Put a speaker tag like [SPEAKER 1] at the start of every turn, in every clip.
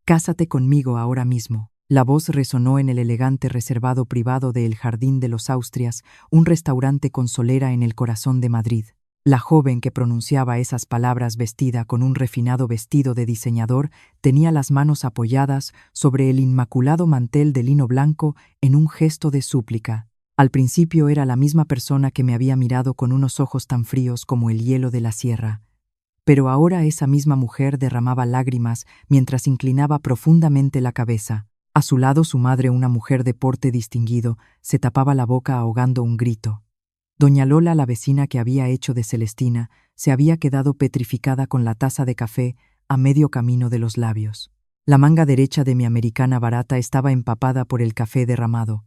[SPEAKER 1] Cásate conmigo ahora mismo. La voz resonó en el elegante reservado privado de El Jardín de los Austrias, un restaurante con solera en el corazón de Madrid. La joven que pronunciaba esas palabras, vestida con un refinado vestido de diseñador, tenía las manos apoyadas sobre el inmaculado mantel de lino blanco en un gesto de súplica. Al principio era la misma persona que me había mirado con unos ojos tan fríos como el hielo de la sierra. Pero ahora esa misma mujer derramaba lágrimas mientras inclinaba profundamente la cabeza. A su lado su madre, una mujer de porte distinguido, se tapaba la boca ahogando un grito. Doña Lola, la vecina que había hecho de Celestina, se había quedado petrificada con la taza de café a medio camino de los labios. La manga derecha de mi americana barata estaba empapada por el café derramado.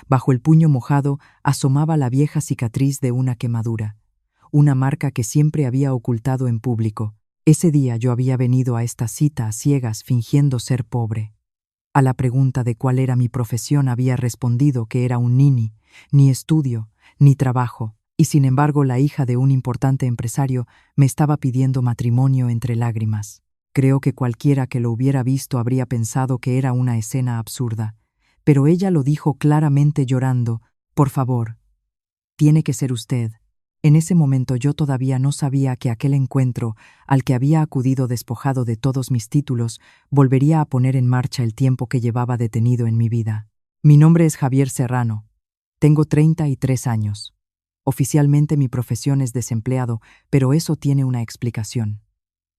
[SPEAKER 1] Bajo el puño mojado asomaba la vieja cicatriz de una quemadura, una marca que siempre había ocultado en público. Ese día yo había venido a esta cita a ciegas fingiendo ser pobre. A la pregunta de cuál era mi profesión había respondido que era un nini, ni estudio, ni trabajo, y sin embargo la hija de un importante empresario me estaba pidiendo matrimonio entre lágrimas. Creo que cualquiera que lo hubiera visto habría pensado que era una escena absurda, pero ella lo dijo claramente llorando: «Por favor, tiene que ser usted». En ese momento yo todavía no sabía que aquel encuentro, al que había acudido despojado de todos mis títulos, volvería a poner en marcha el tiempo que llevaba detenido en mi vida. Mi nombre es Javier Serrano. Tengo 33 años. Oficialmente mi profesión es desempleado, pero eso tiene una explicación.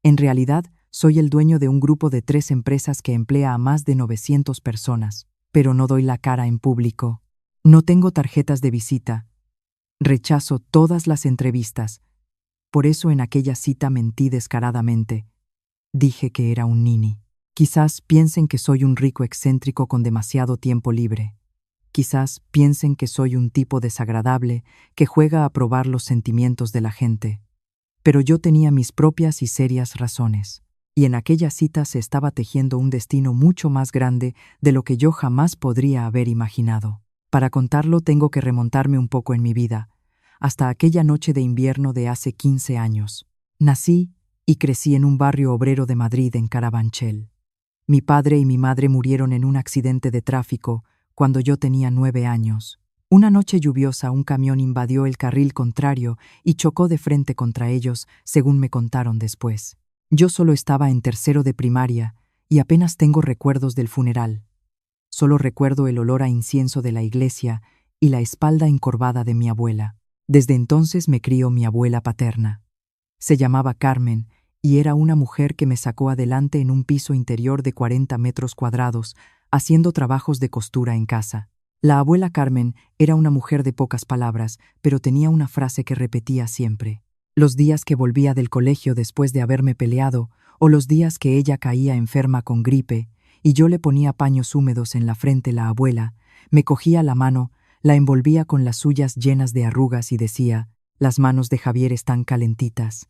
[SPEAKER 1] En realidad, soy el dueño de un grupo de 3 empresas que emplea a más de 900 personas, pero no doy la cara en público. No tengo tarjetas de visita. Rechazo todas las entrevistas. Por eso en aquella cita mentí descaradamente. Dije que era un nini. Quizás piensen que soy un rico excéntrico con demasiado tiempo libre. Quizás piensen que soy un tipo desagradable que juega a probar los sentimientos de la gente. Pero yo tenía mis propias y serias razones. Y en aquella cita se estaba tejiendo un destino mucho más grande de lo que yo jamás podría haber imaginado. Para contarlo tengo que remontarme un poco en mi vida, hasta aquella noche de invierno de hace 15 años. Nací y crecí en un barrio obrero de Madrid, en Carabanchel. Mi padre y mi madre murieron en un accidente de tráfico cuando yo tenía 9 años. Una noche lluviosa, un camión invadió el carril contrario y chocó de frente contra ellos, según me contaron después. Yo solo estaba en tercero de primaria y apenas tengo recuerdos del funeral. Solo recuerdo el olor a incienso de la iglesia y la espalda encorvada de mi abuela. Desde entonces me crió mi abuela paterna. Se llamaba Carmen y era una mujer que me sacó adelante en un piso interior de 40 metros cuadrados, haciendo trabajos de costura en casa. La abuela Carmen era una mujer de pocas palabras, pero tenía una frase que repetía siempre. Los días que volvía del colegio después de haberme peleado, o los días que ella caía enferma con gripe, y yo le ponía paños húmedos en la frente, la abuela me cogía la mano, la envolvía con las suyas llenas de arrugas y decía: «Las manos de Javier están calentitas.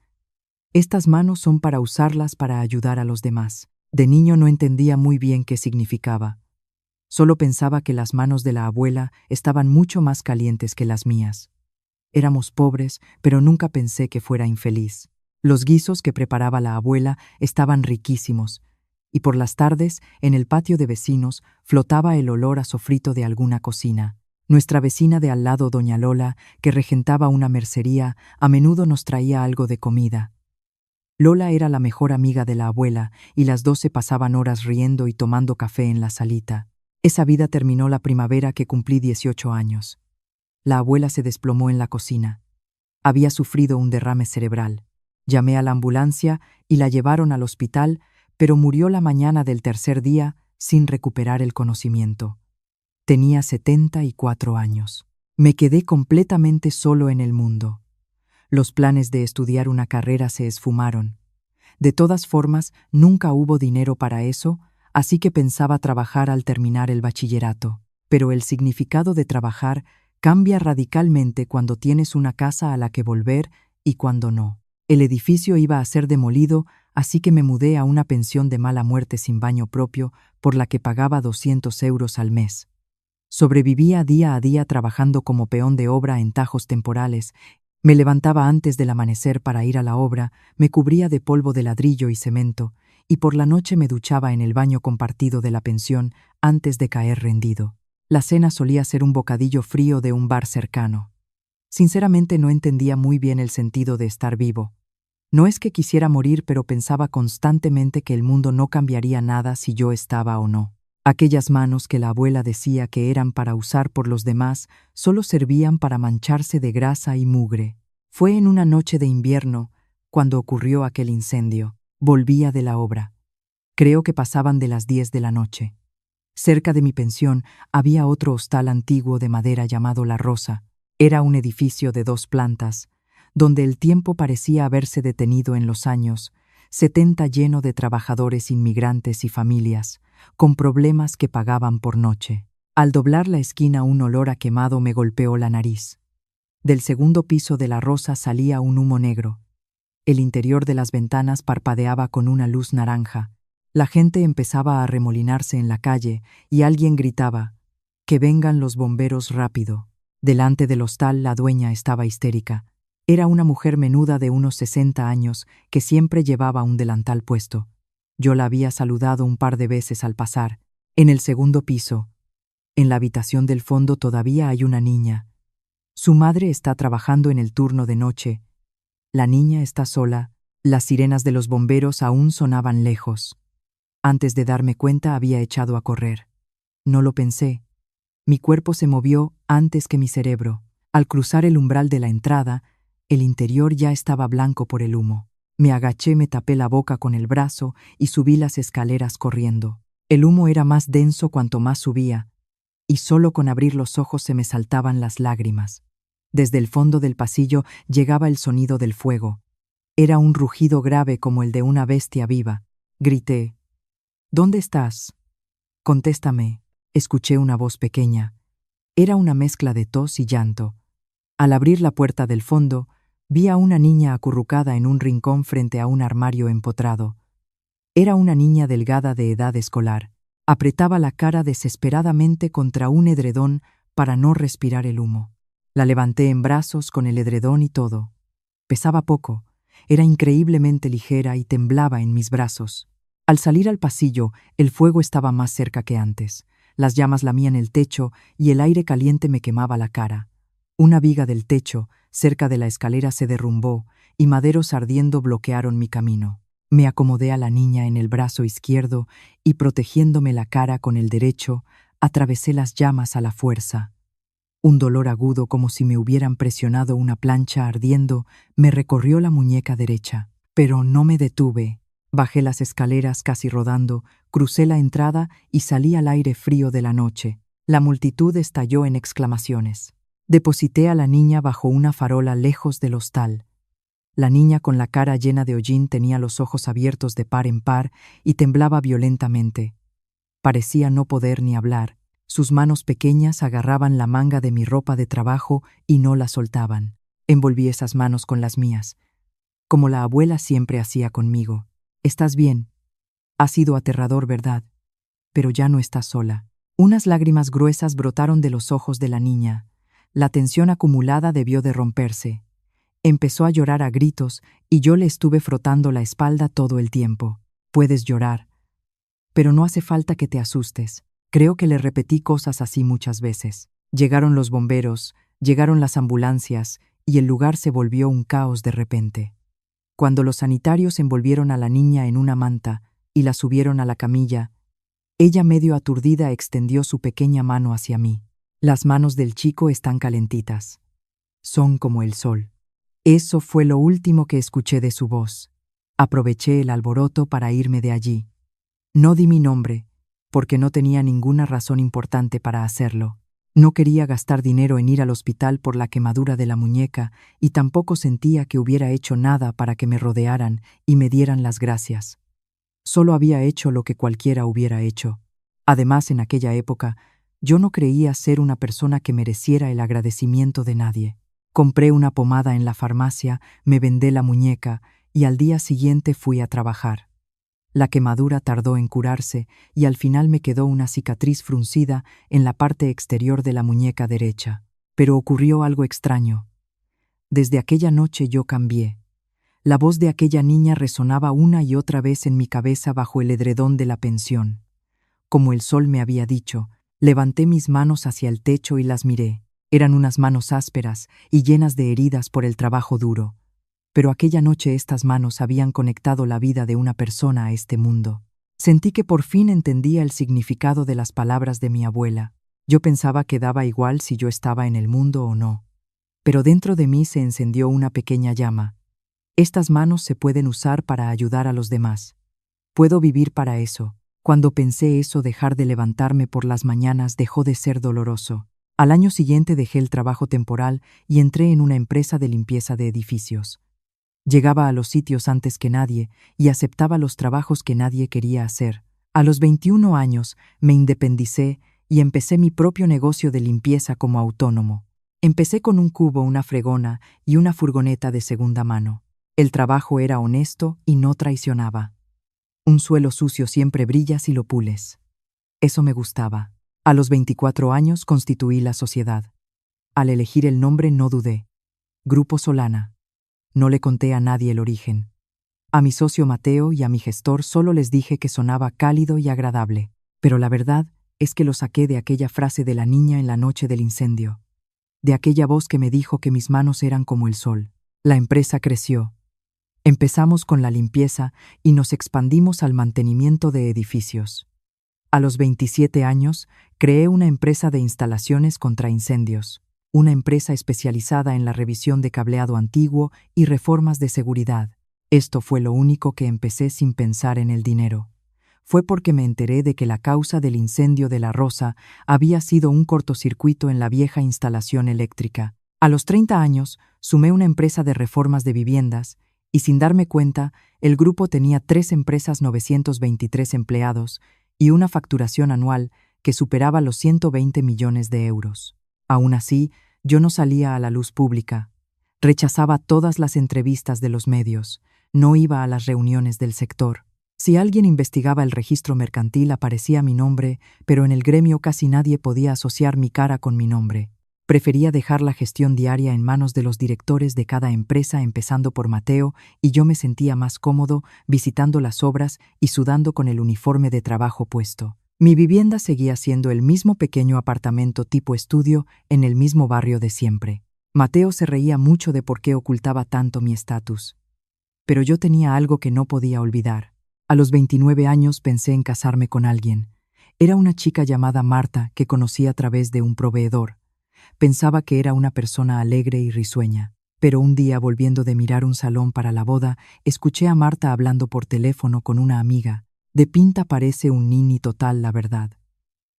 [SPEAKER 1] Estas manos son para usarlas para ayudar a los demás». De niño no entendía muy bien qué significaba. Solo pensaba que las manos de la abuela estaban mucho más calientes que las mías. Éramos pobres, pero nunca pensé que fuera infeliz. Los guisos que preparaba la abuela estaban riquísimos, y por las tardes, en el patio de vecinos, flotaba el olor a sofrito de alguna cocina. Nuestra vecina de al lado, doña Lola, que regentaba una mercería, a menudo nos traía algo de comida. Lola era la mejor amiga de la abuela, y las dos se pasaban horas riendo y tomando café en la salita. Esa vida terminó la primavera que cumplí 18 años. La abuela se desplomó en la cocina. Había sufrido un derrame cerebral. Llamé a la ambulancia y la llevaron al hospital, pero murió la mañana del tercer día sin recuperar el conocimiento. Tenía 74 años. Me quedé completamente solo en el mundo. Los planes de estudiar una carrera se esfumaron. De todas formas, nunca hubo dinero para eso, así que pensaba trabajar al terminar el bachillerato. Pero el significado de trabajar cambia radicalmente cuando tienes una casa a la que volver y cuando no. El edificio iba a ser demolido, así que me mudé a una pensión de mala muerte sin baño propio, por la que pagaba 200 euros al mes. Sobrevivía día a día trabajando como peón de obra en tajos temporales. Me levantaba antes del amanecer para ir a la obra, me cubría de polvo de ladrillo y cemento, y por la noche me duchaba en el baño compartido de la pensión antes de caer rendido. La cena solía ser un bocadillo frío de un bar cercano. Sinceramente no entendía muy bien el sentido de estar vivo. No es que quisiera morir, pero pensaba constantemente que el mundo no cambiaría nada si yo estaba o no. Aquellas manos que la abuela decía que eran para usar por los demás solo servían para mancharse de grasa y mugre. Fue en una noche de invierno cuando ocurrió aquel incendio. Volvía de la obra. Creo que pasaban de las 10 de la noche. Cerca de mi pensión había otro hostal antiguo de madera llamado La Rosa. Era un edificio de 2 plantas, donde el tiempo parecía haberse detenido en los años 70, lleno de trabajadores inmigrantes y familias, con problemas que pagaban por noche. Al doblar la esquina un olor a quemado me golpeó la nariz. Del segundo piso de La Rosa salía un humo negro. El interior de las ventanas parpadeaba con una luz naranja. La gente empezaba a arremolinarse en la calle y alguien gritaba: «¡Que vengan los bomberos rápido!». Delante del hostal la dueña estaba histérica. Era una mujer menuda de unos 60 años que siempre llevaba un delantal puesto. Yo la había saludado un par de veces al pasar. En el segundo piso, en la habitación del fondo, todavía hay una niña. Su madre está trabajando en el turno de noche. La niña está sola. Las sirenas de los bomberos aún sonaban lejos. Antes de darme cuenta había echado a correr. No lo pensé. Mi cuerpo se movió antes que mi cerebro. Al cruzar el umbral de la entrada, el interior ya estaba blanco por el humo. Me agaché, me tapé la boca con el brazo y subí las escaleras corriendo. El humo era más denso cuanto más subía, y solo con abrir los ojos se me saltaban las lágrimas. Desde el fondo del pasillo llegaba el sonido del fuego. Era un rugido grave como el de una bestia viva. Grité: «¿Dónde estás? Contéstame». Escuché una voz pequeña. Era una mezcla de tos y llanto. Al abrir la puerta del fondo, vi a una niña acurrucada en un rincón frente a un armario empotrado. Era una niña delgada de edad escolar. Apretaba la cara desesperadamente contra un edredón para no respirar el humo. La levanté en brazos con el edredón y todo. Pesaba poco, era increíblemente ligera y temblaba en mis brazos. Al salir al pasillo, el fuego estaba más cerca que antes. Las llamas lamían el techo y el aire caliente me quemaba la cara. Una viga del techo, cerca de la escalera, se derrumbó y maderos ardiendo bloquearon mi camino. Me acomodé a la niña en el brazo izquierdo y, protegiéndome la cara con el derecho, atravesé las llamas a la fuerza. Un dolor agudo, como si me hubieran presionado una plancha ardiendo, me recorrió la muñeca derecha. Pero no me detuve. Bajé las escaleras casi rodando, crucé la entrada y salí al aire frío de la noche. La multitud estalló en exclamaciones. Deposité a la niña bajo una farola lejos del hostal. La niña, con la cara llena de hollín, tenía los ojos abiertos de par en par y temblaba violentamente. Parecía no poder ni hablar. Sus manos pequeñas agarraban la manga de mi ropa de trabajo y no la soltaban. Envolví esas manos con las mías, como la abuela siempre hacía conmigo. «¿Estás bien? Ha sido aterrador, ¿verdad? Pero ya no estás sola». Unas lágrimas gruesas brotaron de los ojos de la niña. La tensión acumulada debió de romperse. Empezó a llorar a gritos y yo le estuve frotando la espalda todo el tiempo. «Puedes llorar, pero no hace falta que te asustes». Creo que le repetí cosas así muchas veces. Llegaron los bomberos, llegaron las ambulancias y el lugar se volvió un caos de repente. Cuando los sanitarios envolvieron a la niña en una manta y la subieron a la camilla, ella, medio aturdida, extendió su pequeña mano hacia mí. «Las manos del chico están calentitas. Son como el sol». Eso fue lo último que escuché de su voz. Aproveché el alboroto para irme de allí. No di mi nombre, porque no tenía ninguna razón importante para hacerlo. No quería gastar dinero en ir al hospital por la quemadura de la muñeca y tampoco sentía que hubiera hecho nada para que me rodearan y me dieran las gracias. Solo había hecho lo que cualquiera hubiera hecho. Además, en aquella época, yo no creía ser una persona que mereciera el agradecimiento de nadie. Compré una pomada en la farmacia, me vendé la muñeca y al día siguiente fui a trabajar. La quemadura tardó en curarse y al final me quedó una cicatriz fruncida en la parte exterior de la muñeca derecha. Pero ocurrió algo extraño. Desde aquella noche yo cambié. La voz de aquella niña resonaba una y otra vez en mi cabeza bajo el edredón de la pensión. Como el sol me había dicho, levanté mis manos hacia el techo y las miré. Eran unas manos ásperas y llenas de heridas por el trabajo duro. Pero aquella noche estas manos habían conectado la vida de una persona a este mundo. Sentí que por fin entendía el significado de las palabras de mi abuela. Yo pensaba que daba igual si yo estaba en el mundo o no. Pero dentro de mí se encendió una pequeña llama. Estas manos se pueden usar para ayudar a los demás. Puedo vivir para eso. Cuando pensé eso, dejar de levantarme por las mañanas dejó de ser doloroso. Al año siguiente dejé el trabajo temporal y entré en una empresa de limpieza de edificios. Llegaba a los sitios antes que nadie y aceptaba los trabajos que nadie quería hacer. A los 21 años me independicé y empecé mi propio negocio de limpieza como autónomo. Empecé con un cubo, una fregona y una furgoneta de segunda mano. El trabajo era honesto y no traicionaba. Un suelo sucio siempre brilla si lo pules. Eso me gustaba. A los 24 años constituí la sociedad. Al elegir el nombre no dudé. Grupo Solana. No le conté a nadie el origen. A mi socio Mateo y a mi gestor solo les dije que sonaba cálido y agradable. Pero la verdad es que lo saqué de aquella frase de la niña en la noche del incendio. De aquella voz que me dijo que mis manos eran como el sol. La empresa creció. Empezamos con la limpieza y nos expandimos al mantenimiento de edificios. A los 27 años, creé una empresa de instalaciones contra incendios, una empresa especializada en la revisión de cableado antiguo y reformas de seguridad. Esto fue lo único que empecé sin pensar en el dinero. Fue porque me enteré de que la causa del incendio de La Rosa había sido un cortocircuito en la vieja instalación eléctrica. A los 30 años, sumé una empresa de reformas de viviendas y sin darme cuenta, el grupo tenía 3 empresas, 923 empleados y una facturación anual que superaba los 120 millones de euros. Aún así, yo no salía a la luz pública. Rechazaba todas las entrevistas de los medios. No iba a las reuniones del sector. Si alguien investigaba el registro mercantil aparecía mi nombre, pero en el gremio casi nadie podía asociar mi cara con mi nombre. Prefería dejar la gestión diaria en manos de los directores de cada empresa, empezando por Mateo, y yo me sentía más cómodo visitando las obras y sudando con el uniforme de trabajo puesto. Mi vivienda seguía siendo el mismo pequeño apartamento tipo estudio en el mismo barrio de siempre. Mateo se reía mucho de por qué ocultaba tanto mi estatus. Pero yo tenía algo que no podía olvidar. A los 29 años pensé en casarme con alguien. Era una chica llamada Marta que conocí a través de un proveedor. Pensaba que era una persona alegre y risueña. Pero un día, volviendo de mirar un salón para la boda, escuché a Marta hablando por teléfono con una amiga. De pinta parece un nini total, la verdad.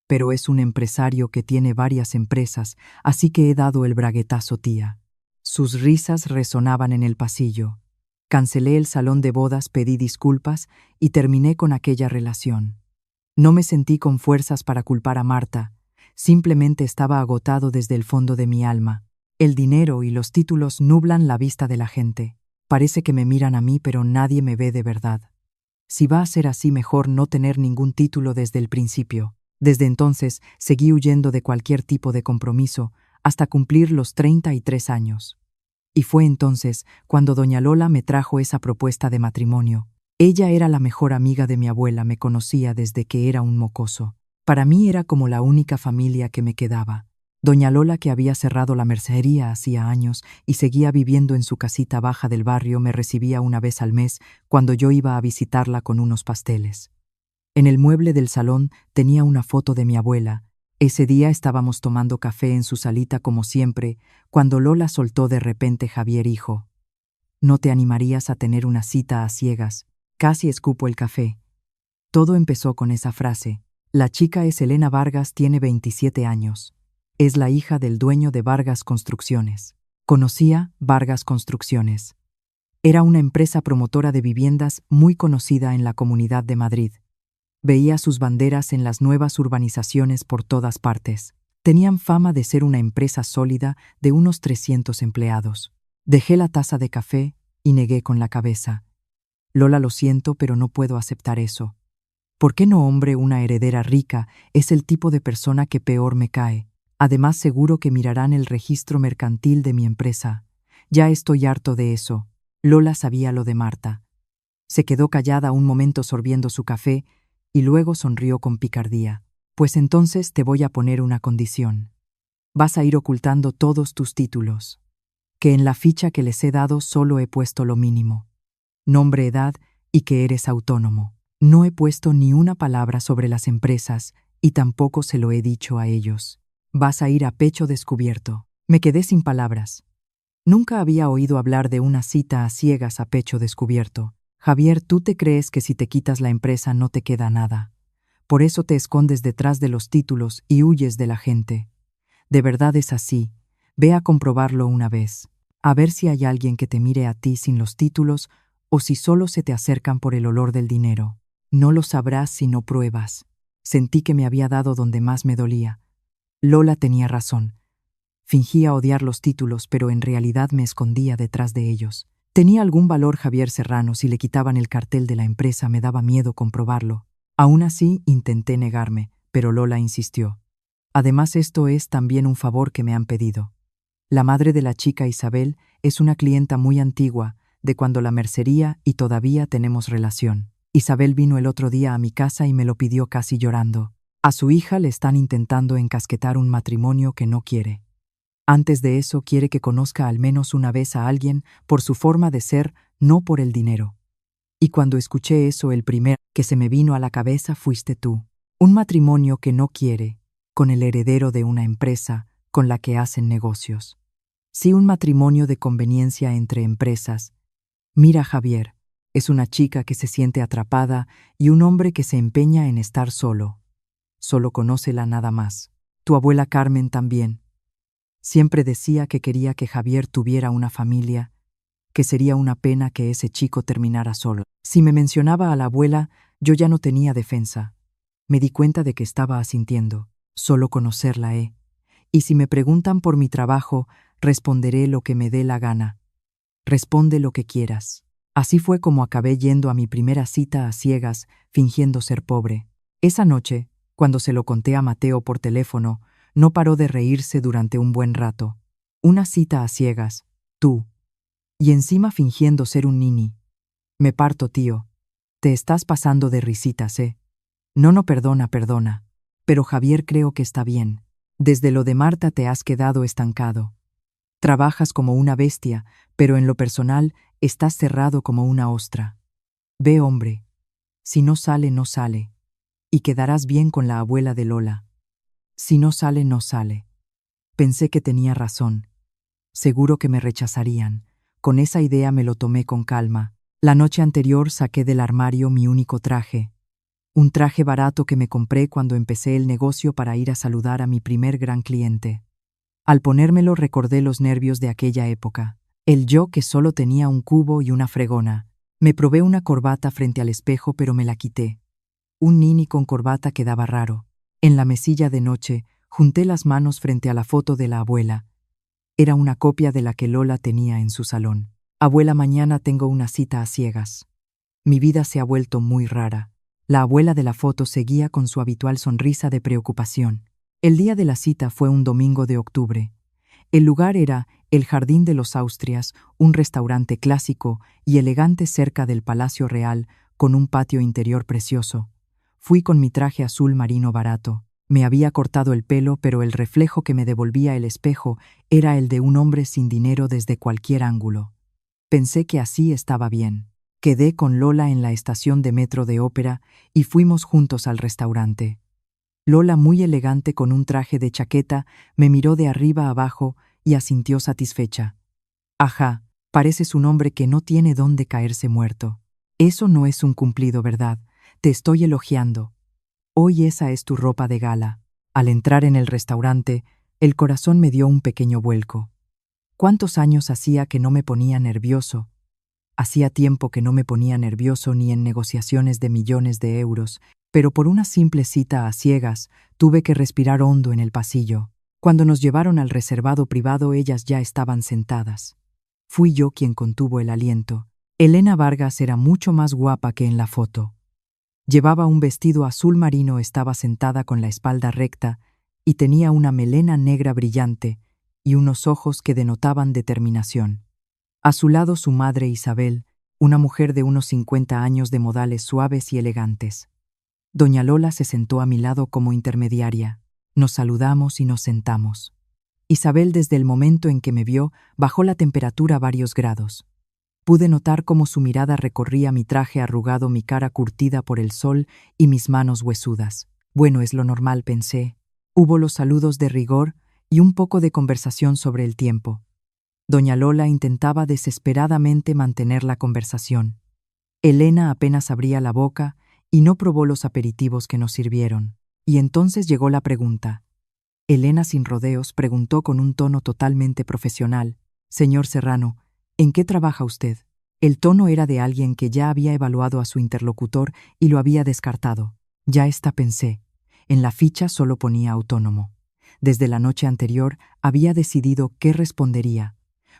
[SPEAKER 1] Pero es un empresario que tiene varias empresas, así que he dado el braguetazo, tía. Sus risas resonaban en el pasillo. Cancelé el salón de bodas, pedí disculpas y terminé con aquella relación. No me sentí con fuerzas para culpar a Marta, simplemente estaba agotado desde el fondo de mi alma. El dinero y los títulos nublan la vista de la gente. Parece que me miran a mí, pero nadie me ve de verdad. Si va a ser así, mejor no tener ningún título desde el principio. Desde entonces, seguí huyendo de cualquier tipo de compromiso, hasta cumplir los 33 años. Y fue entonces cuando doña Lola me trajo esa propuesta de matrimonio. Ella era la mejor amiga de mi abuela, me conocía desde que era un mocoso. Para mí era como la única familia que me quedaba. Doña Lola, que había cerrado la mercería hacía años y seguía viviendo en su casita baja del barrio, me recibía una vez al mes cuando yo iba a visitarla con unos pasteles. En el mueble del salón tenía una foto de mi abuela. Ese día estábamos tomando café en su salita como siempre, cuando Lola soltó de repente: Javier, hijo, ¿no te animarías a tener una cita a ciegas? Casi escupo el café. Todo empezó con esa frase. La chica es Elena Vargas, tiene 27 años. Es la hija del dueño de Vargas Construcciones. Conocía Vargas Construcciones. Era una empresa promotora de viviendas muy conocida en la Comunidad de Madrid. Veía sus banderas en las nuevas urbanizaciones por todas partes. Tenían fama de ser una empresa sólida de unos 300 empleados. Dejé la taza de café y negué con la cabeza. Lola, lo siento, pero no puedo aceptar eso. ¿Por qué no, hombre? Una heredera rica es el tipo de persona que peor me cae. Además, seguro que mirarán el registro mercantil de mi empresa. Ya estoy harto de eso. Lola sabía lo de Marta. Se quedó callada un momento sorbiendo su café y luego sonrió con picardía. Pues entonces te voy a poner una condición. Vas a ir ocultando todos tus títulos. Que en la ficha que les he dado solo he puesto lo mínimo. Nombre, edad y que eres autónomo. No he puesto ni una palabra sobre las empresas y tampoco se lo he dicho a ellos. Vas a ir a pecho descubierto. Me quedé sin palabras. Nunca había oído hablar de una cita a ciegas a pecho descubierto. Javier, tú te crees que si te quitas la empresa no te queda nada. Por eso te escondes detrás de los títulos y huyes de la gente. De verdad es así. Ve a comprobarlo una vez. A ver si hay alguien que te mire a ti sin los títulos o si solo se te acercan por el olor del dinero. No lo sabrás si no pruebas. Sentí que me había dado donde más me dolía. Lola tenía razón. Fingía odiar los títulos, pero en realidad me escondía detrás de ellos. ¿Tenía algún valor Javier Serrano si le quitaban el cartel de la empresa? Me daba miedo comprobarlo. Aún así, intenté negarme, pero Lola insistió. Además, esto es también un favor que me han pedido. La madre de la chica, Isabel, es una clienta muy antigua, de cuando la mercería y todavía tenemos relación. Isabel vino el otro día a mi casa y me lo pidió casi llorando. A su hija le están intentando encasquetar un matrimonio que no quiere. Antes de eso quiere que conozca al menos una vez a alguien por su forma de ser, no por el dinero. Y cuando escuché eso, el primer que se me vino a la cabeza fuiste tú. Un matrimonio que no quiere, con el heredero de una empresa con la que hacen negocios. Sí, un matrimonio de conveniencia entre empresas. Mira, Javier, es una chica que se siente atrapada y un hombre que se empeña en estar solo. Solo conócela nada más. Tu abuela Carmen también. Siempre decía que quería que Javier tuviera una familia, que sería una pena que ese chico terminara solo. Si me mencionaba a la abuela, yo ya no tenía defensa. Me di cuenta de que estaba asintiendo. Solo conocerla, Y si me preguntan por mi trabajo, responderé lo que me dé la gana. Responde lo que quieras. Así fue como acabé yendo a mi primera cita a ciegas, fingiendo ser pobre. Esa noche, cuando se lo conté a Mateo por teléfono, no paró de reírse durante un buen rato. Una cita a ciegas, tú. Y encima fingiendo ser un nini. Me parto, tío. Te estás pasando de risitas, No, perdona. Pero Javier, creo que está bien. Desde lo de Marta te has quedado estancado. Trabajas como una bestia, pero en lo personal estás cerrado como una ostra. Ve, hombre. Si no sale, no sale. Y quedarás bien con la abuela de Lola. Si no sale, no sale. Pensé que tenía razón. Seguro que me rechazarían. Con esa idea me lo tomé con calma. La noche anterior saqué del armario mi único traje. Un traje barato que me compré cuando empecé el negocio para ir a saludar a mi primer gran cliente. Al ponérmelo recordé los nervios de aquella época. El yo que solo tenía un cubo y una fregona. Me probé una corbata frente al espejo, pero me la quité. Un nini con corbata quedaba raro. En la mesilla de noche, junté las manos frente a la foto de la abuela. Era una copia de la que Lola tenía en su salón. Abuela, mañana tengo una cita a ciegas. Mi vida se ha vuelto muy rara. La abuela de la foto seguía con su habitual sonrisa de preocupación. El día de la cita fue un domingo de octubre. El lugar era el Jardín de los Austrias, un restaurante clásico y elegante cerca del Palacio Real, con un patio interior precioso. Fui con mi traje azul marino barato. Me había cortado el pelo, pero el reflejo que me devolvía el espejo era el de un hombre sin dinero desde cualquier ángulo. Pensé que así estaba bien. Quedé con Lola en la estación de metro de Ópera y fuimos juntos al restaurante. Lola, muy elegante con un traje de chaqueta, me miró de arriba a abajo y asintió satisfecha. Ajá, pareces un hombre que no tiene dónde caerse muerto. Eso no es un cumplido, ¿verdad? Te estoy elogiando. Hoy esa es tu ropa de gala. Al entrar en el restaurante, el corazón me dio un pequeño vuelco. ¿Cuántos años hacía que no me ponía nervioso? Hacía tiempo que no me ponía nervioso ni en negociaciones de millones de euros, pero por una simple cita a ciegas tuve que respirar hondo en el pasillo. Cuando nos llevaron al reservado privado, ellas ya estaban sentadas. Fui yo quien contuvo el aliento. Elena Vargas era mucho más guapa que en la foto. Llevaba un vestido azul marino, estaba sentada con la espalda recta y tenía una melena negra brillante y unos ojos que denotaban determinación. A su lado su madre Isabel, una mujer de unos 50 años de modales suaves y elegantes. Doña Lola se sentó a mi lado como intermediaria. Nos saludamos y nos sentamos. Isabel, desde el momento en que me vio, bajó la temperatura varios grados. Pude notar cómo su mirada recorría mi traje arrugado, mi cara curtida por el sol y mis manos huesudas. Bueno, es lo normal, pensé. Hubo los saludos de rigor y un poco de conversación sobre el tiempo. Doña Lola intentaba desesperadamente mantener la conversación. Elena apenas abría la boca y no probó los aperitivos que nos sirvieron. Y entonces llegó la pregunta. Elena, sin rodeos, preguntó con un tono totalmente profesional: «Señor Serrano, ¿en qué trabaja usted?». El tono era de alguien que ya había evaluado a su interlocutor y lo había descartado. Ya está, pensé. En la ficha solo ponía autónomo. Desde la noche anterior había decidido qué respondería.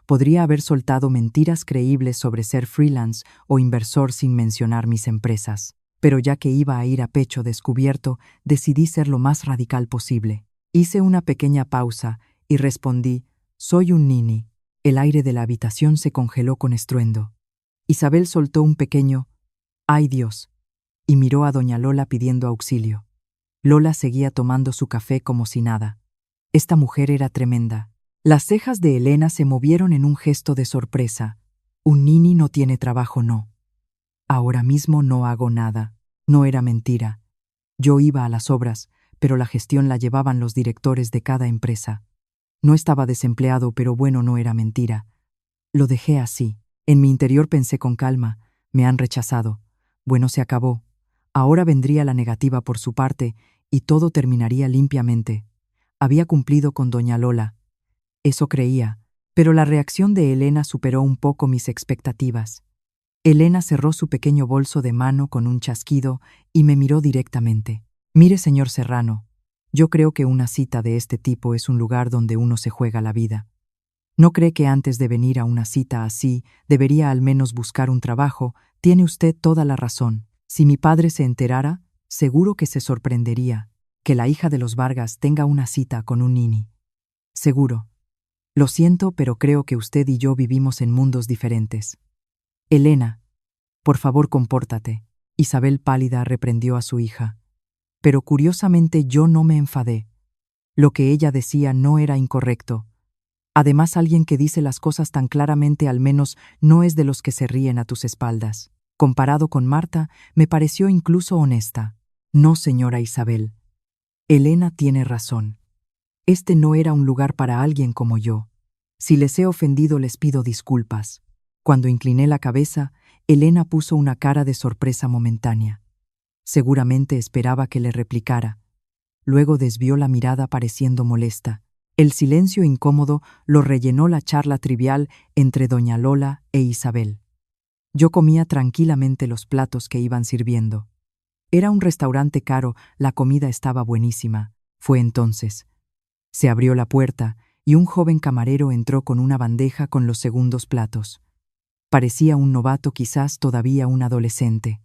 [SPEAKER 1] Podría haber soltado mentiras creíbles sobre ser freelance o inversor sin mencionar mis empresas. Pero ya que iba a ir a pecho descubierto, decidí ser lo más radical posible. Hice una pequeña pausa y respondí: «Soy un nini». El aire de la habitación se congeló con estruendo. Isabel soltó un pequeño «¡Ay Dios!» y miró a doña Lola pidiendo auxilio. Lola seguía tomando su café como si nada. Esta mujer era tremenda. Las cejas de Elena se movieron en un gesto de sorpresa. «Un nini no tiene trabajo, no. Ahora mismo no hago nada». No era mentira. Yo iba a las obras, pero la gestión la llevaban los directores de cada empresa. No estaba desempleado, pero bueno, no era mentira. Lo dejé así. En mi interior pensé con calma: me han rechazado. Bueno, se acabó. Ahora vendría la negativa por su parte y todo terminaría limpiamente. Había cumplido con doña Lola. Eso creía, pero la reacción de Elena superó un poco mis expectativas. Elena cerró su pequeño bolso de mano con un chasquido y me miró directamente. «Mire, señor Serrano, yo creo que una cita de este tipo es un lugar donde uno se juega la vida. ¿No cree que antes de venir a una cita así debería al menos buscar un trabajo? Tiene usted toda la razón. Si mi padre se enterara, seguro que se sorprendería que la hija de los Vargas tenga una cita con un nini. Seguro. Lo siento, pero creo que usted y yo vivimos en mundos diferentes». «Elena, por favor, compórtate». Isabel, pálida, reprendió a su hija. Pero curiosamente yo no me enfadé. Lo que ella decía no era incorrecto. Además, alguien que dice las cosas tan claramente al menos no es de los que se ríen a tus espaldas. Comparado con Marta, me pareció incluso honesta. «No, señora Isabel. Elena tiene razón. Este no era un lugar para alguien como yo. Si les he ofendido, les pido disculpas». Cuando incliné la cabeza, Elena puso una cara de sorpresa momentánea. Seguramente esperaba que le replicara. Luego desvió la mirada pareciendo molesta. El silencio incómodo lo rellenó la charla trivial entre doña Lola e Isabel. Yo comía tranquilamente los platos que iban sirviendo. Era un restaurante caro, la comida estaba buenísima. Fue entonces. Se abrió la puerta y un joven camarero entró con una bandeja con los segundos platos. Parecía un novato, quizás todavía un adolescente.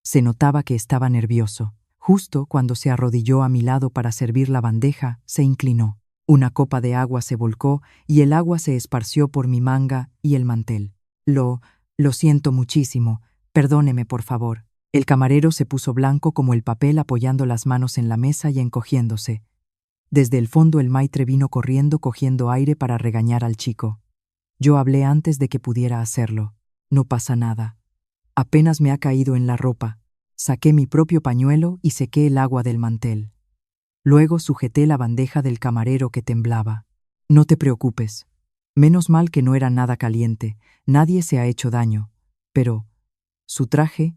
[SPEAKER 1] Se notaba que estaba nervioso. Justo cuando se arrodilló a mi lado para servir la bandeja, se inclinó. Una copa de agua se volcó y el agua se esparció por mi manga y el mantel. Lo siento muchísimo. Perdóneme, por favor». El camarero se puso blanco como el papel, apoyando las manos en la mesa y encogiéndose. Desde el fondo el maitre vino corriendo, cogiendo aire para regañar al chico. Yo hablé antes de que pudiera hacerlo. «No pasa nada. Apenas me ha caído en la ropa». Saqué mi propio pañuelo y sequé el agua del mantel. Luego sujeté la bandeja del camarero que temblaba. «No te preocupes. Menos mal que no era nada caliente. Nadie se ha hecho daño. Pero su traje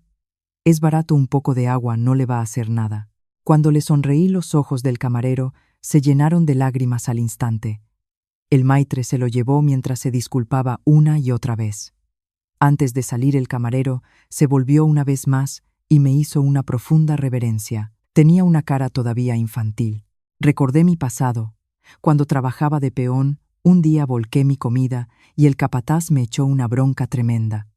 [SPEAKER 1] es barato, un poco de agua no le va a hacer nada». Cuando le sonreí, los ojos del camarero se llenaron de lágrimas al instante. El maitre se lo llevó mientras se disculpaba una y otra vez. Antes de salir, el camarero se volvió una vez más y me hizo una profunda reverencia. Tenía una cara todavía infantil. Recordé mi pasado. Cuando trabajaba de peón, un día volqué mi comida y el capataz me echó una bronca tremenda.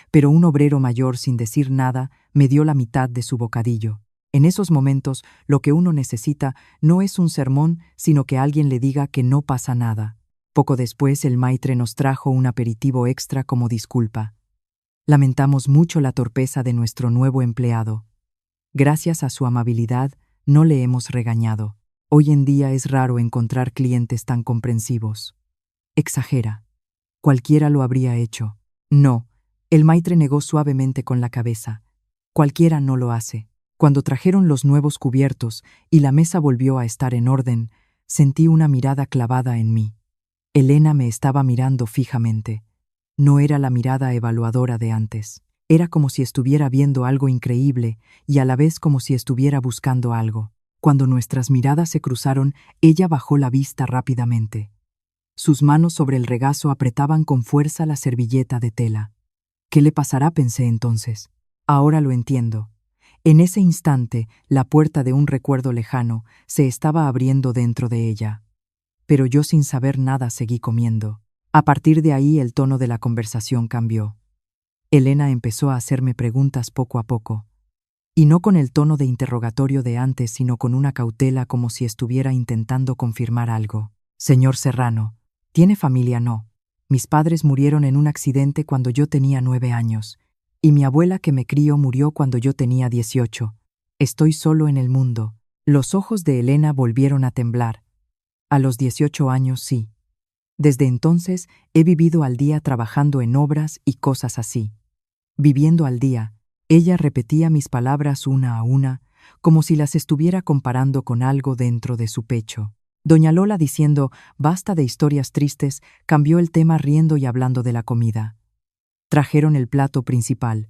[SPEAKER 1] Pero un obrero mayor, sin decir nada, me dio la mitad de su bocadillo. En esos momentos, lo que uno necesita no es un sermón, sino que alguien le diga que no pasa nada. Poco después el maitre nos trajo un aperitivo extra como disculpa. Lamentamos mucho la torpeza de nuestro nuevo empleado. Gracias a su amabilidad, no le hemos regañado. Hoy en día es raro encontrar clientes tan comprensivos. Exagera. Cualquiera lo habría hecho. No, el maitre negó suavemente con la cabeza. Cualquiera no lo hace. Cuando trajeron los nuevos cubiertos y la mesa volvió a estar en orden, sentí una mirada clavada en mí. Elena me estaba mirando fijamente. No era la mirada evaluadora de antes. Era como si estuviera viendo algo increíble y a la vez como si estuviera buscando algo. Cuando nuestras miradas se cruzaron, ella bajó la vista rápidamente. Sus manos sobre el regazo apretaban con fuerza la servilleta de tela. ¿Qué le pasará?, pensé entonces. Ahora lo entiendo. En ese instante, la puerta de un recuerdo lejano se estaba abriendo dentro de ella. Pero yo sin saber nada seguí comiendo. A partir de ahí el tono de la conversación cambió. Elena empezó a hacerme preguntas poco a poco. Y no con el tono de interrogatorio de antes, sino con una cautela como si estuviera intentando confirmar algo. Señor Serrano, ¿tiene familia? No. Mis padres murieron en un accidente cuando yo tenía 9 años. Y mi abuela que me crió murió cuando yo tenía 18. Estoy solo en el mundo. Los ojos de Elena volvieron a temblar. A los 18 años sí. Desde entonces he vivido al día trabajando en obras y cosas así. Viviendo al día, ella repetía mis palabras una a una, como si las estuviera comparando con algo dentro de su pecho. Doña Lola, diciendo basta de historias tristes, cambió el tema riendo y hablando de la comida. Trajeron el plato principal.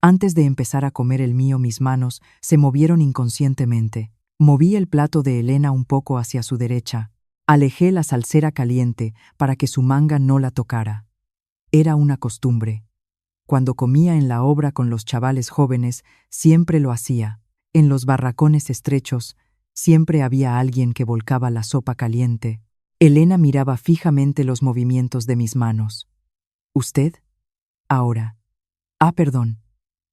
[SPEAKER 1] Antes de empezar a comer el mío, mis manos se movieron inconscientemente. Moví el plato de Elena un poco hacia su derecha. Alejé la salsera caliente para que su manga no la tocara. Era una costumbre. Cuando comía en la obra con los chavales jóvenes, siempre lo hacía. En los barracones estrechos, siempre había alguien que volcaba la sopa caliente. Elena miraba fijamente los movimientos de mis manos. ¿Usted? Ahora. Perdón.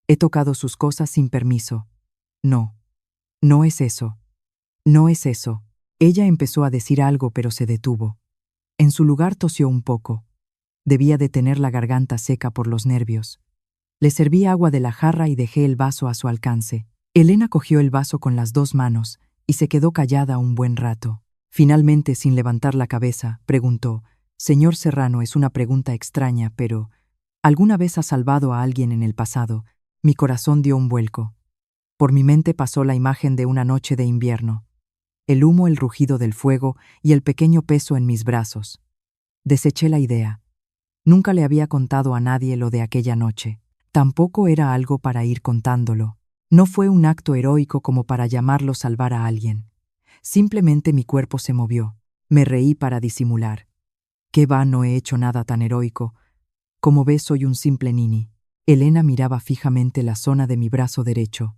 [SPEAKER 1] He tocado sus cosas sin permiso. No. No es eso. No es eso. Ella empezó a decir algo, pero se detuvo. En su lugar tosió un poco. Debía de tener la garganta seca por los nervios. Le serví agua de la jarra y dejé el vaso a su alcance. Elena cogió el vaso con las 2 manos y se quedó callada un buen rato. Finalmente, sin levantar la cabeza, preguntó: Señor Serrano, es una pregunta extraña, pero ¿alguna vez ha salvado a alguien en el pasado? Mi corazón dio un vuelco. Por mi mente pasó la imagen de una noche de invierno. El humo, el rugido del fuego y el pequeño peso en mis brazos. Deseché la idea. Nunca le había contado a nadie lo de aquella noche. Tampoco era algo para ir contándolo. No fue un acto heroico como para llamarlo salvar a alguien. Simplemente mi cuerpo se movió. Me reí para disimular. ¿Qué va? No he hecho nada tan heroico. Como ves, soy un simple nini. Elena miraba fijamente la zona de mi brazo derecho.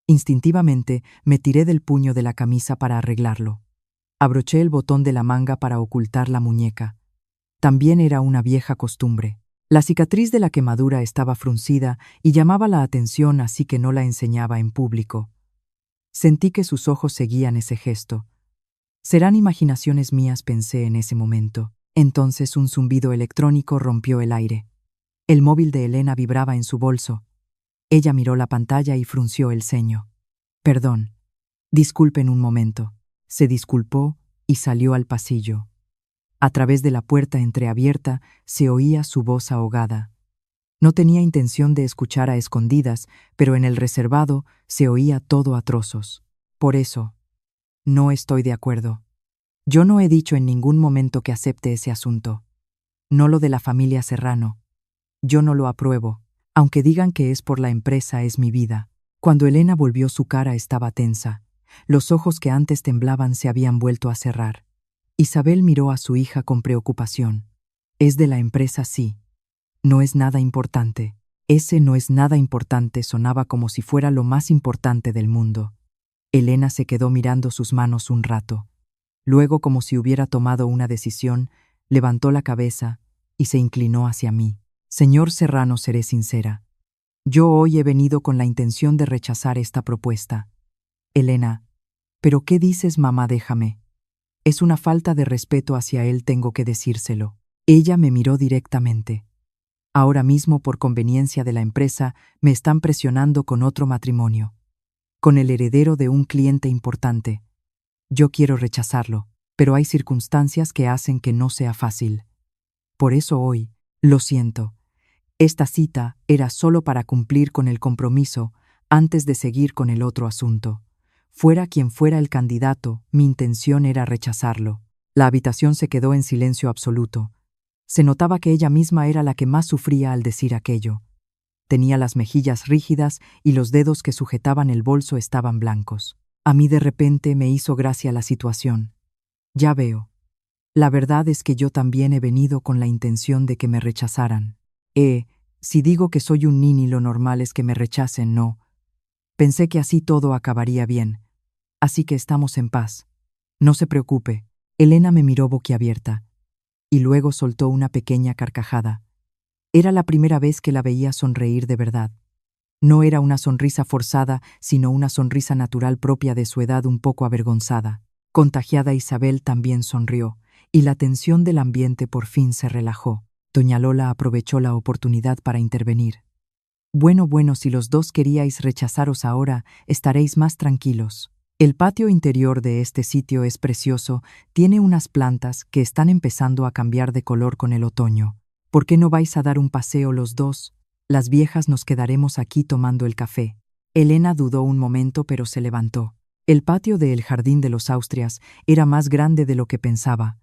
[SPEAKER 1] Instintivamente me tiré del puño de la camisa para arreglarlo. Abroché el botón de la manga para ocultar la muñeca. También era una vieja costumbre. La cicatriz de la quemadura estaba fruncida y llamaba la atención, así que no la enseñaba en público. Sentí que sus ojos seguían ese gesto. Serán imaginaciones mías, pensé en ese momento. Entonces un zumbido electrónico rompió el aire. El móvil de Elena vibraba en su bolso. Ella miró la pantalla y frunció el ceño. Perdón. Disculpen un momento. Se disculpó y salió al pasillo. A través de la puerta entreabierta se oía su voz ahogada. No tenía intención de escuchar a escondidas, pero en el reservado se oía todo a trozos. Por eso, no estoy de acuerdo. Yo no he dicho en ningún momento que acepte ese asunto. No lo de la familia Serrano. Yo no lo apruebo. Aunque digan que es por la empresa, es mi vida. Cuando Elena volvió, su cara estaba tensa. Los ojos que antes temblaban se habían vuelto a cerrar. Isabel miró a su hija con preocupación. Es de la empresa, sí. No es nada importante. Ese no es nada importante sonaba como si fuera lo más importante del mundo. Elena se quedó mirando sus manos un rato. Luego, como si hubiera tomado una decisión, levantó la cabeza y se inclinó hacia mí. Señor Serrano, seré sincera. Yo hoy he venido con la intención de rechazar esta propuesta. Elena, ¿pero qué dices, mamá? Déjame. Es una falta de respeto hacia él, tengo que decírselo. Ella me miró directamente. Ahora mismo, por conveniencia de la empresa, me están presionando con otro matrimonio, con el heredero de un cliente importante. Yo quiero rechazarlo, pero hay circunstancias que hacen que no sea fácil. Por eso hoy, lo siento. Esta cita era solo para cumplir con el compromiso antes de seguir con el otro asunto. Fuera quien fuera el candidato, mi intención era rechazarlo. La habitación se quedó en silencio absoluto. Se notaba que ella misma era la que más sufría al decir aquello. Tenía las mejillas rígidas y los dedos que sujetaban el bolso estaban blancos. A mí de repente me hizo gracia la situación. Ya veo. La verdad es que yo también he venido con la intención de que me rechazaran. Si digo que soy un nini, lo normal es que me rechacen, ¿no? Pensé que así todo acabaría bien. Así que estamos en paz. No se preocupe. Elena me miró boquiabierta. Y luego soltó una pequeña carcajada. Era la primera vez que la veía sonreír de verdad. No era una sonrisa forzada, sino una sonrisa natural propia de su edad, un poco avergonzada. Contagiada, Isabel también sonrió, y la tensión del ambiente por fin se relajó. Doña Lola aprovechó la oportunidad para intervenir. Bueno, si los dos queríais rechazaros ahora, estaréis más tranquilos. El patio interior de este sitio es precioso, tiene unas plantas que están empezando a cambiar de color con el otoño. ¿Por qué no vais a dar un paseo los dos? Las viejas nos quedaremos aquí tomando el café. Elena dudó un momento, pero se levantó. El patio del Jardín de los Austrias era más grande de lo que pensaba.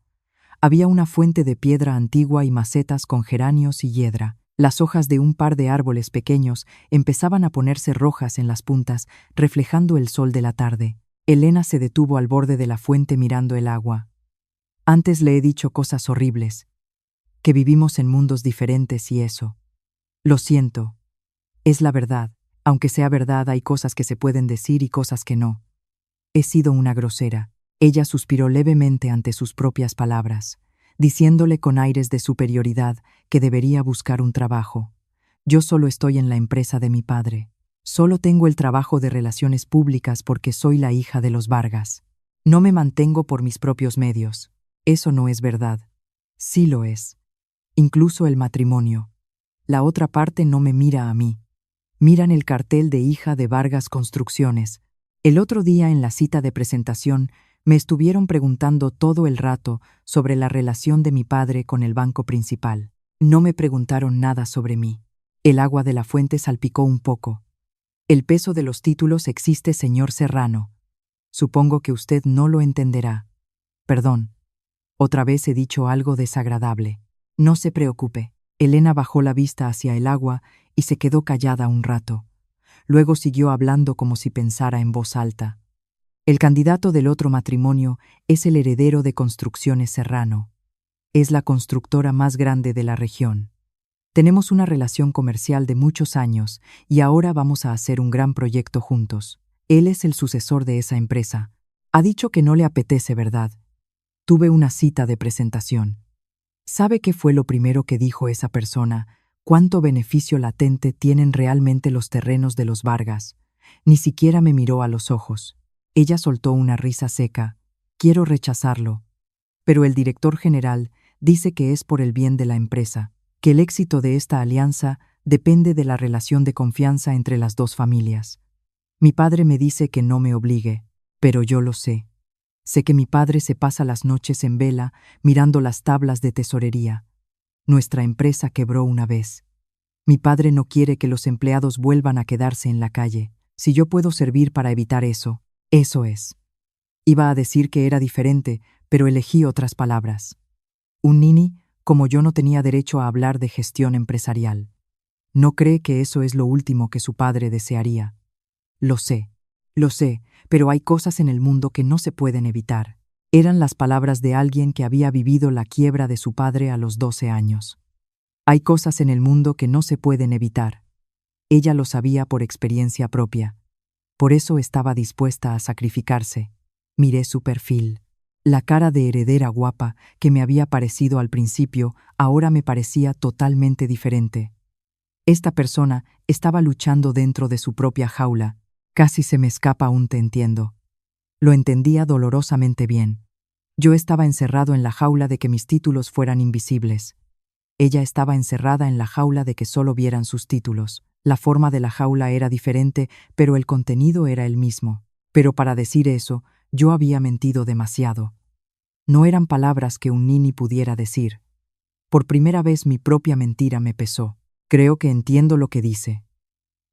[SPEAKER 1] Había una fuente de piedra antigua y macetas con geranios y hiedra. Las hojas de un par de árboles pequeños empezaban a ponerse rojas en las puntas, reflejando el sol de la tarde. Elena se detuvo al borde de la fuente mirando el agua. Antes le he dicho cosas horribles, que vivimos en mundos diferentes y eso. Lo siento. Es la verdad. Aunque sea verdad, hay cosas que se pueden decir y cosas que no. He sido una grosera. Ella suspiró levemente ante sus propias palabras, diciéndole con aires de superioridad que debería buscar un trabajo. Yo solo estoy en la empresa de mi padre. Solo tengo el trabajo de relaciones públicas porque soy la hija de los Vargas. No me mantengo por mis propios medios. Eso no es verdad. Sí lo es. Incluso el matrimonio. La otra parte no me mira a mí. Miran el cartel de hija de Vargas Construcciones. El otro día en la cita de presentación me estuvieron preguntando todo el rato sobre la relación de mi padre con el banco principal. No me preguntaron nada sobre mí. El agua de la fuente salpicó un poco. El peso de los títulos existe, señor Serrano. Supongo que usted no lo entenderá. Perdón. Otra vez he dicho algo desagradable. No se preocupe. Elena bajó la vista hacia el agua y se quedó callada un rato. Luego siguió hablando como si pensara en voz alta. El candidato del otro matrimonio es el heredero de Construcciones Serrano. Es la constructora más grande de la región. Tenemos una relación comercial de muchos años y ahora vamos a hacer un gran proyecto juntos. Él es el sucesor de esa empresa. Ha dicho que no le apetece, ¿verdad? Tuve una cita de presentación. ¿Sabe qué fue lo primero que dijo esa persona? ¿Cuánto beneficio latente tienen realmente los terrenos de los Vargas? Ni siquiera me miró a los ojos. Ella soltó una risa seca. Quiero rechazarlo. Pero el director general dice que es por el bien de la empresa, que el éxito de esta alianza depende de la relación de confianza entre las dos familias. Mi padre me dice que no me obligue, pero yo lo sé. Sé que mi padre se pasa las noches en vela mirando las tablas de tesorería. Nuestra empresa quebró una vez. Mi padre no quiere que los empleados vuelvan a quedarse en la calle. Si yo puedo servir para evitar eso, eso es. Iba a decir que era diferente, pero elegí otras palabras. Un nini, como yo, no tenía derecho a hablar de gestión empresarial. No cree que eso es lo último que su padre desearía. Lo sé, pero hay cosas en el mundo que no se pueden evitar. Eran las palabras de alguien que había vivido la quiebra de su padre a los 12 años. Hay cosas en el mundo que no se pueden evitar. Ella lo sabía por experiencia propia. Por eso estaba dispuesta a sacrificarse. Miré su perfil. La cara de heredera guapa que me había parecido al principio ahora me parecía totalmente diferente. Esta persona estaba luchando dentro de su propia jaula. Casi se me escapa, aún te entiendo. Lo entendía dolorosamente bien. Yo estaba encerrado en la jaula de que mis títulos fueran invisibles. Ella estaba encerrada en la jaula de que solo vieran sus títulos. La forma de la jaula era diferente, pero el contenido era el mismo. Pero para decir eso, yo había mentido demasiado. No eran palabras que un nini pudiera decir. Por primera vez mi propia mentira me pesó. Creo que entiendo lo que dice.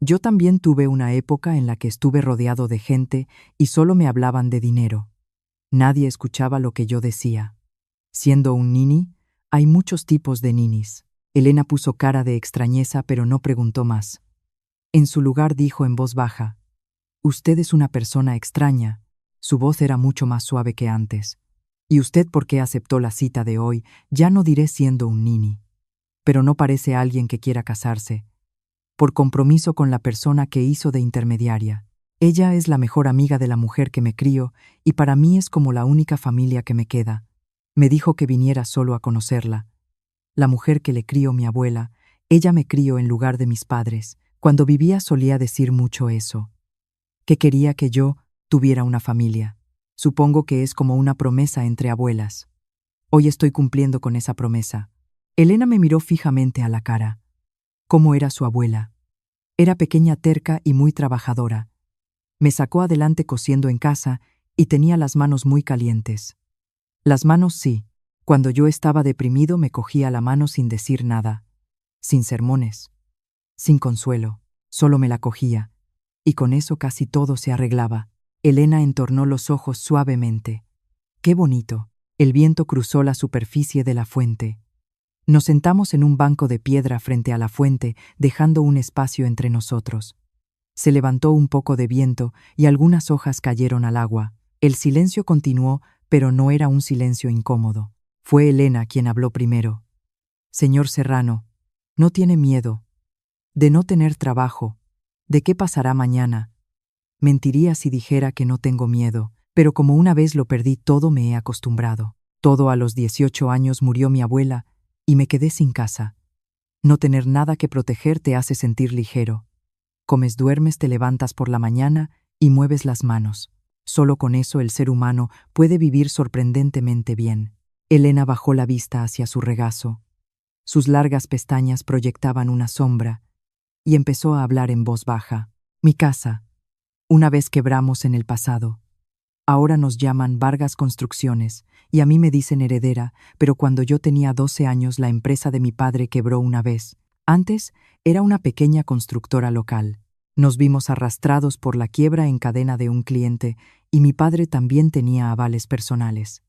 [SPEAKER 1] Yo también tuve una época en la que estuve rodeado de gente y solo me hablaban de dinero. Nadie escuchaba lo que yo decía. Siendo un nini, hay muchos tipos de ninis. Elena puso cara de extrañeza, pero no preguntó más. En su lugar dijo en voz baja: «Usted es una persona extraña». Su voz era mucho más suave que antes. «¿Y usted por qué aceptó la cita de hoy? Ya no diré siendo un nini. Pero no parece alguien que quiera casarse. Por compromiso con la persona que hizo de intermediaria. Ella es la mejor amiga de la mujer que me crío y para mí es como la única familia que me queda. Me dijo que viniera solo a conocerla. La mujer que le crió mi abuela, ella me crió en lugar de mis padres. Cuando vivía solía decir mucho eso. Que quería que yo tuviera una familia. Supongo que es como una promesa entre abuelas. Hoy estoy cumpliendo con esa promesa». Elena me miró fijamente a la cara. ¿Cómo era su abuela? Era pequeña, terca y muy trabajadora. Me sacó adelante cosiendo en casa y tenía las manos muy calientes. Las manos sí. Cuando yo estaba deprimido me cogía la mano sin decir nada. Sin sermones. Sin consuelo. Solo me la cogía. Y con eso casi todo se arreglaba. Elena entornó los ojos suavemente. ¡Qué bonito! El viento cruzó la superficie de la fuente. Nos sentamos en un banco de piedra frente a la fuente, dejando un espacio entre nosotros. Se levantó un poco de viento y algunas hojas cayeron al agua. El silencio continuó, pero no era un silencio incómodo. Fue Elena quien habló primero. «Señor Serrano, ¿no tiene miedo de no tener trabajo? ¿De qué pasará mañana?» Mentiría si dijera que no tengo miedo, pero como una vez lo perdí todo me he acostumbrado. Todo a los 18 años murió mi abuela y me quedé sin casa. No tener nada que proteger te hace sentir ligero. Comes, duermes, te levantas por la mañana y mueves las manos. Solo con eso el ser humano puede vivir sorprendentemente bien. Elena bajó la vista hacia su regazo. Sus largas pestañas proyectaban una sombra y empezó a hablar en voz baja. «Mi casa. Una vez quebramos en el pasado. Ahora nos llaman Vargas Construcciones y a mí me dicen heredera, pero cuando yo tenía 12 años la empresa de mi padre quebró una vez. Antes era una pequeña constructora local. Nos vimos arrastrados por la quiebra en cadena de un cliente y mi padre también tenía avales personales.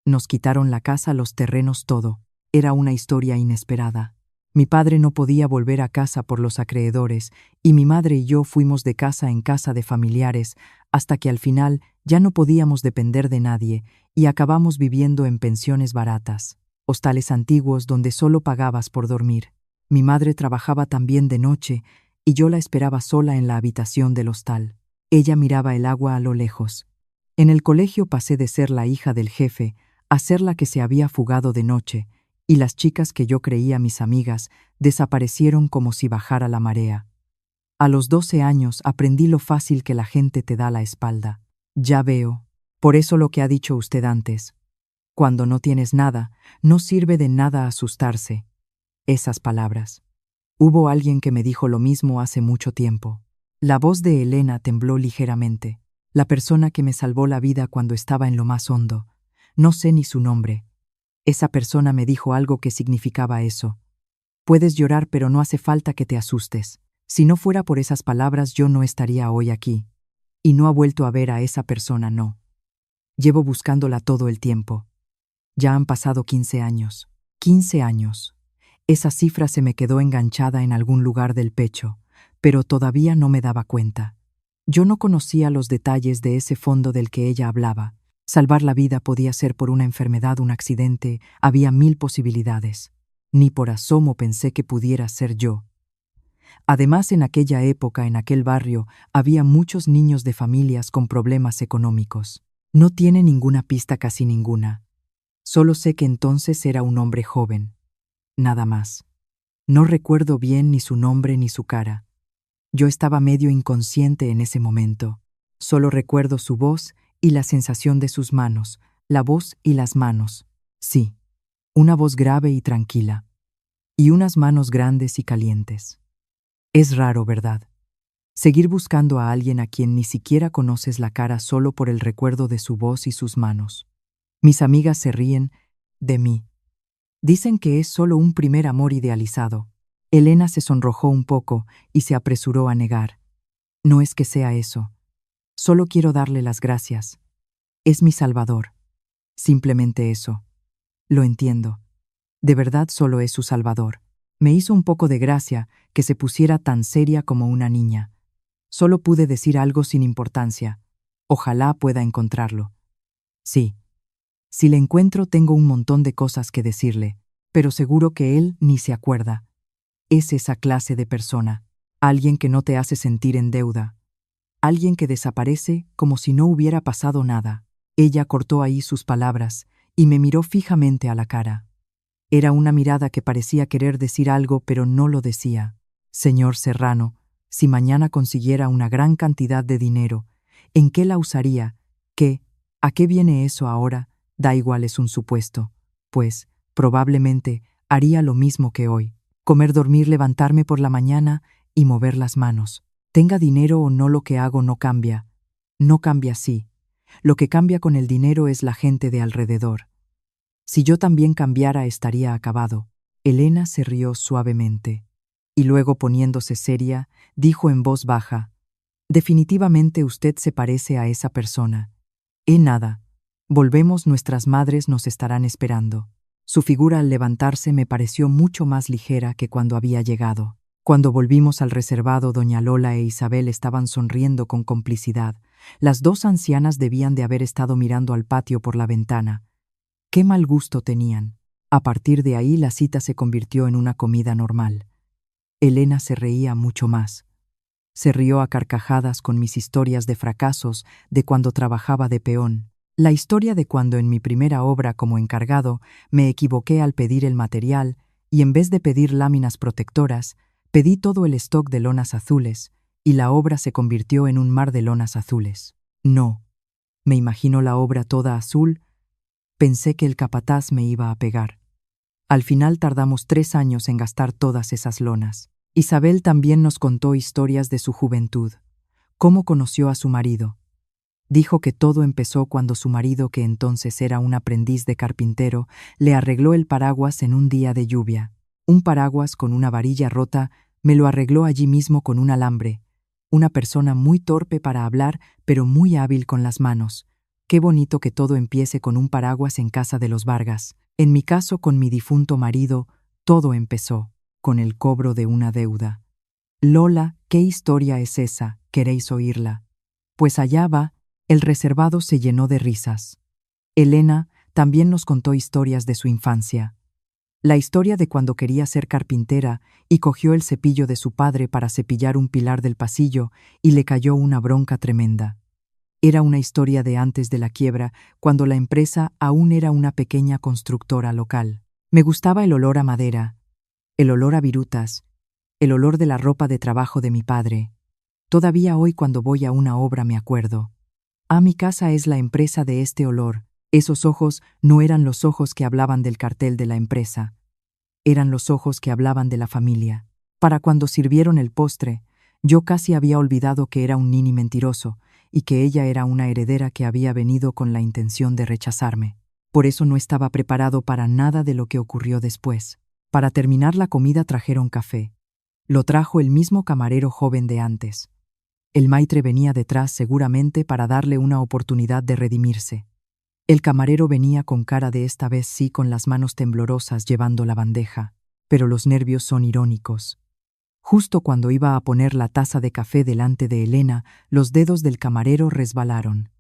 [SPEAKER 1] Nos quitaron la casa, los terrenos, todo. Era una historia inesperada. Mi padre no podía volver a casa por los acreedores y mi madre y yo fuimos de casa en casa de familiares hasta que al final ya no podíamos depender de nadie y acabamos viviendo en pensiones baratas, hostales antiguos donde solo pagabas por dormir. Mi madre trabajaba también de noche y yo la esperaba sola en la habitación del hostal. Ella miraba el agua a lo lejos. En el colegio pasé de ser la hija del jefe a ser la que se había fugado de noche, y las chicas que yo creía mis amigas desaparecieron como si bajara la marea. A los 12 años aprendí lo fácil que la gente te da la espalda. Ya veo. Por eso lo que ha dicho usted antes. Cuando no tienes nada, no sirve de nada asustarse. Esas palabras. Hubo alguien que me dijo lo mismo hace mucho tiempo. La voz de Elena tembló ligeramente. La persona que me salvó la vida cuando estaba en lo más hondo. No sé ni su nombre. Esa persona me dijo algo que significaba eso. Puedes llorar, pero no hace falta que te asustes. Si no fuera por esas palabras, yo no estaría hoy aquí. Y no ha vuelto a ver a esa persona, no. Llevo buscándola todo el tiempo. Ya han pasado 15 años. 15 años. Esa cifra se me quedó enganchada en algún lugar del pecho, pero todavía no me daba cuenta. Yo no conocía los detalles de ese fondo del que ella hablaba. Salvar la vida podía ser por una enfermedad, un accidente, había 1000 posibilidades. Ni por asomo pensé que pudiera ser yo. Además, en aquella época, en aquel barrio, había muchos niños de familias con problemas económicos. No tiene ninguna pista, casi ninguna. Solo sé que entonces era un hombre joven. Nada más. No recuerdo bien ni su nombre ni su cara. Yo estaba medio inconsciente en ese momento. Solo recuerdo su voz y la sensación de sus manos, la voz y las manos. Sí, una voz grave y tranquila. Y unas manos grandes y calientes. Es raro, ¿verdad? Seguir buscando a alguien a quien ni siquiera conoces la cara solo por el recuerdo de su voz y sus manos. Mis amigas se ríen de mí. Dicen que es solo un primer amor idealizado. Elena se sonrojó un poco y se apresuró a negar. No es que sea eso. Solo quiero darle las gracias. Es mi salvador. Simplemente eso. Lo entiendo. De verdad solo es su salvador. Me hizo un poco de gracia que se pusiera tan seria como una niña. Solo pude decir algo sin importancia. Ojalá pueda encontrarlo. Sí. Si le encuentro tengo un montón de cosas que decirle, pero seguro que él ni se acuerda. Es esa clase de persona. Alguien que no te hace sentir en deuda. Alguien que desaparece como si no hubiera pasado nada. Ella cortó ahí sus palabras y me miró fijamente a la cara. Era una mirada que parecía querer decir algo, pero no lo decía. Señor Serrano, si mañana consiguiera una gran cantidad de dinero, ¿en qué la usaría? ¿Qué? ¿A qué viene eso ahora? Da igual, es un supuesto. Pues, probablemente, haría lo mismo que hoy. Comer, dormir, levantarme por la mañana y mover las manos. Tenga dinero o no, lo que hago no cambia. No cambia así. Lo que cambia con el dinero es la gente de alrededor. Si yo también cambiara, estaría acabado. Elena se rió suavemente. Y luego, poniéndose seria, dijo en voz baja: definitivamente usted se parece a esa persona. Nada. Volvemos, nuestras madres nos estarán esperando. Su figura al levantarse me pareció mucho más ligera que cuando había llegado. Cuando volvimos al reservado, doña Lola e Isabel estaban sonriendo con complicidad. Las dos ancianas debían de haber estado mirando al patio por la ventana. Qué mal gusto tenían. A partir de ahí la cita se convirtió en una comida normal. Elena se reía mucho más. Se rió a carcajadas con mis historias de fracasos de cuando trabajaba de peón. La historia de cuando en mi primera obra como encargado me equivoqué al pedir el material y en vez de pedir láminas protectoras, pedí todo el stock de lonas azules y la obra se convirtió en un mar de lonas azules. No, me imagino la obra toda azul. Pensé que el capataz me iba a pegar. Al final tardamos 3 años en gastar todas esas lonas. Isabel también nos contó historias de su juventud, cómo conoció a su marido. Dijo que todo empezó cuando su marido, que entonces era un aprendiz de carpintero, le arregló el paraguas en un día de lluvia. Un paraguas con una varilla rota, me lo arregló allí mismo con un alambre. Una persona muy torpe para hablar, pero muy hábil con las manos. Qué bonito que todo empiece con un paraguas en casa de los Vargas. En mi caso, con mi difunto marido, todo empezó con el cobro de una deuda. Lola, ¿qué historia es esa? ¿Queréis oírla? Pues allá va. El reservado se llenó de risas. Elena también nos contó historias de su infancia. La historia de cuando quería ser carpintera y cogió el cepillo de su padre para cepillar un pilar del pasillo y le cayó una bronca tremenda. Era una historia de antes de la quiebra, cuando la empresa aún era una pequeña constructora local. Me gustaba el olor a madera, el olor a virutas, el olor de la ropa de trabajo de mi padre. Todavía hoy cuando voy a una obra me acuerdo. Mi casa es la empresa de este olor. Esos ojos no eran los ojos que hablaban del cartel de la empresa. Eran los ojos que hablaban de la familia. Para cuando sirvieron el postre, yo casi había olvidado que era un nini mentiroso y que ella era una heredera que había venido con la intención de rechazarme. Por eso no estaba preparado para nada de lo que ocurrió después. Para terminar la comida trajeron café. Lo trajo el mismo camarero joven de antes. El maitre venía detrás seguramente para darle una oportunidad de redimirse. El camarero venía con cara de esta vez sí, con las manos temblorosas llevando la bandeja, pero los nervios son irónicos. Justo cuando iba a poner la taza de café delante de Elena, los dedos del camarero resbalaron.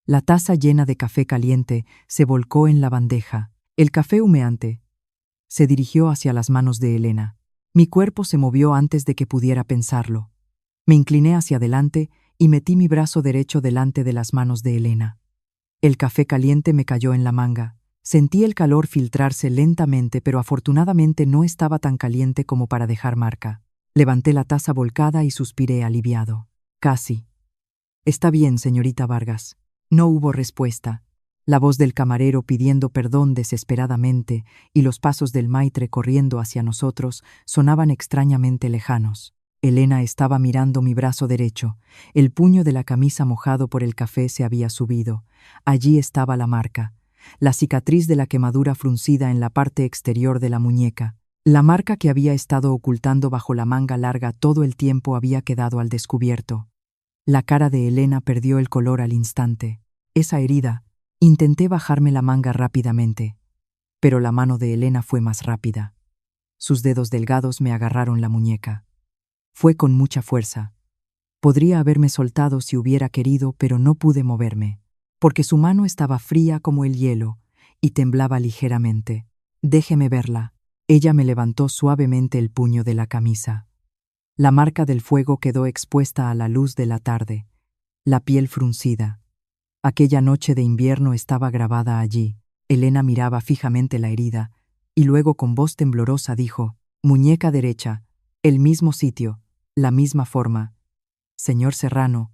[SPEAKER 1] La taza llena de café caliente se volcó en la bandeja. El café humeante se dirigió hacia las manos de Elena. Mi cuerpo se movió antes de que pudiera pensarlo. Me incliné hacia adelante y metí mi brazo derecho delante de las manos de Elena. El café caliente me cayó en la manga. Sentí el calor filtrarse lentamente, pero afortunadamente no estaba tan caliente como para dejar marca. Levanté la taza volcada y suspiré aliviado. Casi. Está bien, señorita Vargas. No hubo respuesta. la voz del camarero pidiendo perdón desesperadamente y los pasos del maitre corriendo hacia nosotros sonaban extrañamente lejanos. Elena estaba mirando mi brazo derecho. El puño de la camisa mojado por el café se había subido. Allí estaba la marca, la cicatriz de la quemadura fruncida en la parte exterior de la muñeca. La marca que había estado ocultando bajo la manga larga todo el tiempo había quedado al descubierto. La cara de Elena perdió el color al instante. Esa herida. Intenté bajarme la manga rápidamente, pero la mano de Elena fue más rápida. Sus dedos delgados me agarraron la muñeca. Fue con mucha fuerza. Podría haberme soltado si hubiera querido, pero no pude moverme, porque su mano estaba fría como el hielo y temblaba ligeramente. «Déjeme verla». Ella me levantó suavemente el puño de la camisa. La marca del fuego quedó expuesta a la luz de la tarde, la piel fruncida. Aquella noche de invierno estaba grabada allí. Elena miraba fijamente la herida y luego con voz temblorosa dijo: «Muñeca derecha, el mismo sitio, la misma forma. Señor Serrano,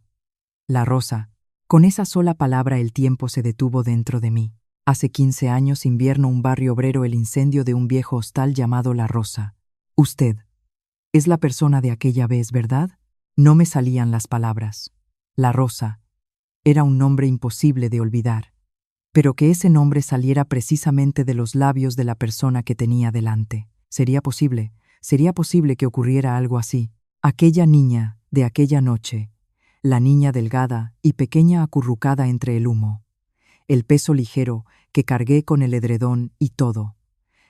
[SPEAKER 1] la rosa». Con esa sola palabra el tiempo se detuvo dentro de mí. Hace 15 años, invierno, un barrio obrero, el incendio de un viejo hostal llamado La Rosa. «Usted es la persona de aquella vez, ¿verdad?». No me salían las palabras. La Rosa era un nombre imposible de olvidar, pero que ese nombre saliera precisamente de los labios de la persona que tenía delante. Sería posible que ocurriera algo así. Aquella niña de aquella noche, la niña delgada y pequeña acurrucada entre el humo, el peso ligero que cargué con el edredón y todo,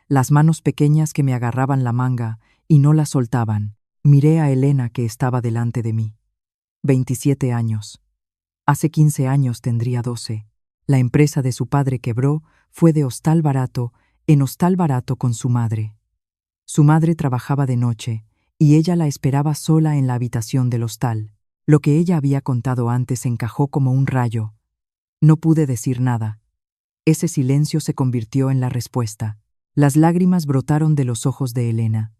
[SPEAKER 1] las manos pequeñas que me agarraban la manga y no la soltaban. Miré a Elena que estaba delante de mí. 27 años. Hace 15 años tendría 12. La empresa de su padre quebró, fue de hostal barato en hostal barato con su madre. Su madre trabajaba de noche y ella la esperaba sola en la habitación del hostal. Lo que ella había contado antes encajó como un rayo. No pude decir nada. Ese silencio se convirtió en la respuesta. Las lágrimas brotaron de los ojos de Elena.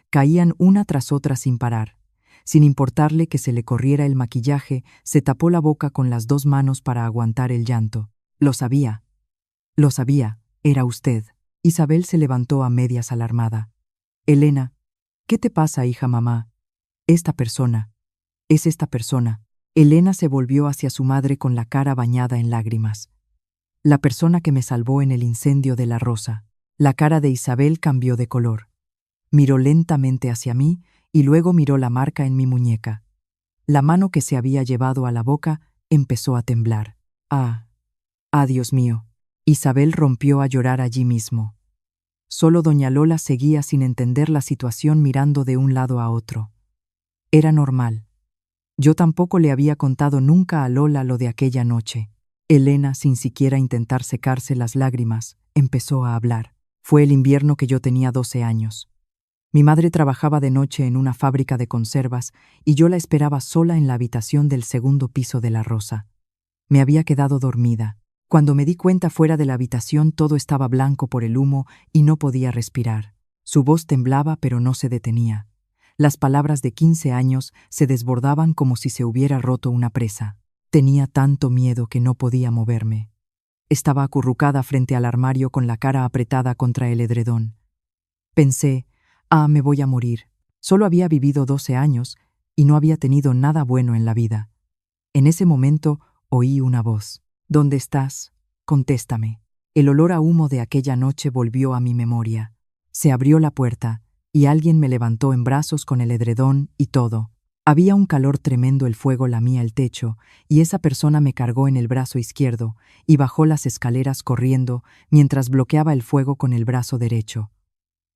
[SPEAKER 1] Caían una tras otra sin parar. Sin importarle que se le corriera el maquillaje, se tapó la boca con las 2 manos para aguantar el llanto. Lo sabía, era usted. Isabel se levantó a medias alarmada. «Elena, ¿qué te pasa, hija? Mamá. Es esta persona». Elena se volvió hacia su madre con la cara bañada en lágrimas. «La persona que me salvó en el incendio de La Rosa». La cara de Isabel cambió de color. Miró lentamente hacia mí y luego miró la marca en mi muñeca. La mano que se había llevado a la boca empezó a temblar. «Ah, Dios mío». Isabel rompió a llorar allí mismo. Solo doña Lola seguía sin entender la situación, mirando de un lado a otro. Era normal. Yo tampoco le había contado nunca a Lola lo de aquella noche. Elena, sin siquiera intentar secarse las lágrimas, empezó a hablar. «Fue el invierno que yo tenía 12 años. Mi madre trabajaba de noche en una fábrica de conservas y yo la esperaba sola en la habitación del segundo piso de La Rosa. Me había quedado dormida. Cuando me di cuenta, fuera de la habitación todo estaba blanco por el humo y no podía respirar. Su voz temblaba pero no se detenía. Las palabras de 15 años se desbordaban como si se hubiera roto una presa. Tenía tanto miedo que no podía moverme. Estaba acurrucada frente al armario con la cara apretada contra el edredón. Pensé: me voy a morir. Solo había vivido 12 años y no había tenido nada bueno en la vida. En ese momento oí una voz. «¿Dónde estás? Contéstame». El olor a humo de aquella noche volvió a mi memoria. Se abrió la puerta y alguien me levantó en brazos con el edredón y todo. Había un calor tremendo, el fuego lamía el techo y esa persona me cargó en el brazo izquierdo y bajó las escaleras corriendo mientras bloqueaba el fuego con el brazo derecho.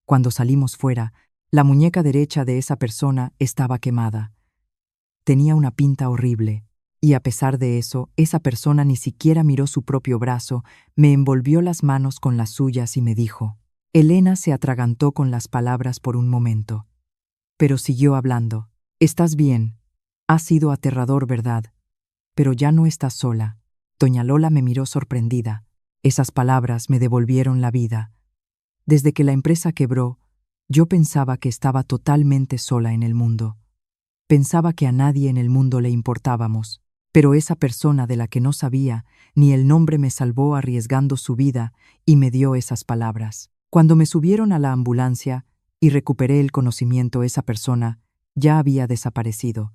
[SPEAKER 1] Cuando salimos fuera, la muñeca derecha de esa persona estaba quemada. Tenía una pinta horrible, y a pesar de eso, esa persona ni siquiera miró su propio brazo, me envolvió las manos con las suyas y me dijo. Elena se atragantó con las palabras por un momento, pero siguió hablando. «Estás bien. Ha sido aterrador, ¿verdad? Pero ya no estás sola». Doña Lola me miró sorprendida. Esas palabras me devolvieron la vida. Desde que la empresa quebró, yo pensaba que estaba totalmente sola en el mundo. Pensaba que a nadie en el mundo le importábamos. Pero esa persona de la que no sabía ni el nombre me salvó arriesgando su vida y me dio esas palabras. Cuando me subieron a la ambulancia y recuperé el conocimiento, esa persona ya había desaparecido,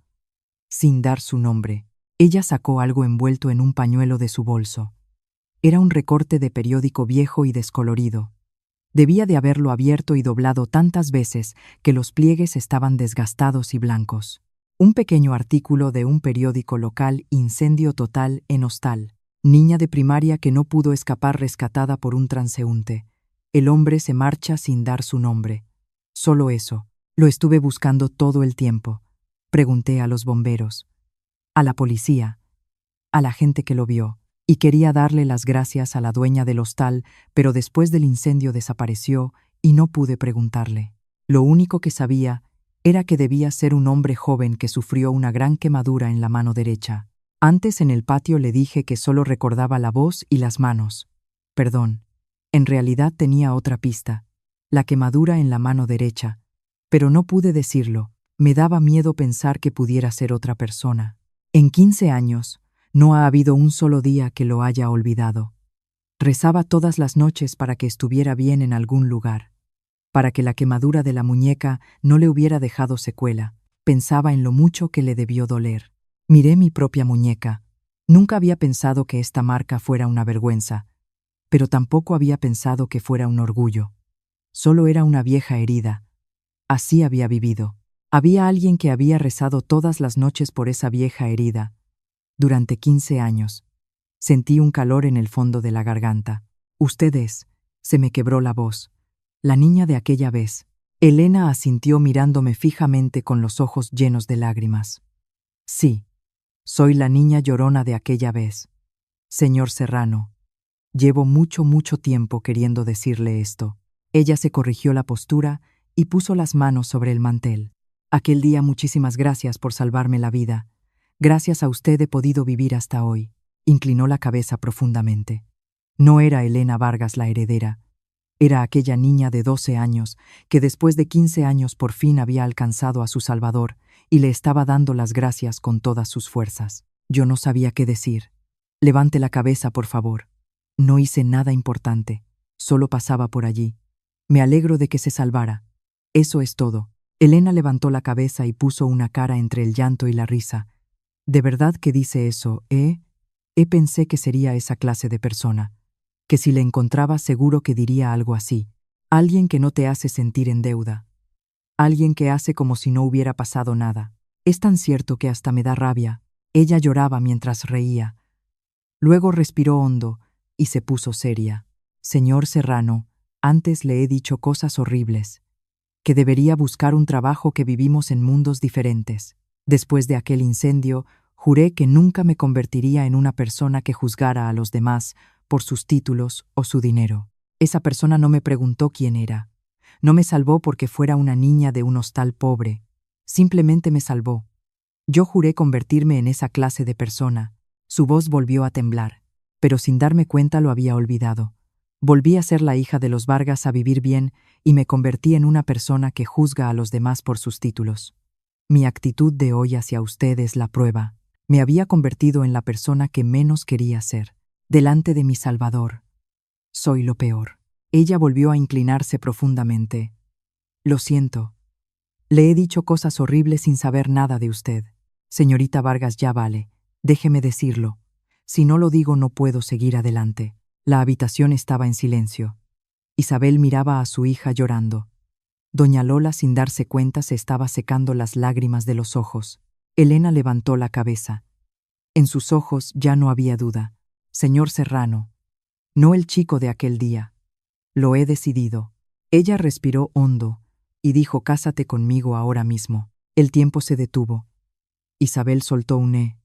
[SPEAKER 1] sin dar su nombre. Ella sacó algo envuelto en un pañuelo de su bolso. Era un recorte de periódico viejo y descolorido. Debía de haberlo abierto y doblado tantas veces que los pliegues estaban desgastados y blancos. Un pequeño artículo de un periódico local: incendio total en hostal. Niña de primaria que no pudo escapar rescatada por un transeúnte. El hombre se marcha sin dar su nombre. Solo eso. Lo estuve buscando todo el tiempo. Pregunté a los bomberos, a la policía, a la gente que lo vio, y quería darle las gracias a la dueña del hostal, pero después del incendio desapareció y no pude preguntarle. Lo único que sabía era que debía ser un hombre joven que sufrió una gran quemadura en la mano derecha. Antes en el patio le dije que solo recordaba la voz y las manos. Perdón, en realidad tenía otra pista, la quemadura en la mano derecha, pero no pude decirlo. Me daba miedo pensar que pudiera ser otra persona. En 15 años, no ha habido un solo día que lo haya olvidado. Rezaba todas las noches para que estuviera bien en algún lugar, para que la quemadura de la muñeca no le hubiera dejado secuela. Pensaba en lo mucho que le debió doler. Miré mi propia muñeca. Nunca había pensado que esta marca fuera una vergüenza, pero tampoco había pensado que fuera un orgullo. Solo era una vieja herida. Así había vivido. Había alguien que había rezado todas las noches por esa vieja herida. Durante 15 años. Sentí un calor en el fondo de la garganta. Ustedes. Se me quebró la voz. La niña de aquella vez. Elena asintió mirándome fijamente con los ojos llenos de lágrimas. Sí. Soy la niña llorona de aquella vez. Señor Serrano. Llevo mucho tiempo queriendo decirle esto. Ella se corrigió la postura y puso las manos sobre el mantel. Aquel día muchísimas gracias por salvarme la vida. Gracias a usted he podido vivir hasta hoy. Inclinó la cabeza profundamente. No era Elena Vargas la heredera. Era aquella niña de 12 años que después de 15 años por fin había alcanzado a su Salvador y le estaba dando las gracias con todas sus fuerzas. Yo no sabía qué decir. Levante la cabeza, por favor. No hice nada importante. Solo pasaba por allí. Me alegro de que se salvara. Eso es todo. Elena levantó la cabeza y puso una cara entre el llanto y la risa. ¿De verdad que dice eso, Pensé que sería esa clase de persona, que si le encontraba seguro que diría algo así. Alguien que no te hace sentir en deuda. Alguien que hace como si no hubiera pasado nada. Es tan cierto que hasta me da rabia. Ella lloraba mientras reía. Luego respiró hondo y se puso seria. Señor Serrano, antes le he dicho cosas horribles. Que debería buscar un trabajo, que vivimos en mundos diferentes. Después de aquel incendio, juré que nunca me convertiría en una persona que juzgara a los demás por sus títulos o su dinero. Esa persona no me preguntó quién era. No me salvó porque fuera una niña de un hostal pobre. Simplemente me salvó. Yo juré convertirme en esa clase de persona. Su voz volvió a temblar, pero sin darme cuenta lo había olvidado. Volví a ser la hija de los Vargas, a vivir bien, y me convertí en una persona que juzga a los demás por sus títulos. Mi actitud de hoy hacia usted es la prueba. Me había convertido en la persona que menos quería ser. Delante de mi Salvador. Soy lo peor. Ella volvió a inclinarse profundamente. Lo siento. Le he dicho cosas horribles sin saber nada de usted. Señorita Vargas, ya vale. Déjeme decirlo. Si no lo digo no puedo seguir adelante. La habitación estaba en silencio. Isabel miraba a su hija llorando. Doña Lola, sin darse cuenta, se estaba secando las lágrimas de los ojos. Elena levantó la cabeza. En sus ojos ya no había duda. Señor Serrano, no el chico de aquel día. Lo he decidido. Ella respiró hondo y dijo: cásate conmigo ahora mismo. El tiempo se detuvo. Isabel soltó un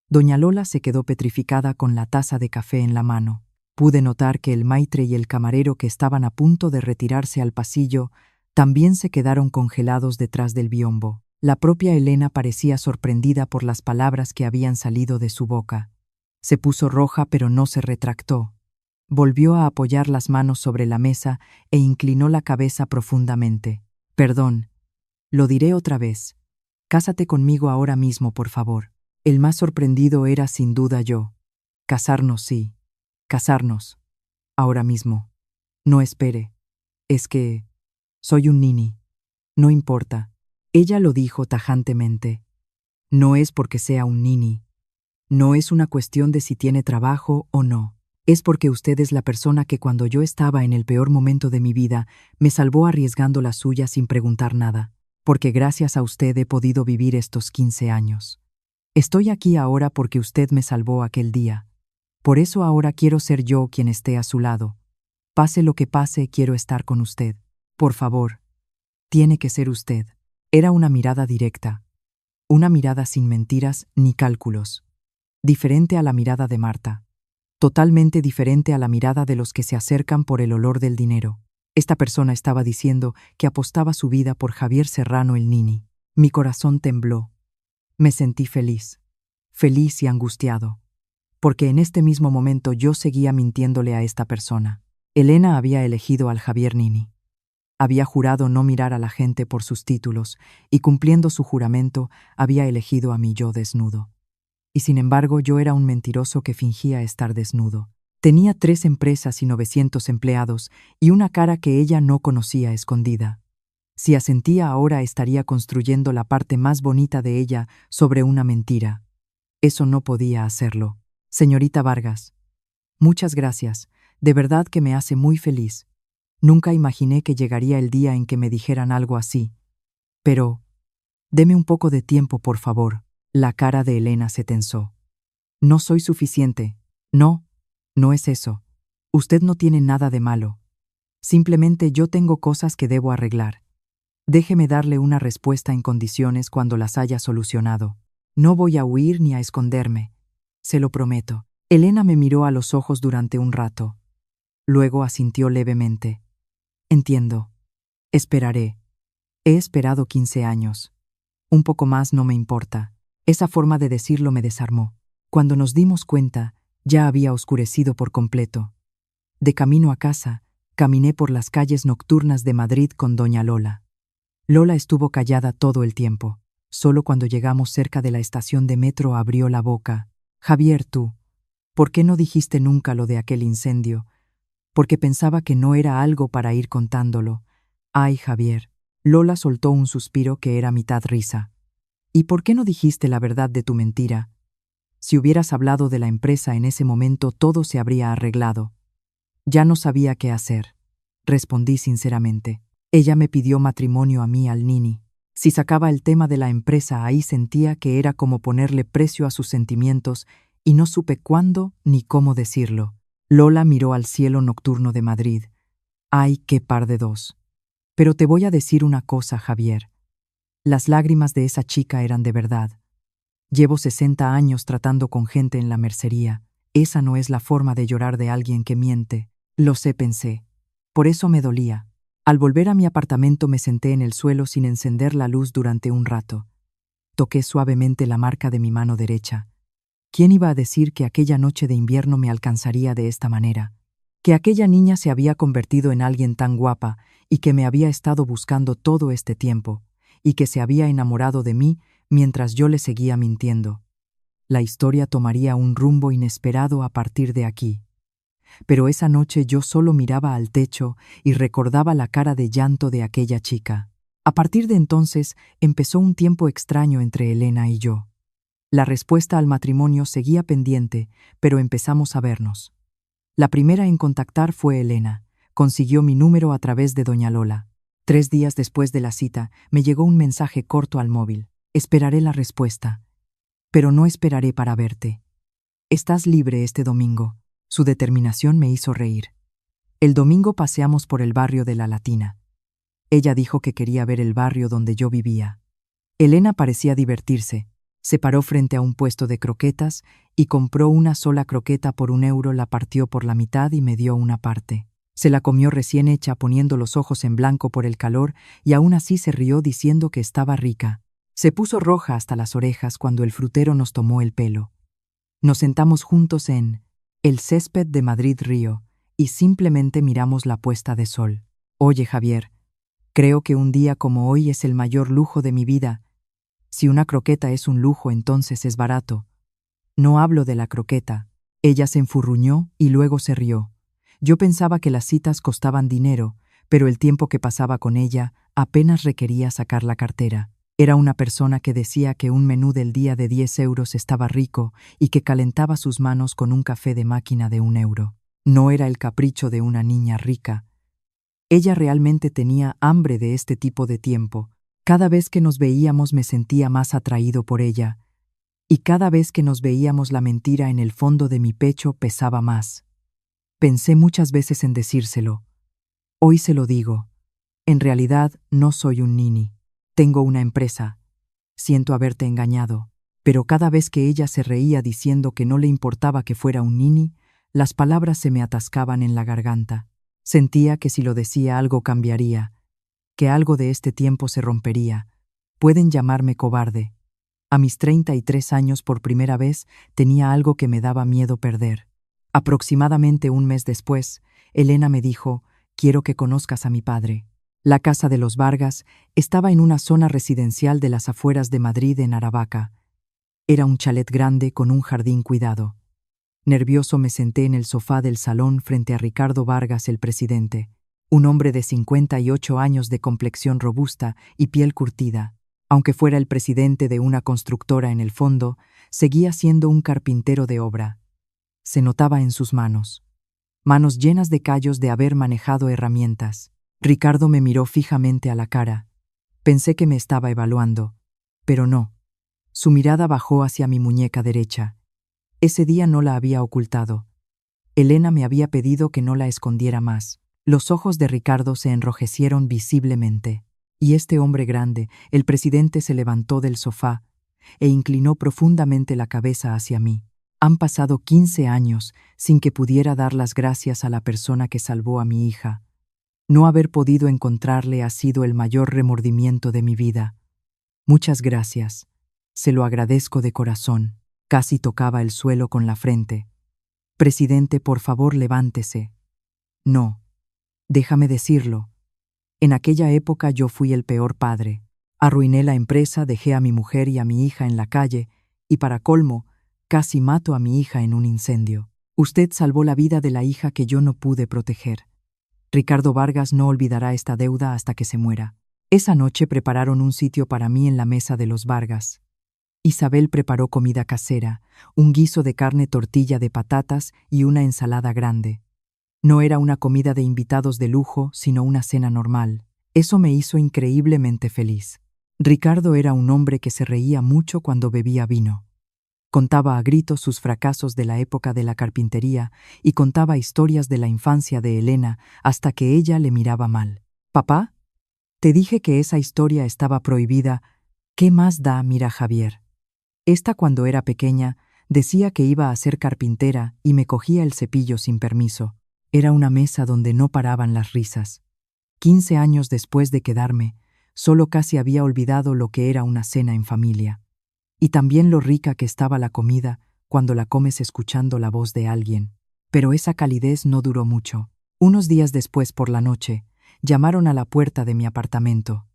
[SPEAKER 1] Doña Lola se quedó petrificada con la taza de café en la mano. Pude notar que el maitre y el camarero, que estaban a punto de retirarse al pasillo, también se quedaron congelados detrás del biombo. La propia Elena parecía sorprendida por las palabras que habían salido de su boca. Se puso roja, pero no se retractó. Volvió a apoyar las manos sobre la mesa e inclinó la cabeza profundamente. Perdón. Lo diré otra vez. Cásate conmigo ahora mismo, por favor. El más sorprendido era sin duda yo. Casarnos, sí. Casarnos. Ahora mismo. No espere. Es que… soy un nini. No importa. Ella lo dijo tajantemente. No es porque sea un nini. No es una cuestión de si tiene trabajo o no. Es porque usted es la persona que cuando yo estaba en el peor momento de mi vida, me salvó arriesgando la suya sin preguntar nada. Porque gracias a usted he podido vivir estos 15 años. Estoy aquí ahora porque usted me salvó aquel día. Por eso ahora quiero ser yo quien esté a su lado. Pase lo que pase, quiero estar con usted. Por favor. Tiene que ser usted. Era una mirada directa. Una mirada sin mentiras ni cálculos. Diferente a la mirada de Marta. Totalmente diferente a la mirada de los que se acercan por el olor del dinero. Esta persona estaba diciendo que apostaba su vida por Javier Serrano el Nini. Mi corazón tembló. Me sentí feliz. Feliz y angustiado. Porque en este mismo momento yo seguía mintiéndole a esta persona. Elena había elegido al Javier Nini. Había jurado no mirar a la gente por sus títulos y cumpliendo su juramento había elegido a mi yo desnudo. Y sin embargo yo era un mentiroso que fingía estar desnudo. Tenía 3 empresas y 900 empleados y una cara que ella no conocía escondida. Si asentía ahora estaría construyendo la parte más bonita de ella sobre una mentira. Eso no podía hacerlo. Señorita Vargas, muchas gracias. De verdad que me hace muy feliz. Nunca imaginé que llegaría el día en que me dijeran algo así. Pero… deme un poco de tiempo, por favor. La cara de Elena se tensó. No soy suficiente. No, no es eso. Usted no tiene nada de malo. Simplemente yo tengo cosas que debo arreglar. Déjeme darle una respuesta en condiciones cuando las haya solucionado. No voy a huir ni a esconderme. Se lo prometo. Elena me miró a los ojos durante un rato. Luego asintió levemente. Entiendo. Esperaré. He esperado 15 años. Un poco más no me importa. Esa forma de decirlo me desarmó. Cuando nos dimos cuenta, ya había oscurecido por completo. De camino a casa, caminé por las calles nocturnas de Madrid con doña Lola. Lola estuvo callada todo el tiempo. Solo cuando llegamos cerca de la estación de metro abrió la boca. Javier, tú, ¿por qué no dijiste nunca lo de aquel incendio? Porque pensaba que no era algo para ir contándolo. Ay, Javier. Lola soltó un suspiro que era mitad risa. ¿Y por qué no dijiste la verdad de tu mentira? Si hubieras hablado de la empresa en ese momento, todo se habría arreglado. Ya no sabía qué hacer. Respondí sinceramente. Ella me pidió matrimonio a mí, al Nini. Si sacaba el tema de la empresa, ahí sentía que era como ponerle precio a sus sentimientos y no supe cuándo ni cómo decirlo. Lola miró al cielo nocturno de Madrid. ¡Ay, qué par de dos! Pero te voy a decir una cosa, Javier. Las lágrimas de esa chica eran de verdad. Llevo 60 años tratando con gente en la mercería. Esa no es la forma de llorar de alguien que miente. Lo sé, pensé. Por eso me dolía. Al volver a mi apartamento me senté en el suelo sin encender la luz durante un rato. Toqué suavemente la marca de mi mano derecha. ¿Quién iba a decir que aquella noche de invierno me alcanzaría de esta manera? Que aquella niña se había convertido en alguien tan guapa y que me había estado buscando todo este tiempo, y que se había enamorado de mí mientras yo le seguía mintiendo. La historia tomaría un rumbo inesperado a partir de aquí. Pero esa noche yo solo miraba al techo y recordaba la cara de llanto de aquella chica. A partir de entonces empezó un tiempo extraño entre Elena y yo. La respuesta al matrimonio seguía pendiente, pero empezamos a vernos. La primera en contactar fue Elena. Consiguió mi número a través de doña Lola. 3 días después de la cita, me llegó un mensaje corto al móvil. Esperaré la respuesta. Pero no esperaré para verte. Estás libre este domingo. Su determinación me hizo reír. El domingo paseamos por el barrio de La Latina. Ella dijo que quería ver el barrio donde yo vivía. Elena parecía divertirse. Se paró frente a un puesto de croquetas y compró una sola croqueta por €1, la partió por la mitad y me dio una parte. Se la comió recién hecha poniendo los ojos en blanco por el calor y aún así se rió diciendo que estaba rica. Se puso roja hasta las orejas cuando el frutero nos tomó el pelo. Nos sentamos juntos en el césped de Madrid Río y simplemente miramos la puesta de sol. Oye, Javier, creo que un día como hoy es el mayor lujo de mi vida. Si una croqueta es un lujo, entonces es barato. No hablo de la croqueta. Ella se enfurruñó y luego se rió. Yo pensaba que las citas costaban dinero, pero el tiempo que pasaba con ella apenas requería sacar la cartera. Era una persona que decía que un menú del día de 10 euros estaba rico y que calentaba sus manos con un café de máquina de 1 euro. No era el capricho de una niña rica. Ella realmente tenía hambre de este tipo de tiempo. Cada vez que nos veíamos me sentía más atraído por ella, y cada vez que nos veíamos la mentira en el fondo de mi pecho pesaba más. Pensé muchas veces en decírselo. Hoy se lo digo. En realidad no soy un nini. Tengo una empresa. Siento haberte engañado. Pero cada vez que ella se reía diciendo que no le importaba que fuera un nini, las palabras se me atascaban en la garganta. Sentía que si lo decía algo cambiaría, que algo de este tiempo se rompería. Pueden llamarme cobarde. A mis 33 años por primera vez tenía algo que me daba miedo perder. Aproximadamente un mes después, Elena me dijo: «Quiero que conozcas a mi padre». La casa de los Vargas estaba en una zona residencial de las afueras de Madrid, en Aravaca. Era un chalet grande con un jardín cuidado. Nervioso me senté en el sofá del salón frente a Ricardo Vargas, el presidente, un hombre de 58 años de complexión robusta y piel curtida. Aunque fuera el presidente de una constructora en el fondo, seguía siendo un carpintero de obra. Se notaba en sus manos llenas de callos de haber manejado herramientas. Ricardo me miró fijamente a la cara. Pensé que me estaba evaluando, pero no. Su mirada bajó hacia mi muñeca derecha. Ese día no la había ocultado. Elena me había pedido que no la escondiera más. Los ojos de Ricardo se enrojecieron visiblemente. Y este hombre grande, el presidente, se levantó del sofá e inclinó profundamente la cabeza hacia mí. Han pasado 15 años sin que pudiera dar las gracias a la persona que salvó a mi hija. No haber podido encontrarle ha sido el mayor remordimiento de mi vida. Muchas gracias. Se lo agradezco de corazón. Casi tocaba el suelo con la frente. Presidente, por favor, levántese. No. Déjame decirlo. En aquella época yo fui el peor padre. Arruiné la empresa, dejé a mi mujer y a mi hija en la calle, y para colmo, casi mato a mi hija en un incendio. Usted salvó la vida de la hija que yo no pude proteger. Ricardo Vargas no olvidará esta deuda hasta que se muera. Esa noche prepararon un sitio para mí en la mesa de los Vargas. Isabel preparó comida casera, un guiso de carne, tortilla de patatas y una ensalada grande. No era una comida de invitados de lujo, sino una cena normal. Eso me hizo increíblemente feliz. Ricardo era un hombre que se reía mucho cuando bebía vino. Contaba a gritos sus fracasos de la época de la carpintería y contaba historias de la infancia de Elena hasta que ella le miraba mal. «Papá, te dije que esa historia estaba prohibida. ¿Qué más da? Mira, Javier». Esta, cuando era pequeña, decía que iba a ser carpintera y me cogía el cepillo sin permiso. Era una mesa donde no paraban las risas. 15 años después de quedarme, solo casi había olvidado lo que era una cena en familia. Y también lo rica que estaba la comida cuando la comes escuchando la voz de alguien. Pero esa calidez no duró mucho. Unos días después, por la noche, llamaron a la puerta de mi apartamento.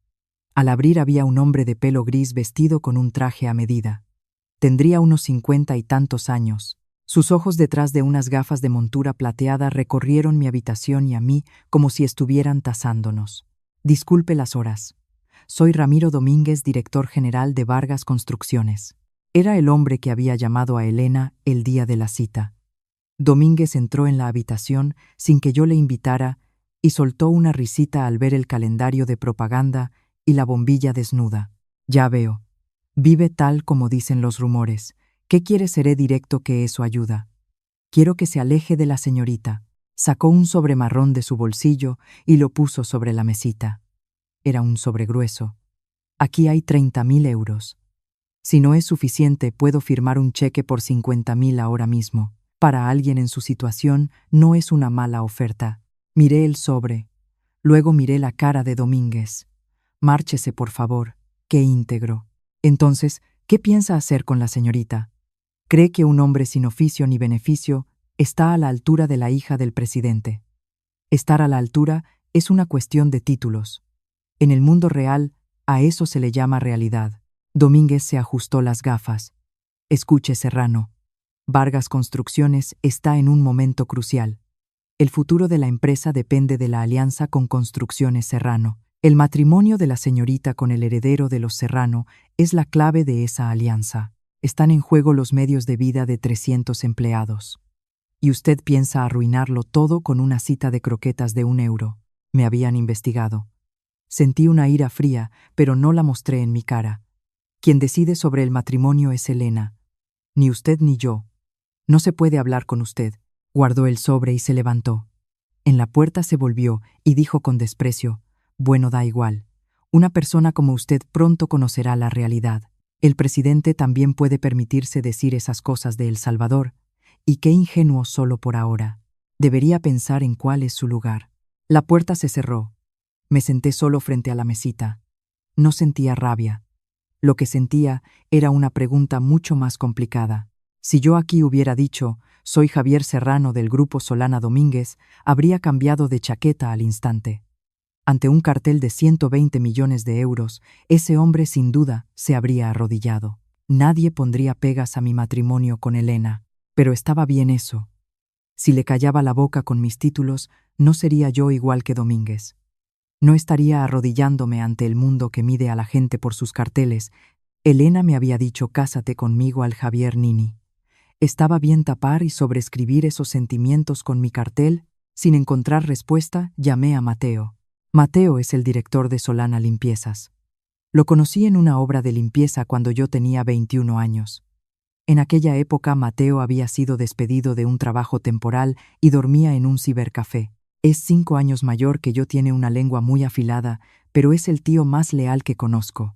[SPEAKER 1] Al abrir había un hombre de pelo gris vestido con un traje a medida. Tendría unos 50 y tantos años. Sus ojos, detrás de unas gafas de montura plateada, recorrieron mi habitación y a mí como si estuvieran tasándonos. «Disculpe las horas. Soy Ramiro Domínguez, director general de Vargas Construcciones». Era el hombre que había llamado a Elena el día de la cita. Domínguez entró en la habitación sin que yo le invitara y soltó una risita al ver el calendario de propaganda y la bombilla desnuda. «Ya veo. Vive tal como dicen los rumores. ¿Qué quiere? Seré directo, que eso ayuda. Quiero que se aleje de la señorita». Sacó un sobre marrón de su bolsillo y lo puso sobre la mesita. Era un sobre grueso. «Aquí hay 30.000 euros. Si no es suficiente, puedo firmar un cheque por 50.000 ahora mismo. Para alguien en su situación, no es una mala oferta». Miré el sobre. Luego miré la cara de Domínguez. «Márchese, por favor». «Qué íntegro». «Entonces, ¿qué piensa hacer con la señorita? ¿Cree que un hombre sin oficio ni beneficio está a la altura de la hija del presidente? Estar a la altura es una cuestión de títulos. En el mundo real, a eso se le llama realidad. Domínguez se ajustó las gafas. Escuche, Serrano. Vargas Construcciones está en un momento crucial. El futuro de la empresa depende de la alianza con Construcciones Serrano. El matrimonio de la señorita con el heredero de los Serrano es la clave de esa alianza. Están en juego los medios de vida de 300 empleados. Y usted piensa arruinarlo todo con una cita de croquetas de €1. Me habían investigado. Sentí una ira fría, pero no la mostré en mi cara. Quien decide sobre el matrimonio es Elena. Ni usted ni yo. No se puede hablar con usted. Guardó el sobre y se levantó. En la puerta se volvió y dijo con desprecio: «Bueno, da igual. Una persona como usted pronto conocerá la realidad. El presidente también puede permitirse decir esas cosas de El Salvador. Y qué ingenuo solo por ahora. Debería pensar en cuál es su lugar». La puerta se cerró. Me senté solo frente a la mesita. No sentía rabia. Lo que sentía era una pregunta mucho más complicada. Si yo aquí hubiera dicho: «Soy Javier Serrano del Grupo Solana Domínguez», habría cambiado de chaqueta al instante. Ante un cartel de 120 millones de euros, ese hombre sin duda se habría arrodillado. Nadie pondría pegas a mi matrimonio con Elena. Pero estaba bien eso. Si le callaba la boca con mis títulos, no sería yo igual que Domínguez. No estaría arrodillándome ante el mundo que mide a la gente por sus carteles. Elena me había dicho: «Cásate conmigo al Javier Nini». Estaba bien tapar y sobreescribir esos sentimientos con mi cartel. Sin encontrar respuesta, llamé a Mateo. Mateo es el director de Solana Limpiezas. Lo conocí en una obra de limpieza cuando yo tenía 21 años. En aquella época Mateo había sido despedido de un trabajo temporal y dormía en un cibercafé. Es 5 años mayor que yo, tiene una lengua muy afilada, pero es el tío más leal que conozco.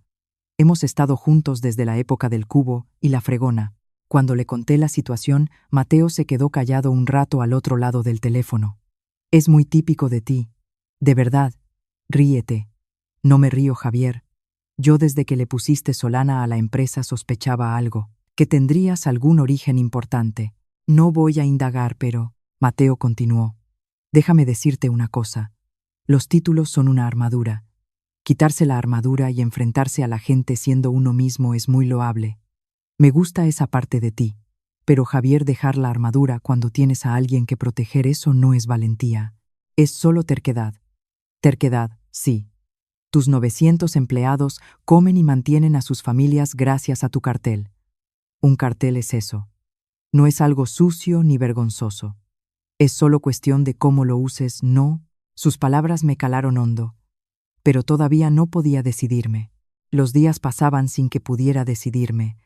[SPEAKER 1] Hemos estado juntos desde la época del cubo y la fregona. Cuando le conté la situación, Mateo se quedó callado un rato al otro lado del teléfono. «Es muy típico de ti. De verdad. Ríete». «No me río, Javier. Yo desde que le pusiste Solana a la empresa sospechaba algo, que tendrías algún origen importante. No voy a indagar, pero…» Mateo continuó: «Déjame decirte una cosa. Los títulos son una armadura. Quitarse la armadura y enfrentarse a la gente siendo uno mismo es muy loable. Me gusta esa parte de ti. Pero, Javier, dejar la armadura cuando tienes a alguien que proteger, eso no es valentía. Es solo terquedad». «Terquedad, sí. Tus 900 empleados comen y mantienen a sus familias gracias a tu cartel. Un cartel es eso. No es algo sucio ni vergonzoso. Es solo cuestión de cómo lo uses, ¿no?». Sus palabras me calaron hondo. Pero todavía no podía decidirme. Los días pasaban sin que pudiera decidirme.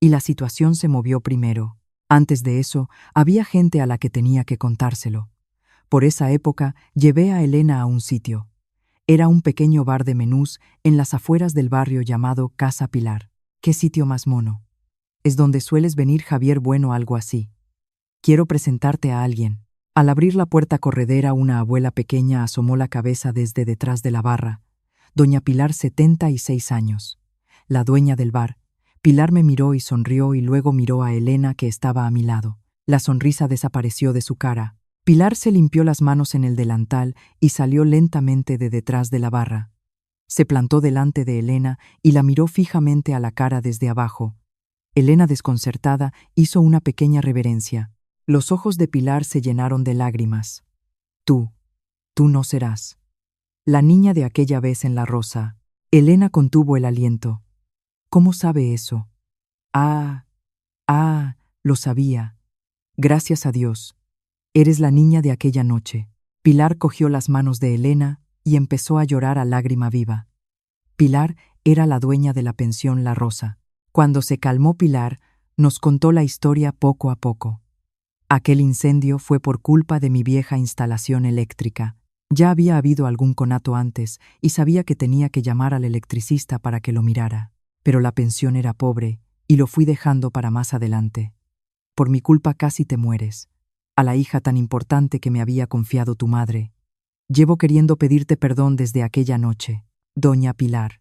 [SPEAKER 1] Y la situación se movió primero. Antes de eso, había gente a la que tenía que contárselo. Por esa época, llevé a Elena a un sitio. Era un pequeño bar de menús en las afueras del barrio llamado Casa Pilar. ¿Qué sitio más mono? Es donde sueles venir, Javier. Bueno, algo así. Quiero presentarte a alguien. Al abrir la puerta corredera, una abuela pequeña asomó la cabeza desde detrás de la barra. Doña Pilar, 76 años. La dueña del bar. Pilar me miró y sonrió, y luego miró a Elena, que estaba a mi lado. La sonrisa desapareció de su cara. Pilar se limpió las manos en el delantal y salió lentamente de detrás de la barra. Se plantó delante de Elena y la miró fijamente a la cara desde abajo. Elena, desconcertada, hizo una pequeña reverencia. Los ojos de Pilar se llenaron de lágrimas. Tú no serás la niña de aquella vez en La Rosa». Elena contuvo el aliento. «¿Cómo sabe eso?». Lo sabía. Gracias a Dios. Eres la niña de aquella noche». Pilar cogió las manos de Elena y empezó a llorar a lágrima viva. Pilar era la dueña de la pensión La Rosa. Cuando se calmó Pilar, nos contó la historia poco a poco. «Aquel incendio fue por culpa de mi vieja instalación eléctrica. Ya había habido algún conato antes y sabía que tenía que llamar al electricista para que lo mirara. Pero la pensión era pobre y lo fui dejando para más adelante. Por mi culpa casi te mueres. A la hija tan importante que me había confiado tu madre. Llevo queriendo pedirte perdón desde aquella noche. Doña Pilar.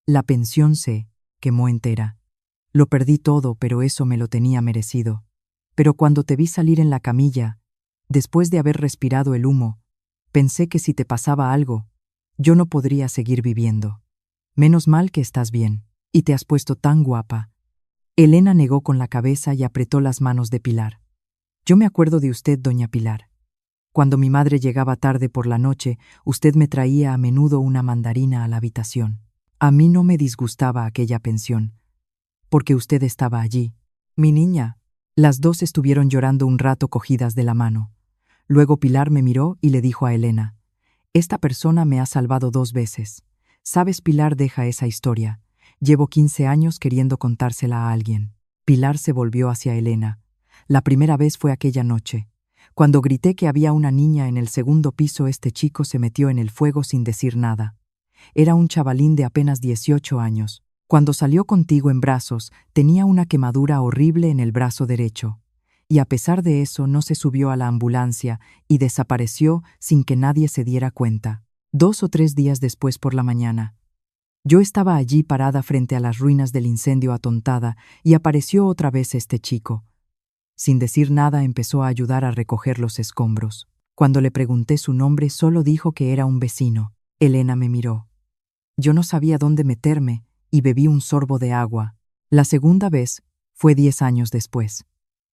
[SPEAKER 1] La pensión se quemó entera. Lo perdí todo, pero eso me lo tenía merecido. Pero cuando te vi salir en la camilla, después de haber respirado el humo, pensé que si te pasaba algo, yo no podría seguir viviendo. Menos mal que estás bien». Y te has puesto tan guapa. Elena negó con la cabeza y apretó las manos de Pilar. Yo me acuerdo de usted, doña Pilar. Cuando mi madre llegaba tarde por la noche, usted me traía a menudo una mandarina a la habitación. A mí no me disgustaba aquella pensión, porque usted estaba allí. Mi niña. Las dos estuvieron llorando un rato cogidas de la mano. Luego Pilar me miró y le dijo a Elena: «Esta persona me ha salvado 2 veces. ¿Sabes, Pilar? Deja esa historia. Llevo 15 años queriendo contársela a alguien». Pilar se volvió hacia Elena. La primera vez fue aquella noche. Cuando grité que había una niña en el segundo piso, este chico se metió en el fuego sin decir nada. Era un chavalín de apenas 18 años. Cuando salió contigo en brazos, tenía una quemadura horrible en el brazo derecho. Y a pesar de eso no se subió a la ambulancia y desapareció sin que nadie se diera cuenta. 2 o 3 días después por la mañana, yo estaba allí parada frente a las ruinas del incendio atontada y apareció otra vez este chico. Sin decir nada empezó a ayudar a recoger los escombros. Cuando le pregunté su nombre solo dijo que era un vecino. Elena me miró. Yo no sabía dónde meterme y bebí un sorbo de agua. La segunda vez fue 10 años después.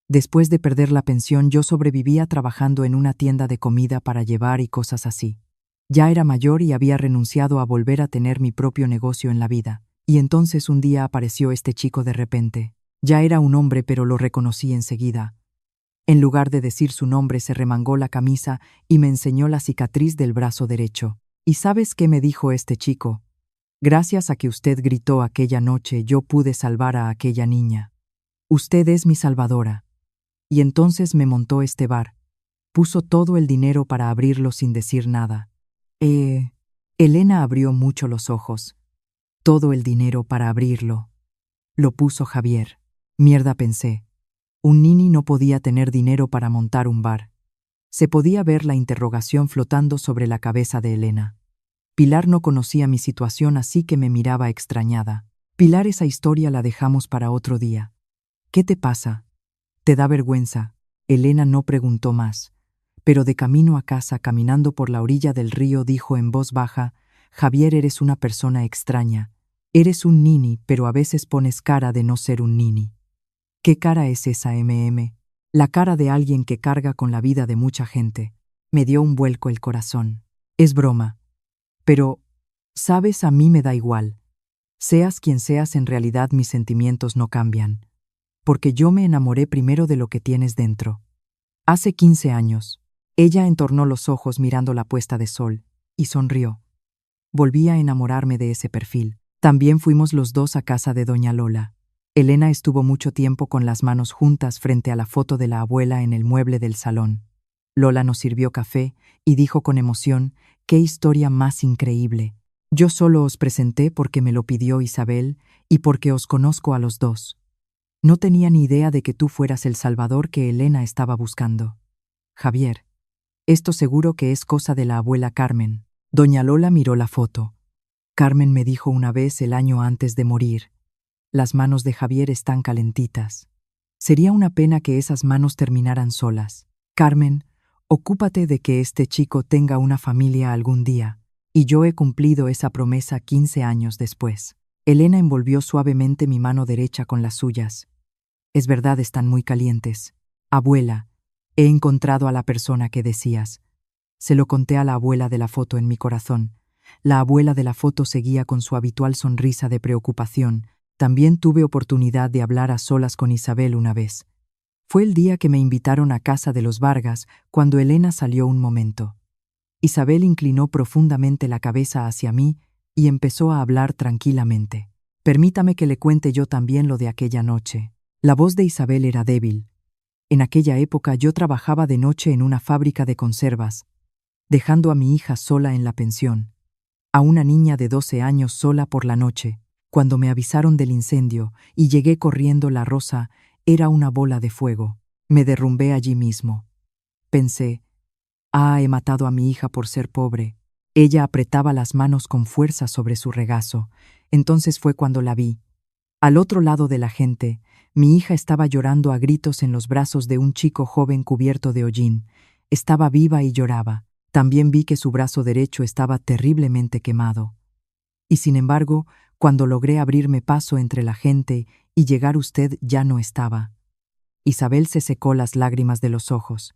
[SPEAKER 1] Después de perder la pensión yo sobrevivía trabajando en una tienda de comida para llevar y cosas así. Ya era mayor y había renunciado a volver a tener mi propio negocio en la vida. Y entonces un día apareció este chico de repente. Ya era un hombre, pero lo reconocí enseguida. En lugar de decir su nombre, se remangó la camisa y me enseñó la cicatriz del brazo derecho. ¿Y sabes qué me dijo este chico? Gracias a que usted gritó aquella noche, yo pude salvar a aquella niña. Usted es mi salvadora. Y entonces me montó este bar. Puso todo el dinero para abrirlo sin decir nada. Elena abrió mucho los ojos. Todo el dinero para abrirlo. Lo puso Javier. Mierda, pensé. Un nini no podía tener dinero para montar un bar. Se podía ver la interrogación flotando sobre la cabeza de Elena. Pilar no conocía mi situación, así que me miraba extrañada. Pilar, esa historia la dejamos para otro día. ¿Qué te pasa? ¿Te da vergüenza? Elena no preguntó más. Pero de camino a casa, caminando por la orilla del río, dijo en voz baja: Javier, eres una persona extraña. Eres un nini, pero a veces pones cara de no ser un nini. ¿Qué cara es esa, La cara de alguien que carga con la vida de mucha gente. Me dio un vuelco el corazón. Es broma. Pero, ¿sabes? A mí me da igual. Seas quien seas, en realidad mis sentimientos no cambian. Porque yo me enamoré primero de lo que tienes dentro. Hace 15 años. Ella entornó los ojos mirando la puesta de sol, y sonrió. Volví a enamorarme de ese perfil. También fuimos los dos a casa de doña Lola. Elena estuvo mucho tiempo con las manos juntas frente a la foto de la abuela en el mueble del salón. Lola nos sirvió café y dijo con emoción: «¡Qué historia más increíble! Yo solo os presenté porque me lo pidió Isabel y porque os conozco a los dos. No tenía ni idea de que tú fueras el salvador que Elena estaba buscando. Javier, esto seguro que es cosa de la abuela Carmen». Doña Lola miró la foto. Carmen me dijo una vez el año antes de morir: «Las manos de Javier están calentitas. Sería una pena que esas manos terminaran solas. Carmen, ocúpate de que este chico tenga una familia algún día». Y yo he cumplido esa promesa 15 años después. Elena envolvió suavemente mi mano derecha con las suyas. «Es verdad, están muy calientes. Abuela, he encontrado a la persona que decías». Se lo conté a la abuela de la foto en mi corazón. La abuela de la foto seguía con su habitual sonrisa de preocupación. También tuve oportunidad de hablar a solas con Isabel una vez. Fue el día que me invitaron a casa de los Vargas, cuando Elena salió un momento. Isabel inclinó profundamente la cabeza hacia mí y empezó a hablar tranquilamente. Permítame que le cuente yo también lo de aquella noche. La voz de Isabel era débil. En aquella época yo trabajaba de noche en una fábrica de conservas, dejando a mi hija sola en la pensión, a una niña de 12 años sola por la noche. Cuando me avisaron del incendio y llegué corriendo, la rosa era una bola de fuego. Me derrumbé allí mismo. Pensé: he matado a mi hija por ser pobre. Ella apretaba las manos con fuerza sobre su regazo. Entonces fue cuando la vi. Al otro lado de la gente, mi hija estaba llorando a gritos en los brazos de un chico joven cubierto de hollín. Estaba viva y lloraba. También vi que su brazo derecho estaba terriblemente quemado. Y sin embargo, Cuando logré abrirme paso entre la gente y llegar usted ya no estaba. Isabel se secó las lágrimas de los ojos.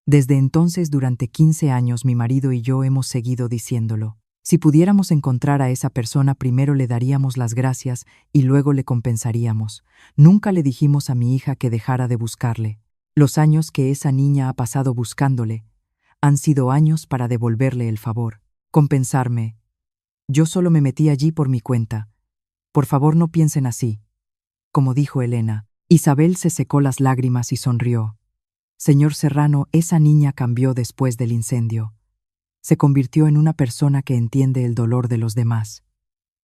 [SPEAKER 1] Desde entonces, durante 15 años, mi marido y yo hemos seguido diciéndolo. Si pudiéramos encontrar a esa persona, primero le daríamos las gracias y luego le compensaríamos. Nunca le dijimos a mi hija que dejara de buscarle. Los años que esa niña ha pasado buscándole han sido años para devolverle el favor. Compensarme. Yo solo me metí allí por mi cuenta. Por favor, no piensen así. Como dijo Elena. Isabel se secó las lágrimas y sonrió. Señor Serrano, esa niña cambió después del incendio. Se convirtió en una persona que entiende el dolor de los demás.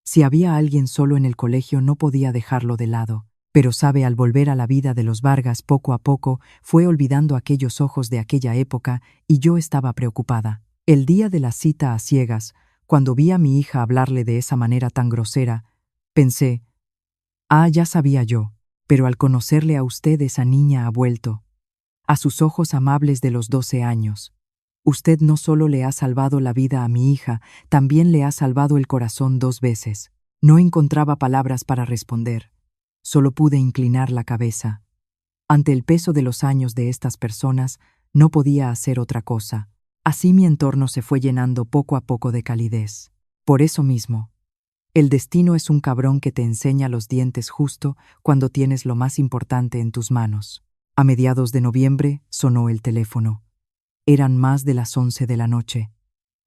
[SPEAKER 1] Si había alguien solo en el colegio, no podía dejarlo de lado. Pero sabe, al volver a la vida de los Vargas, poco a poco, fue olvidando aquellos ojos de aquella época y yo estaba preocupada. El día de la cita a ciegas, cuando vi a mi hija hablarle de esa manera tan grosera, pensé, ya sabía yo, pero al conocerle a usted, esa niña ha vuelto. A sus ojos amables de los 12 años. Usted no solo le ha salvado la vida a mi hija, también le ha salvado el corazón 2 veces. No encontraba palabras para responder. Solo pude inclinar la cabeza. Ante el peso de los años de estas personas, no podía hacer otra cosa. Así mi entorno se fue llenando poco a poco de calidez. Por eso mismo, el destino es un cabrón que te enseña los dientes justo cuando tienes lo más importante en tus manos. A mediados de noviembre sonó el teléfono. Eran más de las 11 de la noche.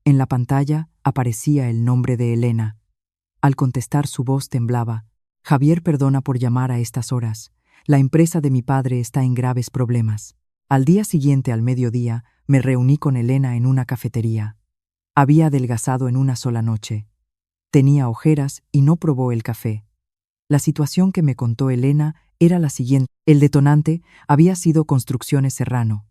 [SPEAKER 1] En la pantalla aparecía el nombre de Elena. Al contestar, su voz temblaba. Javier, perdona por llamar a estas horas. La empresa de mi padre está en graves problemas. Al día siguiente, al mediodía, me reuní con Elena en una cafetería. Había adelgazado en una sola noche. Tenía ojeras y no probó el café. La situación que me contó Elena era la siguiente. El detonante había sido Construcciones Serrano.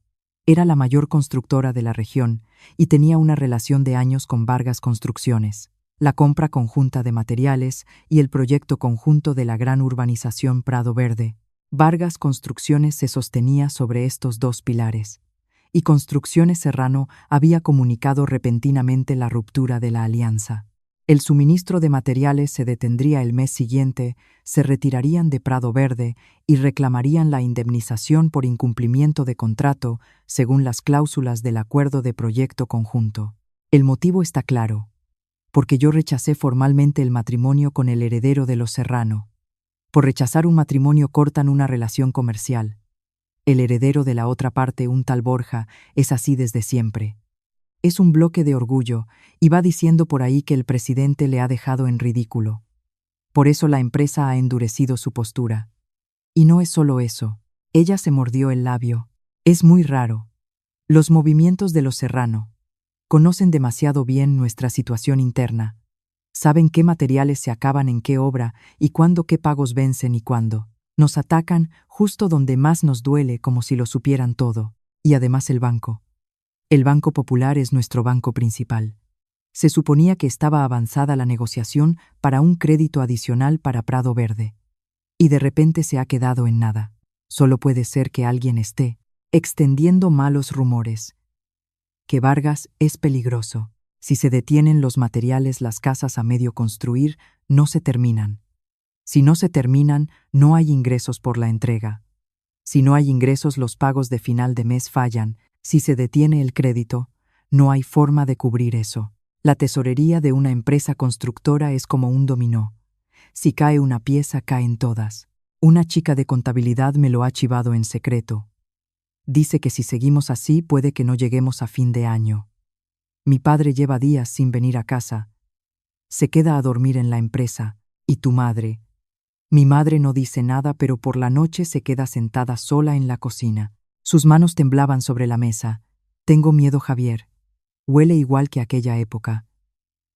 [SPEAKER 1] Era la mayor constructora de la región y tenía una relación de años con Vargas Construcciones. La compra conjunta de materiales y el proyecto conjunto de la gran urbanización Prado Verde. Vargas Construcciones se sostenía sobre estos 2 pilares, y Construcciones Serrano había comunicado repentinamente la ruptura de la alianza. El suministro de materiales se detendría el mes siguiente, se retirarían de Prado Verde y reclamarían la indemnización por incumplimiento de contrato según las cláusulas del acuerdo de proyecto conjunto. El motivo está claro. Porque yo rechacé formalmente el matrimonio con el heredero de los Serrano. Por rechazar un matrimonio cortan una relación comercial. El heredero de la otra parte, un tal Borja, es así desde siempre. Es un bloque de orgullo y va diciendo por ahí que el presidente le ha dejado en ridículo. Por eso la empresa ha endurecido su postura. Y no es solo eso. Ella se mordió el labio. Es muy raro. Los movimientos de los Serrano conocen demasiado bien nuestra situación interna. Saben qué materiales se acaban en qué obra y cuándo qué pagos vencen y cuándo. Nos atacan justo donde más nos duele, como si lo supieran todo. Y además el banco. El Banco Popular es nuestro banco principal. Se suponía que estaba avanzada la negociación para un crédito adicional para Prado Verde. Y de repente se ha quedado en nada. Solo puede ser que alguien esté extendiendo malos rumores. Que Vargas es peligroso. Si se detienen los materiales, las casas a medio construir no se terminan. Si no se terminan, no hay ingresos por la entrega. Si no hay ingresos, los pagos de final de mes fallan. Si se detiene el crédito, no hay forma de cubrir eso. La tesorería de una empresa constructora es como un dominó. Si cae una pieza, caen todas. Una chica de contabilidad me lo ha chivado en secreto. Dice que si seguimos así puede que no lleguemos a fin de año. Mi padre lleva días sin venir a casa. Se queda a dormir en la empresa. ¿Y tu madre? Mi madre no dice nada, pero por la noche se queda sentada sola en la cocina. Sus manos temblaban sobre la mesa. Tengo miedo, Javier. Huele igual que aquella época.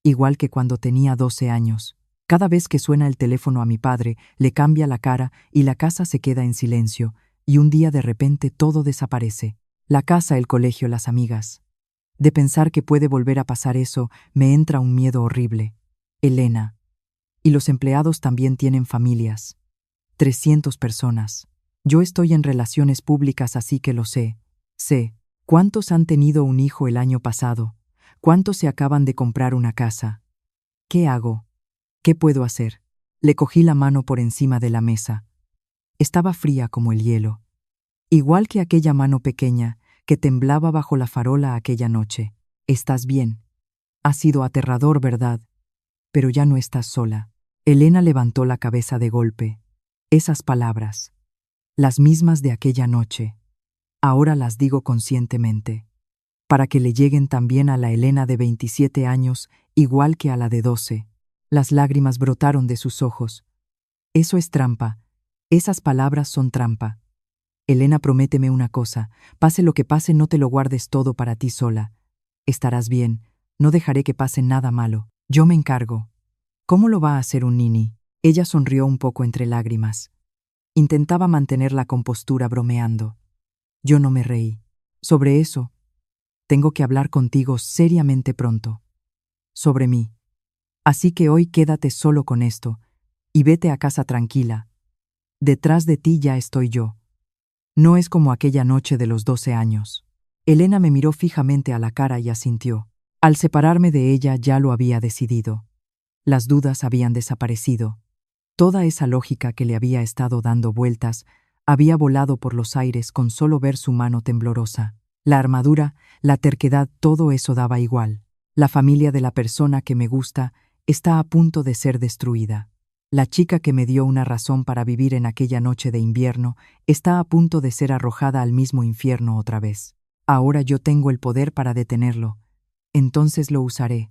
[SPEAKER 1] Igual que cuando tenía 12 años. Cada vez que suena el teléfono a mi padre, le cambia la cara y la casa se queda en silencio, y un día de repente todo desaparece. La casa, el colegio, las amigas. De pensar que puede volver a pasar eso, me entra un miedo horrible. Elena. Y los empleados también tienen familias. 300 personas. Yo estoy en relaciones públicas, así que lo sé. Sé. ¿Cuántos han tenido un hijo el año pasado? ¿Cuántos se acaban de comprar una casa? ¿Qué hago? ¿Qué puedo hacer? Le cogí la mano por encima de la mesa. Estaba fría como el hielo, igual que aquella mano pequeña que temblaba bajo la farola aquella noche. «¿Estás bien? Ha sido aterrador, ¿verdad? Pero ya no estás sola». Elena levantó la cabeza de golpe. Esas palabras, las mismas de aquella noche, ahora las digo conscientemente, para que le lleguen también a la Elena de 27 años, igual que a la de 12. Las lágrimas brotaron de sus ojos. «Eso es trampa. Esas palabras son trampa. Elena, prométeme una cosa. Pase lo que pase, no te lo guardes todo para ti sola. Estarás bien. No dejaré que pase nada malo. Yo me encargo». «¿Cómo lo va a hacer un nini?» Ella sonrió un poco entre lágrimas. Intentaba mantener la compostura bromeando. Yo no me reí. «Sobre eso, tengo que hablar contigo seriamente pronto. Sobre mí. Así que hoy quédate solo con esto y vete a casa tranquila. Detrás de ti ya estoy yo. No es como aquella noche de los 12 años». Elena me miró fijamente a la cara y asintió. Al separarme de ella ya lo había decidido. Las dudas habían desaparecido. Toda esa lógica que le había estado dando vueltas había volado por los aires con solo ver su mano temblorosa. La armadura, la terquedad, todo eso daba igual. La familia de la persona que me gusta está a punto de ser destruida. La chica que me dio una razón para vivir en aquella noche de invierno está a punto de ser arrojada al mismo infierno otra vez. Ahora yo tengo el poder para detenerlo. Entonces lo usaré.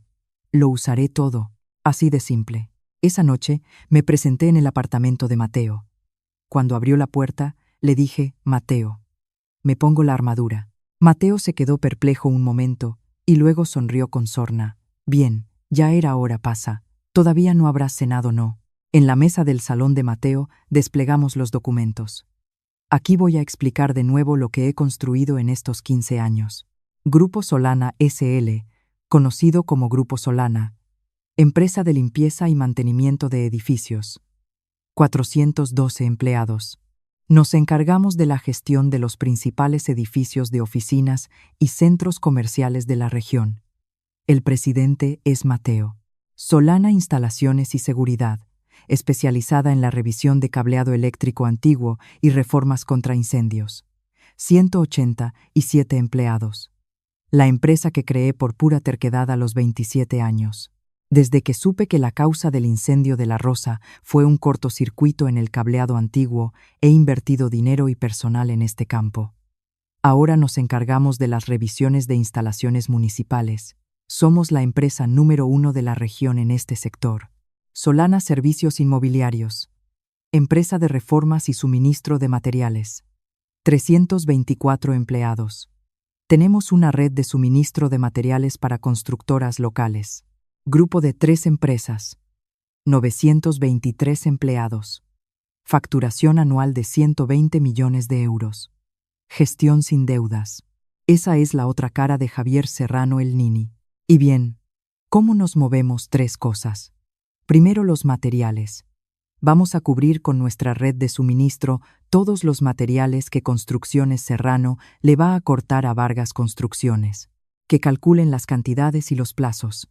[SPEAKER 1] Lo usaré todo. Así de simple. Esa noche me presenté en el apartamento de Mateo. Cuando abrió la puerta, le dije: «Mateo, me pongo la armadura». Mateo se quedó perplejo un momento y luego sonrió con sorna. «Bien, ya era hora, pasa. Todavía no habrás cenado, ¿no?». En la mesa del salón de Mateo desplegamos los documentos. Aquí voy a explicar de nuevo lo que he construido en estos 15 años. Grupo Solana S.L., conocido como Grupo Solana, empresa de limpieza y mantenimiento de edificios. 412 empleados. Nos encargamos de la gestión de los principales edificios de oficinas y centros comerciales de la región. El presidente es Mateo. Solana Instalaciones y Seguridad, especializada en la revisión de cableado eléctrico antiguo y reformas contra incendios. 187 empleados. La empresa que creé por pura terquedad a los 27 años. Desde que supe que la causa del incendio de La Rosa fue un cortocircuito en el cableado antiguo, he invertido dinero y personal en este campo. Ahora nos encargamos de las revisiones de instalaciones municipales. Somos la empresa número 1 de la región en este sector. Solana Servicios Inmobiliarios. Empresa de reformas y suministro de materiales. 324 empleados. Tenemos una red de suministro de materiales para constructoras locales. Grupo de 3 empresas. 923 empleados. Facturación anual de 120 millones de euros. Gestión sin deudas. Esa es la otra cara de Javier Serrano el Nini. Y bien, ¿cómo nos movemos? 3 cosas. Primero, los materiales. Vamos a cubrir con nuestra red de suministro todos los materiales que Construcciones Serrano le va a cortar a Vargas Construcciones. Que calculen las cantidades y los plazos.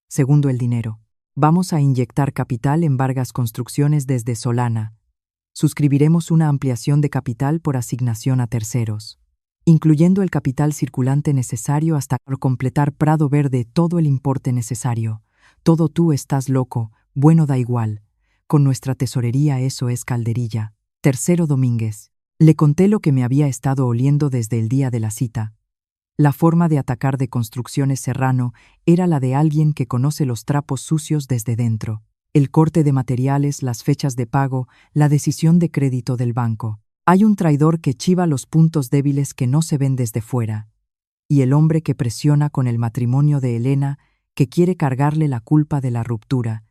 [SPEAKER 1] Segundo, el dinero. Vamos a inyectar capital en Vargas Construcciones desde Solana. Suscribiremos una ampliación de capital por asignación a terceros, incluyendo el capital circulante necesario hasta completar Prado Verde, todo el importe necesario. Todo. Tú estás loco, bueno, da igual. Con nuestra tesorería eso es calderilla. Tercero, Domínguez. Le conté lo que me había estado oliendo desde el día de la cita. La forma de atacar de Construcciones Serrano era la de alguien que conoce los trapos sucios desde dentro. El corte de materiales, las fechas de pago, la decisión de crédito del banco. Hay un traidor que chiva los puntos débiles que no se ven desde fuera. Y el hombre que presiona con el matrimonio de Elena, que quiere cargarle la culpa de la ruptura,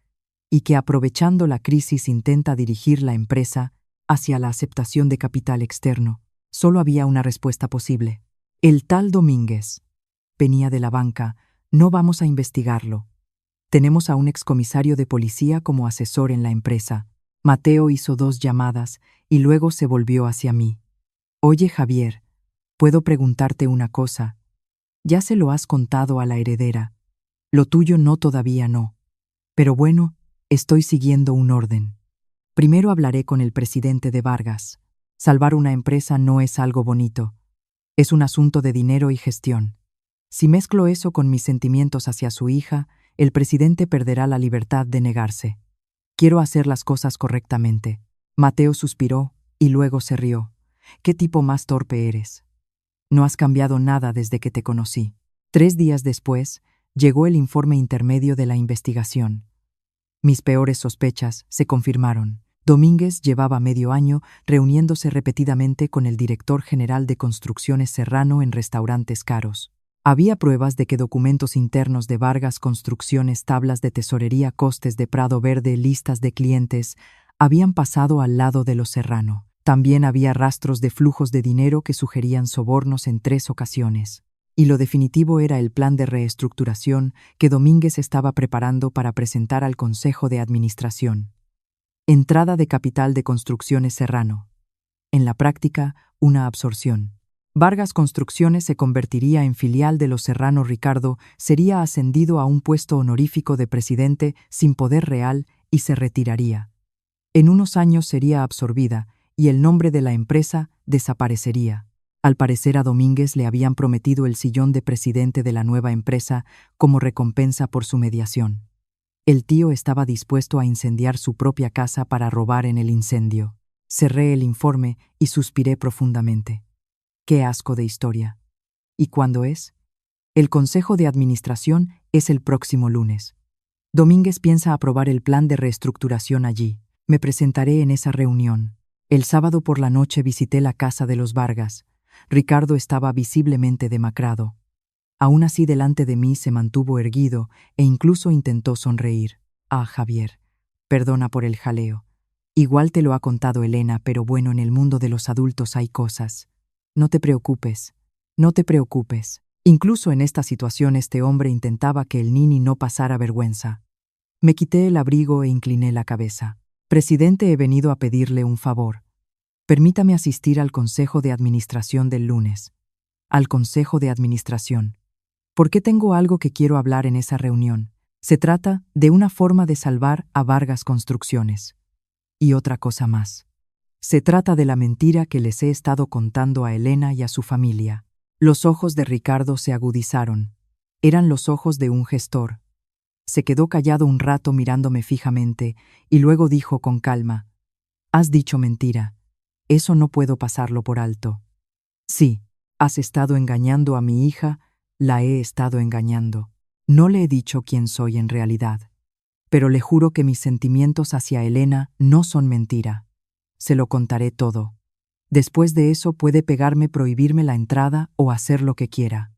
[SPEAKER 1] y que aprovechando la crisis intenta dirigir la empresa hacia la aceptación de capital externo. Solo había una respuesta posible. El tal Domínguez. Venía de la banca. No vamos a investigarlo. Tenemos a un excomisario de policía como asesor en la empresa. Mateo hizo 2 llamadas y luego se volvió hacia mí. Oye, Javier, ¿puedo preguntarte una cosa? Ya se lo has contado a la heredera. Lo tuyo no, todavía no. Pero bueno, Estoy siguiendo un orden. Primero hablaré con el presidente de Vargas. Salvar una empresa no es algo bonito. Es un asunto de dinero y gestión. Si mezclo eso con mis sentimientos hacia su hija, el presidente perderá la libertad de negarse. Quiero hacer las cosas correctamente. Mateo suspiró y luego se rió. ¿Qué tipo más torpe eres? No has cambiado nada desde que te conocí. 3 días después, llegó el informe intermedio de la investigación. Mis peores sospechas se confirmaron. Domínguez llevaba medio año reuniéndose repetidamente con el director general de Construcciones Serrano en restaurantes caros. Había pruebas de que documentos internos de Vargas Construcciones, tablas de tesorería, costes de Prado Verde, listas de clientes, habían pasado al lado de los Serrano. También había rastros de flujos de dinero que sugerían sobornos en 3 ocasiones. Y lo definitivo era el plan de reestructuración que Domínguez estaba preparando para presentar al Consejo de Administración. Entrada de capital de Construcciones Serrano. En la práctica, una absorción. Vargas Construcciones se convertiría en filial de los Serrano. Ricardo sería ascendido a un puesto honorífico de presidente sin poder real y se retiraría. En unos años sería absorbida y el nombre de la empresa desaparecería. Al parecer a Domínguez le habían prometido el sillón de presidente de la nueva empresa como recompensa por su mediación. El tío estaba dispuesto a incendiar su propia casa para robar en el incendio. Cerré el informe y suspiré profundamente. ¡Qué asco de historia! ¿Y cuándo es? El Consejo de Administración es el próximo lunes. Domínguez piensa aprobar el plan de reestructuración allí. Me presentaré en esa reunión. El sábado por la noche visité la casa de los Vargas. Ricardo estaba visiblemente demacrado. Aún así delante de mí se mantuvo erguido e incluso intentó sonreír. Ah, Javier, perdona por el jaleo. Igual te lo ha contado Elena, pero bueno, en el mundo de los adultos hay cosas. No te preocupes, no te preocupes. Incluso en esta situación este hombre intentaba que el nini no pasara vergüenza. Me quité el abrigo e incliné la cabeza. Presidente, he venido a pedirle un favor. Permítame asistir al Consejo de Administración del lunes. Al Consejo de Administración. Porque tengo algo que quiero hablar en esa reunión. Se trata de una forma de salvar a Vargas Construcciones. Y otra cosa más. Se trata de la mentira que les he estado contando a Elena y a su familia. Los ojos de Ricardo se agudizaron. Eran los ojos de un gestor. Se quedó callado un rato mirándome fijamente y luego dijo con calma: «Has dicho mentira. Eso no puedo pasarlo por alto. Sí, has estado engañando a mi hija, la he estado engañando. No le he dicho quién soy en realidad. Pero le juro que mis sentimientos hacia Elena no son mentira. Se lo contaré todo. Después de eso puede pegarme, prohibirme la entrada o hacer lo que quiera.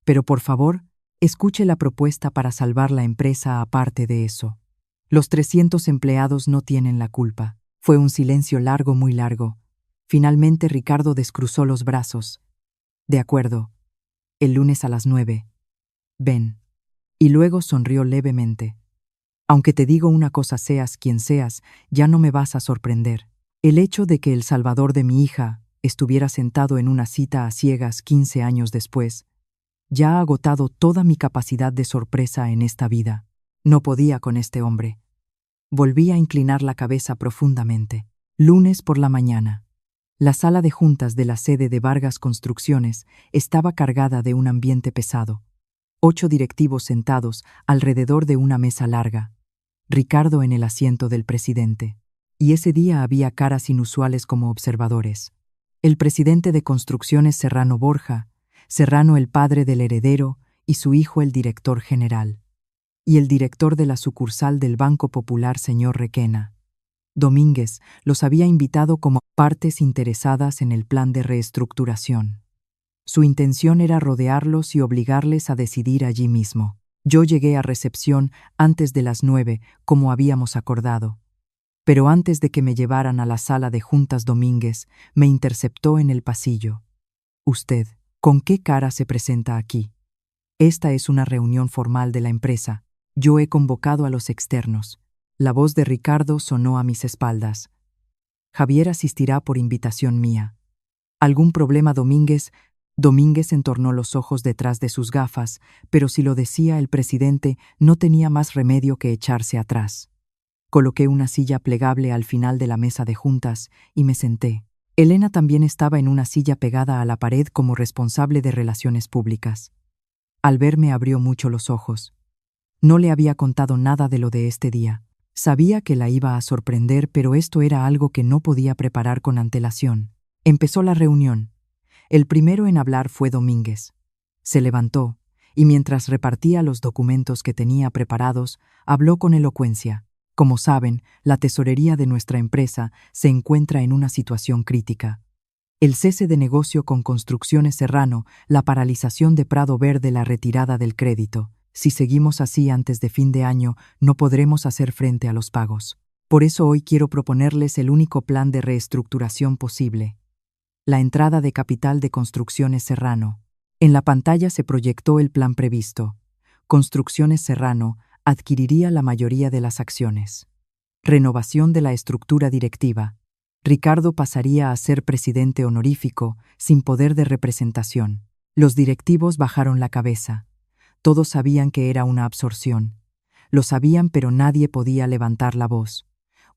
[SPEAKER 1] Pero por favor, escuche la propuesta para salvar la empresa aparte de eso. Los 300 empleados no tienen la culpa». Fue un silencio largo, muy largo. Finalmente Ricardo descruzó los brazos. «De acuerdo. El lunes a las 9. Ven». Y luego sonrió levemente. «Aunque te digo una cosa, seas quien seas, ya no me vas a sorprender. El hecho de que el salvador de mi hija estuviera sentado en una cita a ciegas 15 años después, ya ha agotado toda mi capacidad de sorpresa en esta vida. No podía con este hombre». Volví a inclinar la cabeza profundamente. Lunes por la mañana. La sala de juntas de la sede de Vargas Construcciones estaba cargada de un ambiente pesado. 8 directivos sentados alrededor de una mesa larga. Ricardo en el asiento del presidente. Y ese día había caras inusuales como observadores. El presidente de Construcciones Serrano Borja, Serrano el padre del heredero y su hijo el director general. Y el director de la sucursal del Banco Popular, señor Requena. Domínguez los había invitado como partes interesadas en el plan de reestructuración. Su intención era rodearlos y obligarles a decidir allí mismo. Yo llegué a recepción antes de las 9, como habíamos acordado. Pero antes de que me llevaran a la sala de juntas, Domínguez me interceptó en el pasillo. «Usted, ¿con qué cara se presenta aquí? Esta es una reunión formal de la empresa. Yo he convocado a los externos». La voz de Ricardo sonó a mis espaldas. «Javier asistirá por invitación mía». «¿Algún problema, Domínguez?» Domínguez entornó los ojos detrás de sus gafas, pero si lo decía el presidente, no tenía más remedio que echarse atrás. Coloqué una silla plegable al final de la mesa de juntas y me senté. Elena también estaba en una silla pegada a la pared como responsable de relaciones públicas. Al verme abrió mucho los ojos. No le había contado nada de lo de este día. Sabía que la iba a sorprender, pero esto era algo que no podía preparar con antelación. Empezó la reunión. El primero en hablar fue Domínguez. Se levantó, y mientras repartía los documentos que tenía preparados, habló con elocuencia. Como saben, la tesorería de nuestra empresa se encuentra en una situación crítica. El cese de negocio con Construcciones Serrano, la paralización de Prado Verde, la retirada del crédito. Si seguimos así antes de fin de año, no podremos hacer frente a los pagos. Por eso hoy quiero proponerles el único plan de reestructuración posible: la entrada de capital de Construcciones Serrano. En la pantalla se proyectó el plan previsto. Construcciones Serrano adquiriría la mayoría de las acciones. Renovación de la estructura directiva. Ricardo pasaría a ser presidente honorífico, sin poder de representación. Los directivos bajaron la cabeza. Todos sabían que era una absorción. Lo sabían, pero nadie podía levantar la voz.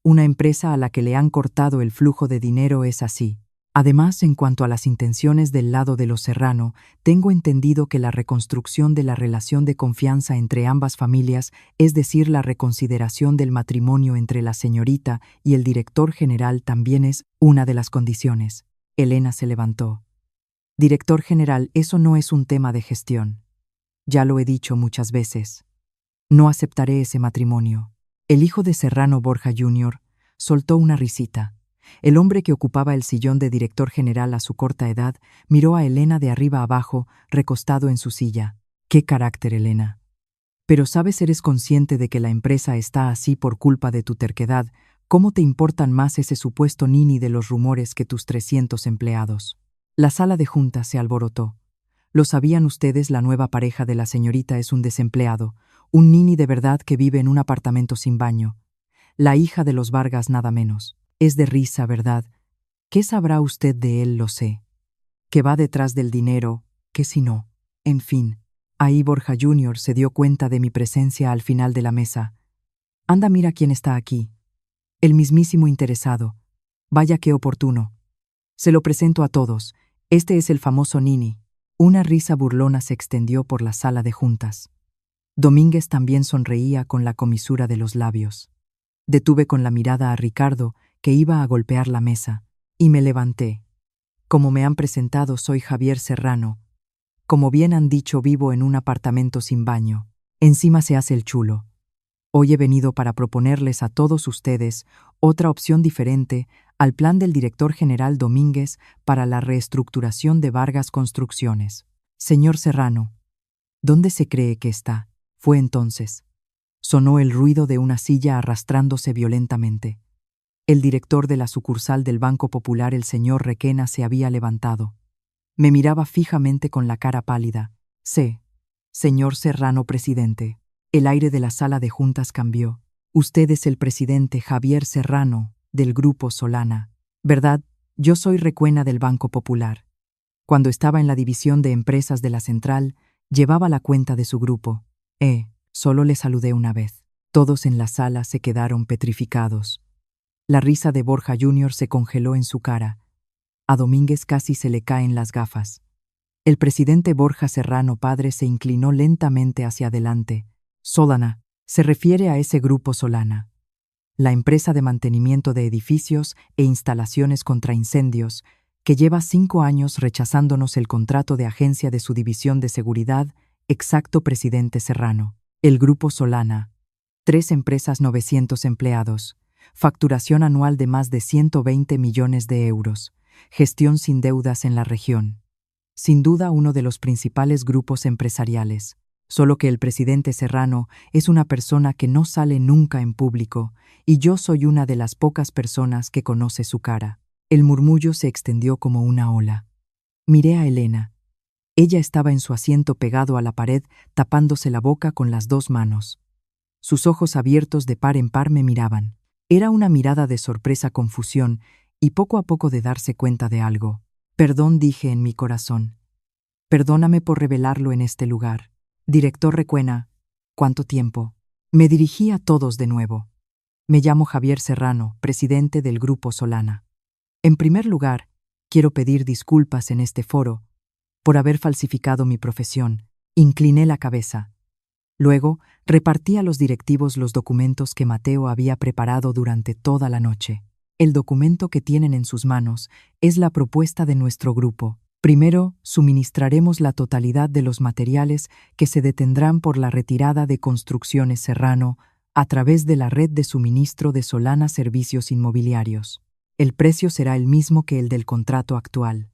[SPEAKER 1] Una empresa a la que le han cortado el flujo de dinero es así. Además, en cuanto a las intenciones del lado de los Serrano, tengo entendido que la reconstrucción de la relación de confianza entre ambas familias, es decir, la reconsideración del matrimonio entre la señorita y el director general, también es una de las condiciones. Elena se levantó. Director general, eso no es un tema de gestión. Ya lo he dicho muchas veces. No aceptaré ese matrimonio. El hijo de Serrano, Borja Jr., soltó una risita. El hombre que ocupaba el sillón de director general a su corta edad miró a Elena de arriba abajo, recostado en su silla. ¡Qué carácter, Elena! Pero sabes, eres consciente de que la empresa está así por culpa de tu terquedad. ¿Cómo te importan más ese supuesto nini de los rumores que tus 300 empleados? La sala de juntas se alborotó. ¿Lo sabían ustedes? La nueva pareja de la señorita es un desempleado, un nini de verdad que vive en un apartamento sin baño. La hija de los Vargas, nada menos. Es de risa, ¿verdad? ¿Qué sabrá usted de él? Lo sé. Que va detrás del dinero, que si no. En fin, ahí Borja Jr. se dio cuenta de mi presencia al final de la mesa. Anda, mira quién está aquí. El mismísimo interesado. Vaya qué oportuno. Se lo presento a todos. Este es el famoso Nini. Una risa burlona se extendió por la sala de juntas. Domínguez también sonreía con la comisura de los labios. Detuve con la mirada a Ricardo, que iba a golpear la mesa, y me levanté. Como me han presentado, soy Javier Serrano. Como bien han dicho, vivo en un apartamento sin baño. Encima se hace el chulo. Hoy he venido para proponerles a todos ustedes otra opción diferente al plan del director general Domínguez para la reestructuración de Vargas Construcciones. Señor Serrano, ¿dónde se cree que está? Fue entonces. Sonó el ruido de una silla arrastrándose violentamente. El director de la sucursal del Banco Popular, el señor Requena, se había levantado. Me miraba fijamente con la cara pálida. Sé, señor Serrano, presidente. El aire de la sala de juntas cambió. Usted es el presidente Javier Serrano, del Grupo Solana. ¿Verdad? Yo soy Requena del Banco Popular. Cuando estaba en la división de empresas de la central, llevaba la cuenta de su grupo. Solo le saludé una vez. Todos en la sala se quedaron petrificados. La risa de Borja Jr. se congeló en su cara. A Domínguez casi se le caen las gafas. El presidente Borja Serrano padre se inclinó lentamente hacia adelante. Solana, se refiere a ese grupo Solana. La empresa de mantenimiento de edificios e instalaciones contra incendios, que lleva 5 años rechazándonos el contrato de agencia de su división de seguridad. Exacto, presidente Serrano. El grupo Solana. 3 empresas, 900 empleados. Facturación anual de más de 120 millones de euros. Gestión sin deudas en la región. Sin duda uno de los principales grupos empresariales. Solo que el presidente Serrano es una persona que no sale nunca en público, y yo soy una de las pocas personas que conoce su cara. El murmullo se extendió como una ola. Miré a Elena. Ella estaba en su asiento pegado a la pared, tapándose la boca con las 2 manos. Sus ojos abiertos de par en par me miraban. Era una mirada de sorpresa, confusión y poco a poco de darse cuenta de algo. Perdón, dije en mi corazón. Perdóname por revelarlo en este lugar. Director Requena, ¿cuánto tiempo? Me dirigí a todos de nuevo. Me llamo Javier Serrano, presidente del Grupo Solana. En primer lugar, quiero pedir disculpas en este foro por haber falsificado mi profesión. Incliné la cabeza. Luego, repartí a los directivos los documentos que Mateo había preparado durante toda la noche. El documento que tienen en sus manos es la propuesta de nuestro grupo. Primero, suministraremos la totalidad de los materiales que se detendrán por la retirada de Construcciones Serrano a través de la red de suministro de Solana Servicios Inmobiliarios. El precio será el mismo que el del contrato actual.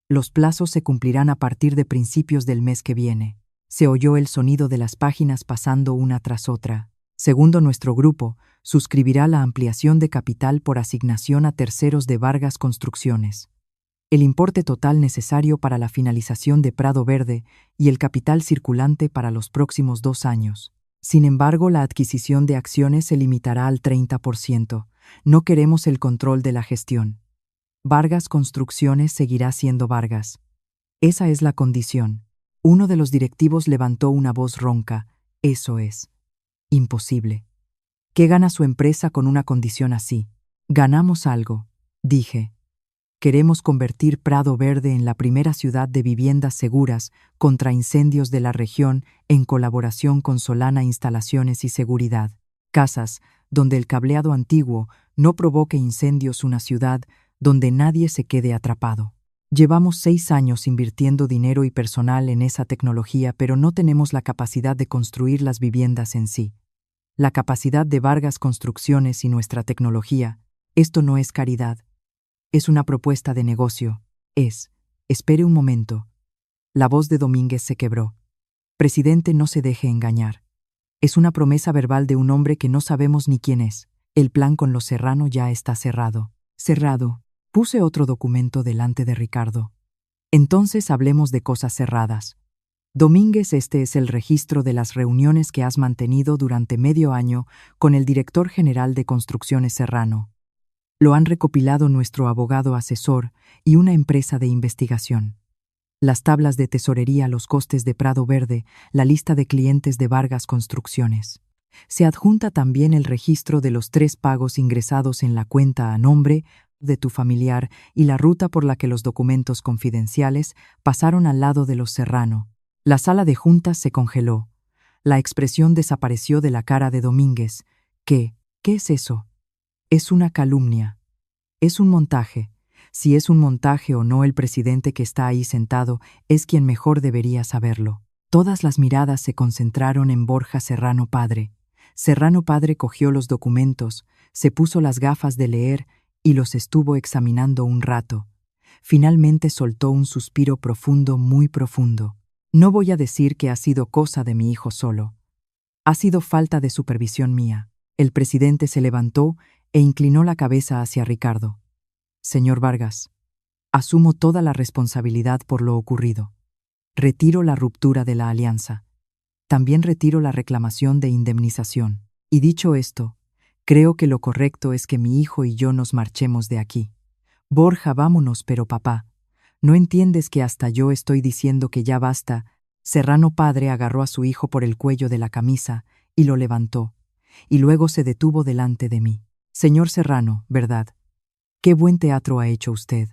[SPEAKER 1] Los plazos se cumplirán a partir de principios del mes que viene. Se oyó el sonido de las páginas pasando una tras otra. Segundo, nuestro grupo suscribirá la ampliación de capital por asignación a terceros de Vargas Construcciones. El importe total necesario para la finalización de Prado Verde y el capital circulante para los próximos 2 años. Sin embargo, la adquisición de acciones se limitará al 30%. No queremos el control de la gestión. Vargas Construcciones seguirá siendo Vargas. Esa es la condición. Uno de los directivos levantó una voz ronca. Eso es imposible. ¿Qué gana su empresa con una condición así? Ganamos algo, dije. Queremos convertir Prado Verde en la primera ciudad de viviendas seguras contra incendios de la región en colaboración con Solana Instalaciones y Seguridad. Casas donde el cableado antiguo no provoque incendios, una ciudad donde nadie se quede atrapado. Llevamos 6 años invirtiendo dinero y personal en esa tecnología, pero no tenemos la capacidad de construir las viviendas en sí. La capacidad de Vargas Construcciones y nuestra tecnología, esto no es caridad. Es una propuesta de negocio. Espere un momento. La voz de Domínguez se quebró. Presidente, no se deje engañar. Es una promesa verbal de un hombre que no sabemos ni quién es. El plan con los Serrano ya está cerrado. Cerrado. Puse otro documento delante de Ricardo. Entonces hablemos de cosas cerradas. Domínguez, este es el registro de las reuniones que has mantenido durante medio año con el director general de Construcciones Serrano. Lo han recopilado nuestro abogado asesor y una empresa de investigación. Las tablas de tesorería, los costes de Prado Verde, la lista de clientes de Vargas Construcciones. Se adjunta también el registro de los 3 pagos ingresados en la cuenta a nombre de tu familiar y la ruta por la que los documentos confidenciales pasaron al lado de los Serrano. La sala de juntas se congeló. La expresión desapareció de la cara de Domínguez. ¿Qué es eso? Es una calumnia. Es un montaje. Si es un montaje o no, el presidente que está ahí sentado es quien mejor debería saberlo. Todas las miradas se concentraron en Borja Serrano padre. Serrano padre cogió los documentos, se puso las gafas de leer y los estuvo examinando un rato. Finalmente soltó un suspiro profundo, muy profundo. No voy a decir que ha sido cosa de mi hijo solo. Ha sido falta de supervisión mía. El presidente se levantó e inclinó la cabeza hacia Ricardo. Señor Vargas, asumo toda la responsabilidad por lo ocurrido. Retiro la ruptura de la alianza. También retiro la reclamación de indemnización. Y dicho esto, creo que lo correcto es que mi hijo y yo nos marchemos de aquí. Borja, vámonos, pero papá, ¿no entiendes que hasta yo estoy diciendo que ya basta? Serrano padre agarró a su hijo por el cuello de la camisa y lo levantó, y luego se detuvo delante de mí. Señor Serrano, ¿verdad? Qué buen teatro ha hecho usted.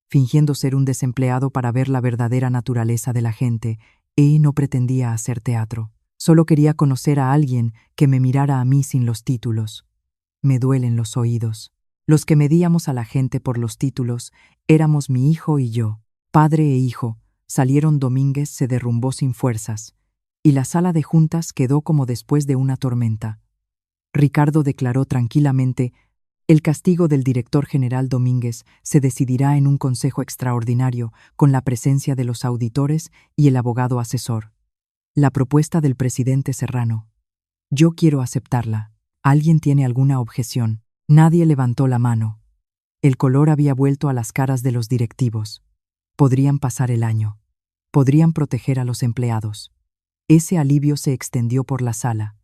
[SPEAKER 1] Fingiendo ser un desempleado para ver la verdadera naturaleza de la gente, no pretendía hacer teatro. Solo quería conocer a alguien que me mirara a mí sin los títulos. Me duelen los oídos. Los que medíamos a la gente por los títulos éramos mi hijo y yo. Padre e hijo salieron. Domínguez se derrumbó sin fuerzas, y la sala de juntas quedó como después de una tormenta. Ricardo declaró tranquilamente: el castigo del director general Domínguez se decidirá en un consejo extraordinario con la presencia de los auditores y el abogado asesor. La propuesta del presidente Serrano. Yo quiero aceptarla. ¿Alguien tiene alguna objeción? Nadie levantó la mano. El color había vuelto a las caras de los directivos. Podrían pasar el año. Podrían proteger a los empleados. Ese alivio se extendió por la sala.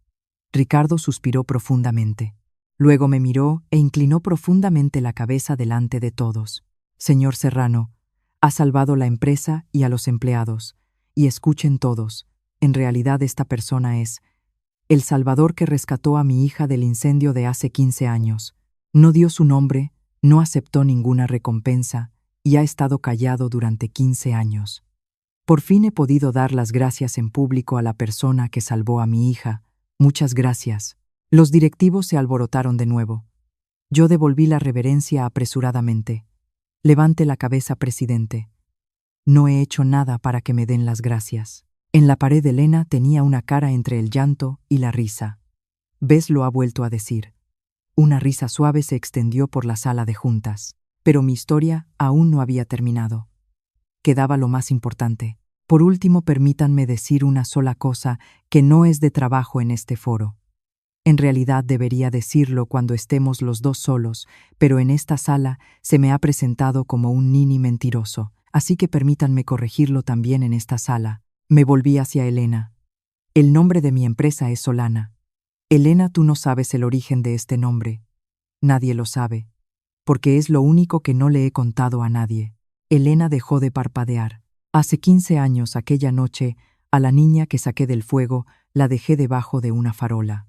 [SPEAKER 1] Ricardo suspiró profundamente. Luego me miró e inclinó profundamente la cabeza delante de todos. Señor Serrano, ha salvado la empresa y a los empleados. Y escuchen todos, en realidad esta persona es el Salvador que rescató a mi hija del incendio de hace 15 años. No dio su nombre, no aceptó ninguna recompensa y ha estado callado durante 15 años. Por fin he podido dar las gracias en público a la persona que salvó a mi hija. Muchas gracias. Los directivos se alborotaron de nuevo. Yo devolví la reverencia apresuradamente. Levante la cabeza, presidente. No he hecho nada para que me den las gracias. En la pared Elena tenía una cara entre el llanto y la risa. ¿Ves? Lo ha vuelto a decir. Una risa suave se extendió por la sala de juntas. Pero mi historia aún no había terminado. Quedaba lo más importante. Por último, permítanme decir una sola cosa que no es de trabajo en este foro. En realidad debería decirlo cuando estemos los dos solos, pero en esta sala se me ha presentado como un nini mentiroso, así que permítanme corregirlo también en esta sala. Me volví hacia Elena. El nombre de mi empresa es Solana. Elena, tú no sabes el origen de este nombre. Nadie lo sabe, porque es lo único que no le he contado a nadie. Elena dejó de parpadear. Hace 15 años, aquella noche, a la niña que saqué del fuego, la dejé debajo de una farola.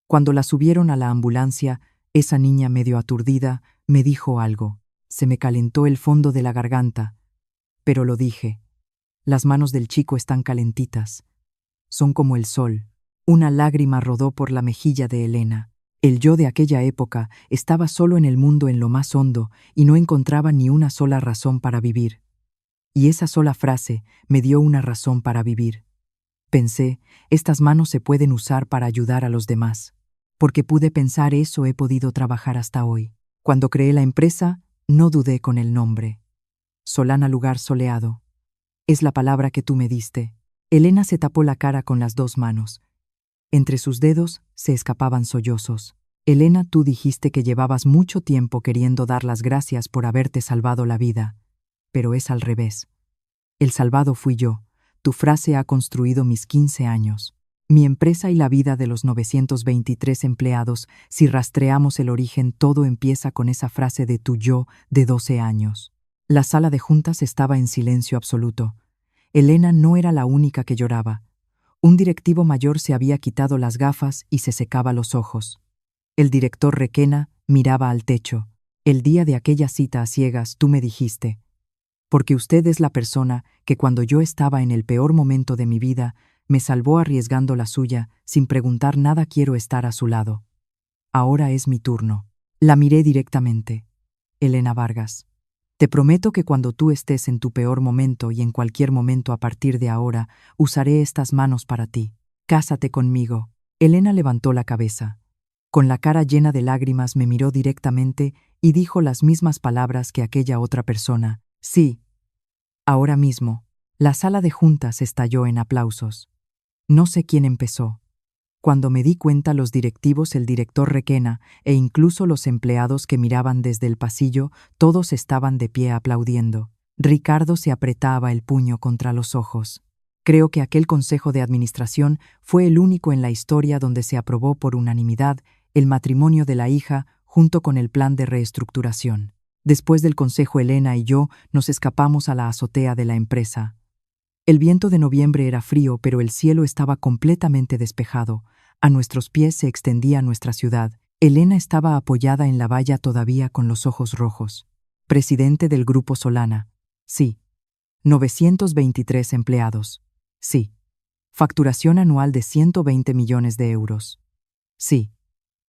[SPEAKER 1] Cuando la subieron a la ambulancia, esa niña medio aturdida me dijo algo. Se me calentó el fondo de la garganta, pero lo dije. Las manos del chico están calentitas. Son como el sol. Una lágrima rodó por la mejilla de Elena. El yo de aquella época estaba solo en el mundo en lo más hondo y no encontraba ni una sola razón para vivir. Y esa sola frase me dio una razón para vivir. Pensé, estas manos se pueden usar para ayudar a los demás. Porque pude pensar eso, he podido trabajar hasta hoy. Cuando creé la empresa, no dudé con el nombre. Solana, lugar soleado. Es la palabra que tú me diste. Elena se tapó la cara con las dos manos. Entre sus dedos se escapaban sollozos. Elena, tú dijiste que llevabas mucho tiempo queriendo dar las gracias por haberte salvado la vida. Pero es al revés. El salvado fui yo. Tu frase ha construido mis 15 años. Mi empresa y la vida de los 923 empleados. Si rastreamos el origen, todo empieza con esa frase de tu yo de 12 años. La sala de juntas estaba en silencio absoluto. Elena no era la única que lloraba. Un directivo mayor se había quitado las gafas y se secaba los ojos. El director Requena miraba al techo. El día de aquella cita a ciegas, tú me dijiste, porque usted es la persona que cuando yo estaba en el peor momento de mi vida, me salvó arriesgando la suya, sin preguntar nada, quiero estar a su lado. Ahora es mi turno. La miré directamente. Elena Vargas. Te prometo que cuando tú estés en tu peor momento y en cualquier momento a partir de ahora, usaré estas manos para ti. Cásate conmigo. Elena levantó la cabeza. Con la cara llena de lágrimas me miró directamente y dijo las mismas palabras que aquella otra persona. Sí. Ahora mismo. La sala de juntas estalló en aplausos. No sé quién empezó. Cuando me di cuenta, los directivos, el director Requena e incluso los empleados que miraban desde el pasillo, todos estaban de pie aplaudiendo. Ricardo se apretaba el puño contra los ojos. Creo que aquel consejo de administración fue el único en la historia donde se aprobó por unanimidad el matrimonio de la hija junto con el plan de reestructuración. Después del consejo, Elena y yo nos escapamos a la azotea de la empresa. El viento de noviembre era frío, pero el cielo estaba completamente despejado. A nuestros pies se extendía nuestra ciudad. Elena estaba apoyada en la valla todavía con los ojos rojos. Presidente del Grupo Solana. Sí. 923 empleados. Sí. Facturación anual de 120 millones de euros. Sí.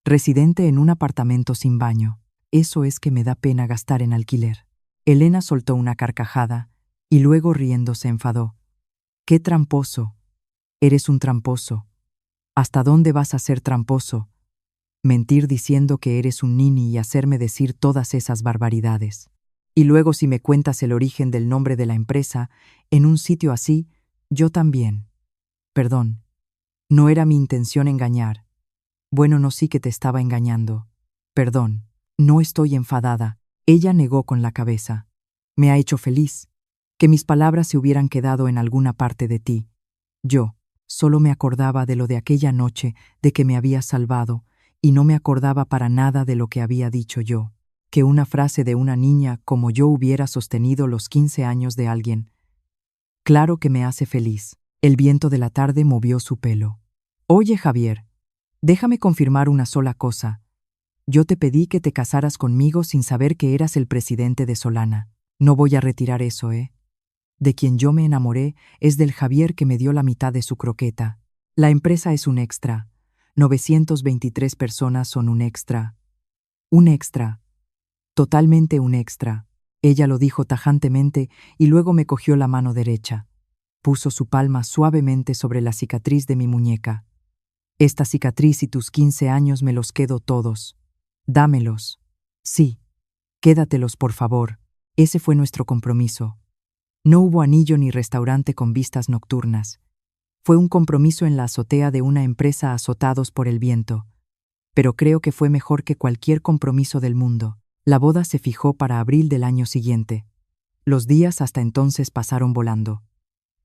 [SPEAKER 1] Residente en un apartamento sin baño. Eso es que me da pena gastar en alquiler. Elena soltó una carcajada y luego riendo se enfadó. ¡Qué tramposo! Eres un tramposo. ¿Hasta dónde vas a ser tramposo? Mentir diciendo que eres un nini y hacerme decir todas esas barbaridades. Y luego, si me cuentas el origen del nombre de la empresa, en un sitio así, yo también. Perdón. No era mi intención engañar. Bueno, no, sí que te estaba engañando. Perdón. No estoy enfadada. Ella negó con la cabeza. Me ha hecho feliz. Que mis palabras se hubieran quedado en alguna parte de ti. Yo solo me acordaba de lo de aquella noche, de que me había salvado, y no me acordaba para nada de lo que había dicho yo. Que una frase de una niña como yo hubiera sostenido los 15 años de alguien. Claro que me hace feliz. El viento de la tarde movió su pelo. Oye, Javier, déjame confirmar una sola cosa. Yo te pedí que te casaras conmigo sin saber que eras el presidente de Solana. No voy a retirar eso, ¿eh? De quien yo me enamoré es del Javier que me dio la mitad de su croqueta. La empresa es un extra. 923 personas son un extra. Un extra. Totalmente un extra. Ella lo dijo tajantemente y luego me cogió la mano derecha. Puso su palma suavemente sobre la cicatriz de mi muñeca. Esta cicatriz y tus 15 años me los quedo todos. Dámelos. Sí. Quédatelos, por favor. Ese fue nuestro compromiso. No hubo anillo ni restaurante con vistas nocturnas. Fue un compromiso en la azotea de una empresa azotados por el viento. Pero creo que fue mejor que cualquier compromiso del mundo. La boda se fijó para abril del año siguiente. Los días hasta entonces pasaron volando.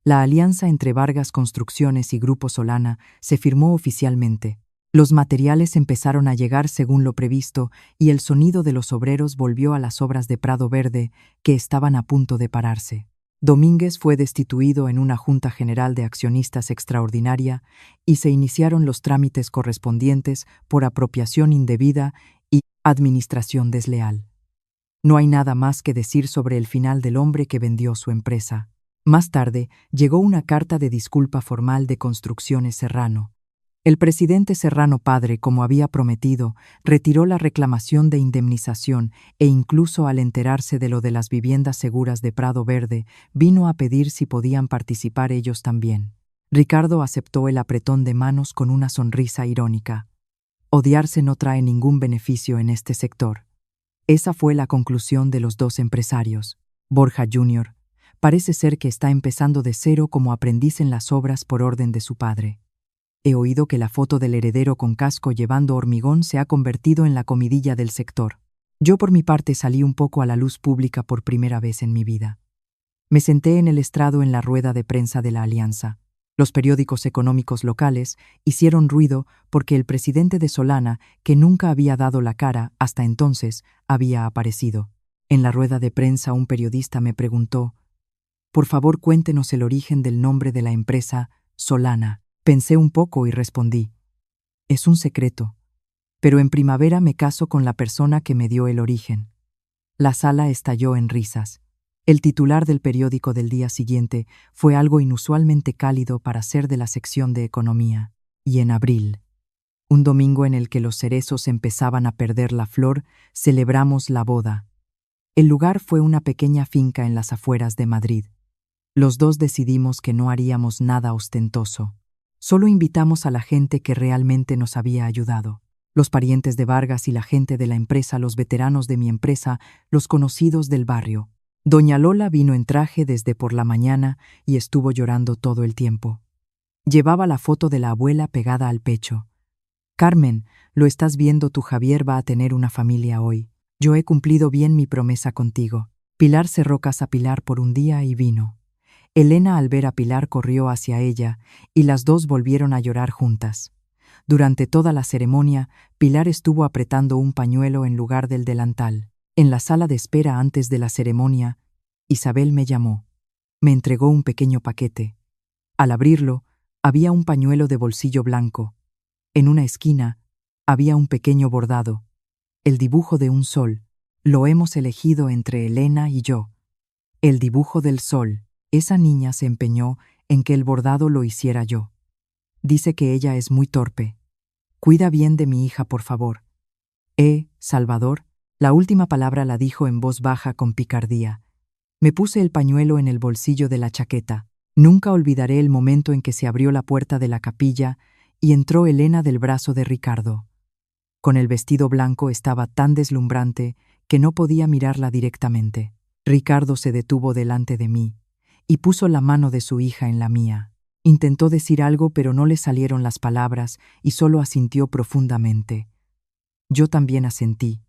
[SPEAKER 1] La alianza entre Vargas Construcciones y Grupo Solana se firmó oficialmente. Los materiales empezaron a llegar según lo previsto y el sonido de los obreros volvió a las obras de Prado Verde, que estaban a punto de pararse. Domínguez fue destituido en una junta general de accionistas extraordinaria y se iniciaron los trámites correspondientes por apropiación indebida y administración desleal. No hay nada más que decir sobre el final del hombre que vendió su empresa. Más tarde, llegó una carta de disculpa formal de Construcciones Serrano. El presidente Serrano padre, como había prometido, retiró la reclamación de indemnización e incluso al enterarse de lo de las viviendas seguras de Prado Verde, vino a pedir si podían participar ellos también. Ricardo aceptó el apretón de manos con una sonrisa irónica. Odiarse no trae ningún beneficio en este sector. Esa fue la conclusión de los dos empresarios. Borja Jr. parece ser que está empezando de cero como aprendiz en las obras por orden de su padre. He oído que la foto del heredero con casco llevando hormigón se ha convertido en la comidilla del sector. Yo por mi parte salí un poco a la luz pública por primera vez en mi vida. Me senté en el estrado en la rueda de prensa de la Alianza. Los periódicos económicos locales hicieron ruido porque el presidente de Solana, que nunca había dado la cara hasta entonces, había aparecido. En la rueda de prensa un periodista me preguntó: «Por favor, cuéntenos el origen del nombre de la empresa Solana». Pensé un poco y respondí: «Es un secreto, pero en primavera me caso con la persona que me dio el origen». La sala estalló en risas. El titular del periódico del día siguiente fue algo inusualmente cálido para ser de la sección de economía. Y en abril, un domingo en el que los cerezos empezaban a perder la flor, celebramos la boda. El lugar fue una pequeña finca en las afueras de Madrid. Los dos decidimos que no haríamos nada ostentoso. Solo invitamos a la gente que realmente nos había ayudado. Los parientes de Vargas y la gente de la empresa, los veteranos de mi empresa, los conocidos del barrio. Doña Lola vino en traje desde por la mañana y estuvo llorando todo el tiempo. Llevaba la foto de la abuela pegada al pecho. «Carmen, lo estás viendo, tu Javier va a tener una familia hoy. Yo he cumplido bien mi promesa contigo». Pilar cerró casa Pilar por un día y vino. Elena, al ver a Pilar, corrió hacia ella y las dos volvieron a llorar juntas. Durante toda la ceremonia, Pilar estuvo apretando un pañuelo en lugar del delantal. En la sala de espera antes de la ceremonia, Isabel me llamó. Me entregó un pequeño paquete. Al abrirlo, había un pañuelo de bolsillo blanco. En una esquina, había un pequeño bordado. El dibujo de un sol. Lo hemos elegido entre Elena y yo. El dibujo del sol. Esa niña se empeñó en que el bordado lo hiciera yo. Dice que ella es muy torpe. Cuida bien de mi hija, por favor. Salvador, la última palabra la dijo en voz baja con picardía. Me puse el pañuelo en el bolsillo de la chaqueta. Nunca olvidaré el momento en que se abrió la puerta de la capilla y entró Elena del brazo de Ricardo. Con el vestido blanco estaba tan deslumbrante que no podía mirarla directamente. Ricardo se detuvo delante de mí y puso la mano de su hija en la mía. Intentó decir algo, pero no le salieron las palabras y solo asintió profundamente. Yo también asentí.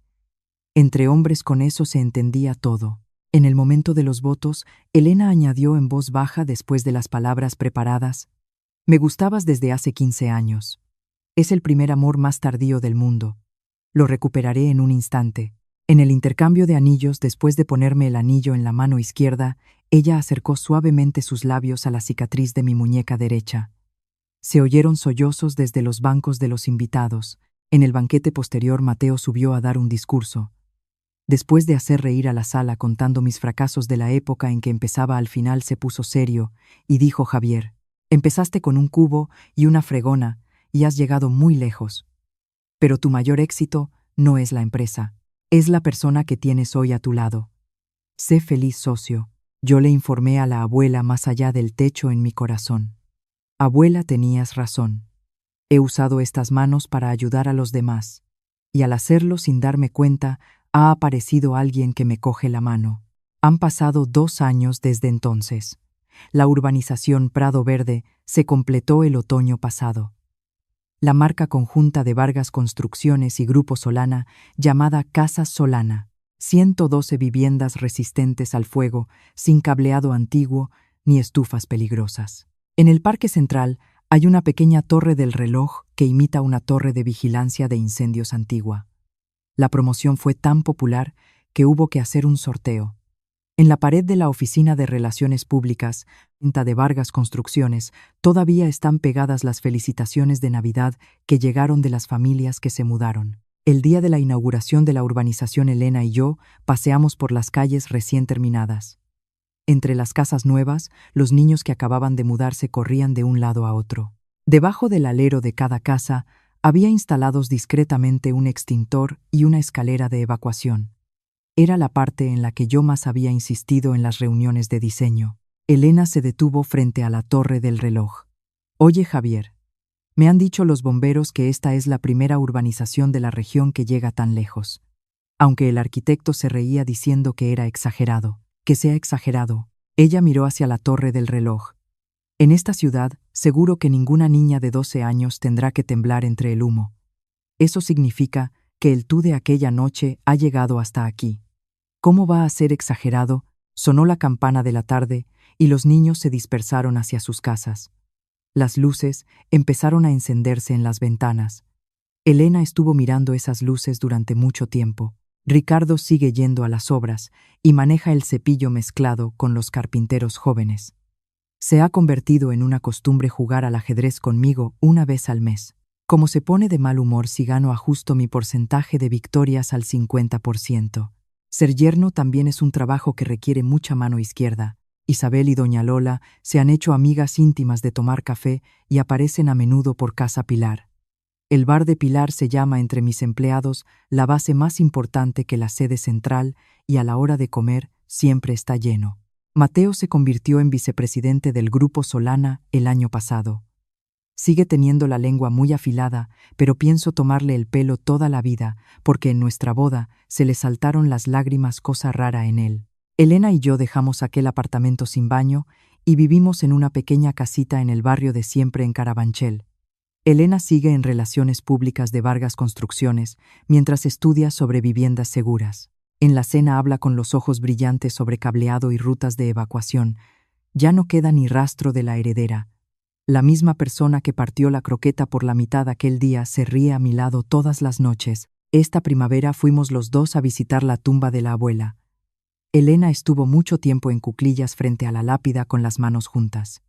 [SPEAKER 1] Entre hombres con eso se entendía todo. En el momento de los votos, Elena añadió en voz baja después de las palabras preparadas: «Me gustabas desde hace 15 años. Es el primer amor más tardío del mundo. Lo recuperaré en un instante». En el intercambio de anillos, después de ponerme el anillo en la mano izquierda, ella acercó suavemente sus labios a la cicatriz de mi muñeca derecha. Se oyeron sollozos desde los bancos de los invitados. En el banquete posterior, Mateo subió a dar un discurso. Después de hacer reír a la sala contando mis fracasos de la época en que empezaba, al final se puso serio y dijo: Javier, empezaste con un cubo y una fregona y has llegado muy lejos. Pero tu mayor éxito no es la empresa, es la persona que tienes hoy a tu lado. Sé feliz, socio. Yo le informé a la abuela más allá del techo en mi corazón. Abuela, tenías razón. He usado estas manos para ayudar a los demás. Y al hacerlo sin darme cuenta, ha aparecido alguien que me coge la mano. Han pasado 2 años desde entonces. La urbanización Prado Verde se completó el otoño pasado. La marca conjunta de Vargas Construcciones y Grupo Solana, llamada Casas Solana. 112 viviendas resistentes al fuego, sin cableado antiguo ni estufas peligrosas. En el Parque Central hay una pequeña torre del reloj que imita una torre de vigilancia de incendios antigua. La promoción fue tan popular que hubo que hacer un sorteo. En la pared de la Oficina de Relaciones Públicas, venta de Vargas Construcciones, todavía están pegadas las felicitaciones de Navidad que llegaron de las familias que se mudaron. El día de la inauguración de la urbanización, Elena y yo paseamos por las calles recién terminadas. Entre las casas nuevas, los niños que acababan de mudarse corrían de un lado a otro. Debajo del alero de cada casa había instalados discretamente un extintor y una escalera de evacuación. Era la parte en la que yo más había insistido en las reuniones de diseño. Elena se detuvo frente a la torre del reloj. Oye, Javier, me han dicho los bomberos que esta es la primera urbanización de la región que llega tan lejos. Aunque el arquitecto se reía diciendo que era exagerado. Que sea exagerado. Ella miró hacia la torre del reloj. En esta ciudad, seguro que ninguna niña de 12 años tendrá que temblar entre el humo. Eso significa que el tú de aquella noche ha llegado hasta aquí. ¿Cómo va a ser exagerado? Sonó la campana de la tarde y los niños se dispersaron hacia sus casas. Las luces empezaron a encenderse en las ventanas. Elena estuvo mirando esas luces durante mucho tiempo. Ricardo sigue yendo a las obras y maneja el cepillo mezclado con los carpinteros jóvenes. Se ha convertido en una costumbre jugar al ajedrez conmigo una vez al mes. Como se pone de mal humor si gano, ajusto mi porcentaje de victorias al 50%. Ser yerno también es un trabajo que requiere mucha mano izquierda. Isabel y doña Lola se han hecho amigas íntimas de tomar café y aparecen a menudo por Casa Pilar. El bar de Pilar se llama entre mis empleados la base más importante que la sede central y a la hora de comer siempre está lleno. Mateo se convirtió en vicepresidente del Grupo Solana el año pasado. Sigue teniendo la lengua muy afilada, pero pienso tomarle el pelo toda la vida porque en nuestra boda se le saltaron las lágrimas, cosa rara en él. Elena y yo dejamos aquel apartamento sin baño y vivimos en una pequeña casita en el barrio de Siempre en Carabanchel. Elena sigue en Relaciones Públicas de Vargas Construcciones mientras estudia sobre viviendas seguras. En la cena habla con los ojos brillantes sobre cableado y rutas de evacuación. Ya no queda ni rastro de la heredera. La misma persona que partió la croqueta por la mitad aquel día se ríe a mi lado todas las noches. Esta primavera fuimos los dos a visitar la tumba de la abuela. Elena estuvo mucho tiempo en cuclillas frente a la lápida con las manos juntas.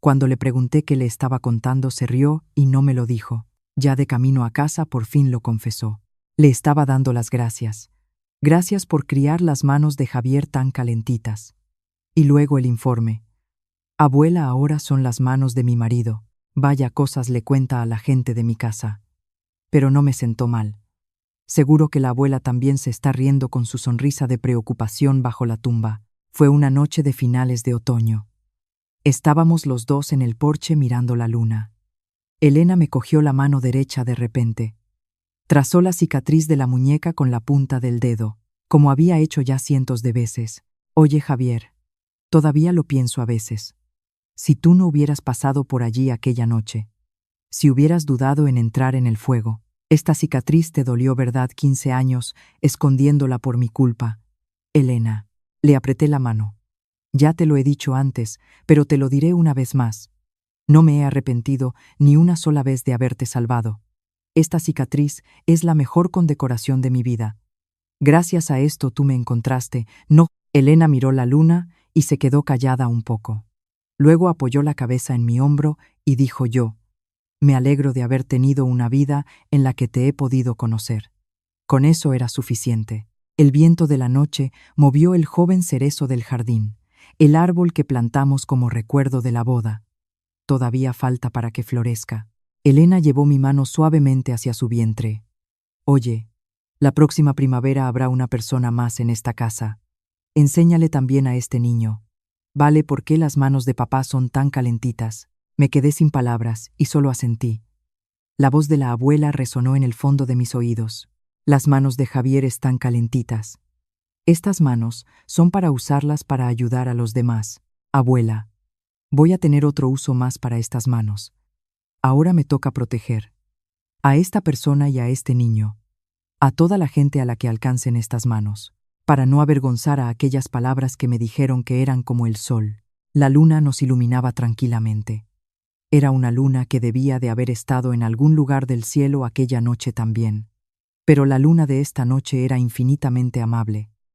[SPEAKER 1] Cuando le pregunté qué le estaba contando, se rió y no me lo dijo. Ya de camino a casa por fin lo confesó. Le estaba dando las gracias. Gracias por criar las manos de Javier tan calentitas. Y luego el informe. Abuela, ahora son las manos de mi marido. Vaya cosas le cuenta a la gente de mi casa. Pero no me sentó mal. Seguro que la abuela también se está riendo con su sonrisa de preocupación bajo la tumba. Fue una noche de finales de otoño. Estábamos los dos en el porche mirando la luna. Elena me cogió la mano derecha de repente. Trazó la cicatriz de la muñeca con la punta del dedo, como había hecho ya cientos de veces. Oye, Javier, todavía lo pienso a veces. Si tú no hubieras pasado por allí aquella noche, si hubieras dudado en entrar en el fuego, esta cicatriz te dolió, ¿verdad? 15 años escondiéndola por mi culpa. Elena, le apreté la mano. Ya te lo he dicho antes, pero te lo diré una vez más. No me he arrepentido ni una sola vez de haberte salvado. Esta cicatriz es la mejor condecoración de mi vida. Gracias a esto tú me encontraste. No. Elena miró la luna y se quedó callada un poco. Luego apoyó la cabeza en mi hombro y dijo yo, me alegro de haber tenido una vida en la que te he podido conocer. Con eso era suficiente. El viento de la noche movió el joven cerezo del jardín, el árbol que plantamos como recuerdo de la boda. Todavía falta para que florezca. Elena llevó mi mano suavemente hacia su vientre. Oye, la próxima primavera habrá una persona más en esta casa. Enséñale también a este niño. Vale, ¿por qué las manos de papá son tan calentitas? Me quedé sin palabras y solo asentí. La voz de la abuela resonó en el fondo de mis oídos. Las manos de Javier están calentitas. Estas manos son para usarlas para ayudar a los demás. Abuela, voy a tener otro uso más para estas manos. Ahora me toca proteger a esta persona y a este niño, a toda la gente a la que alcancen estas manos, para no avergonzar a aquellas palabras que me dijeron que eran como el sol. La luna nos iluminaba tranquilamente. Era una luna que debía de haber estado en algún lugar del cielo aquella noche también. Pero la luna de esta noche era infinitamente amable.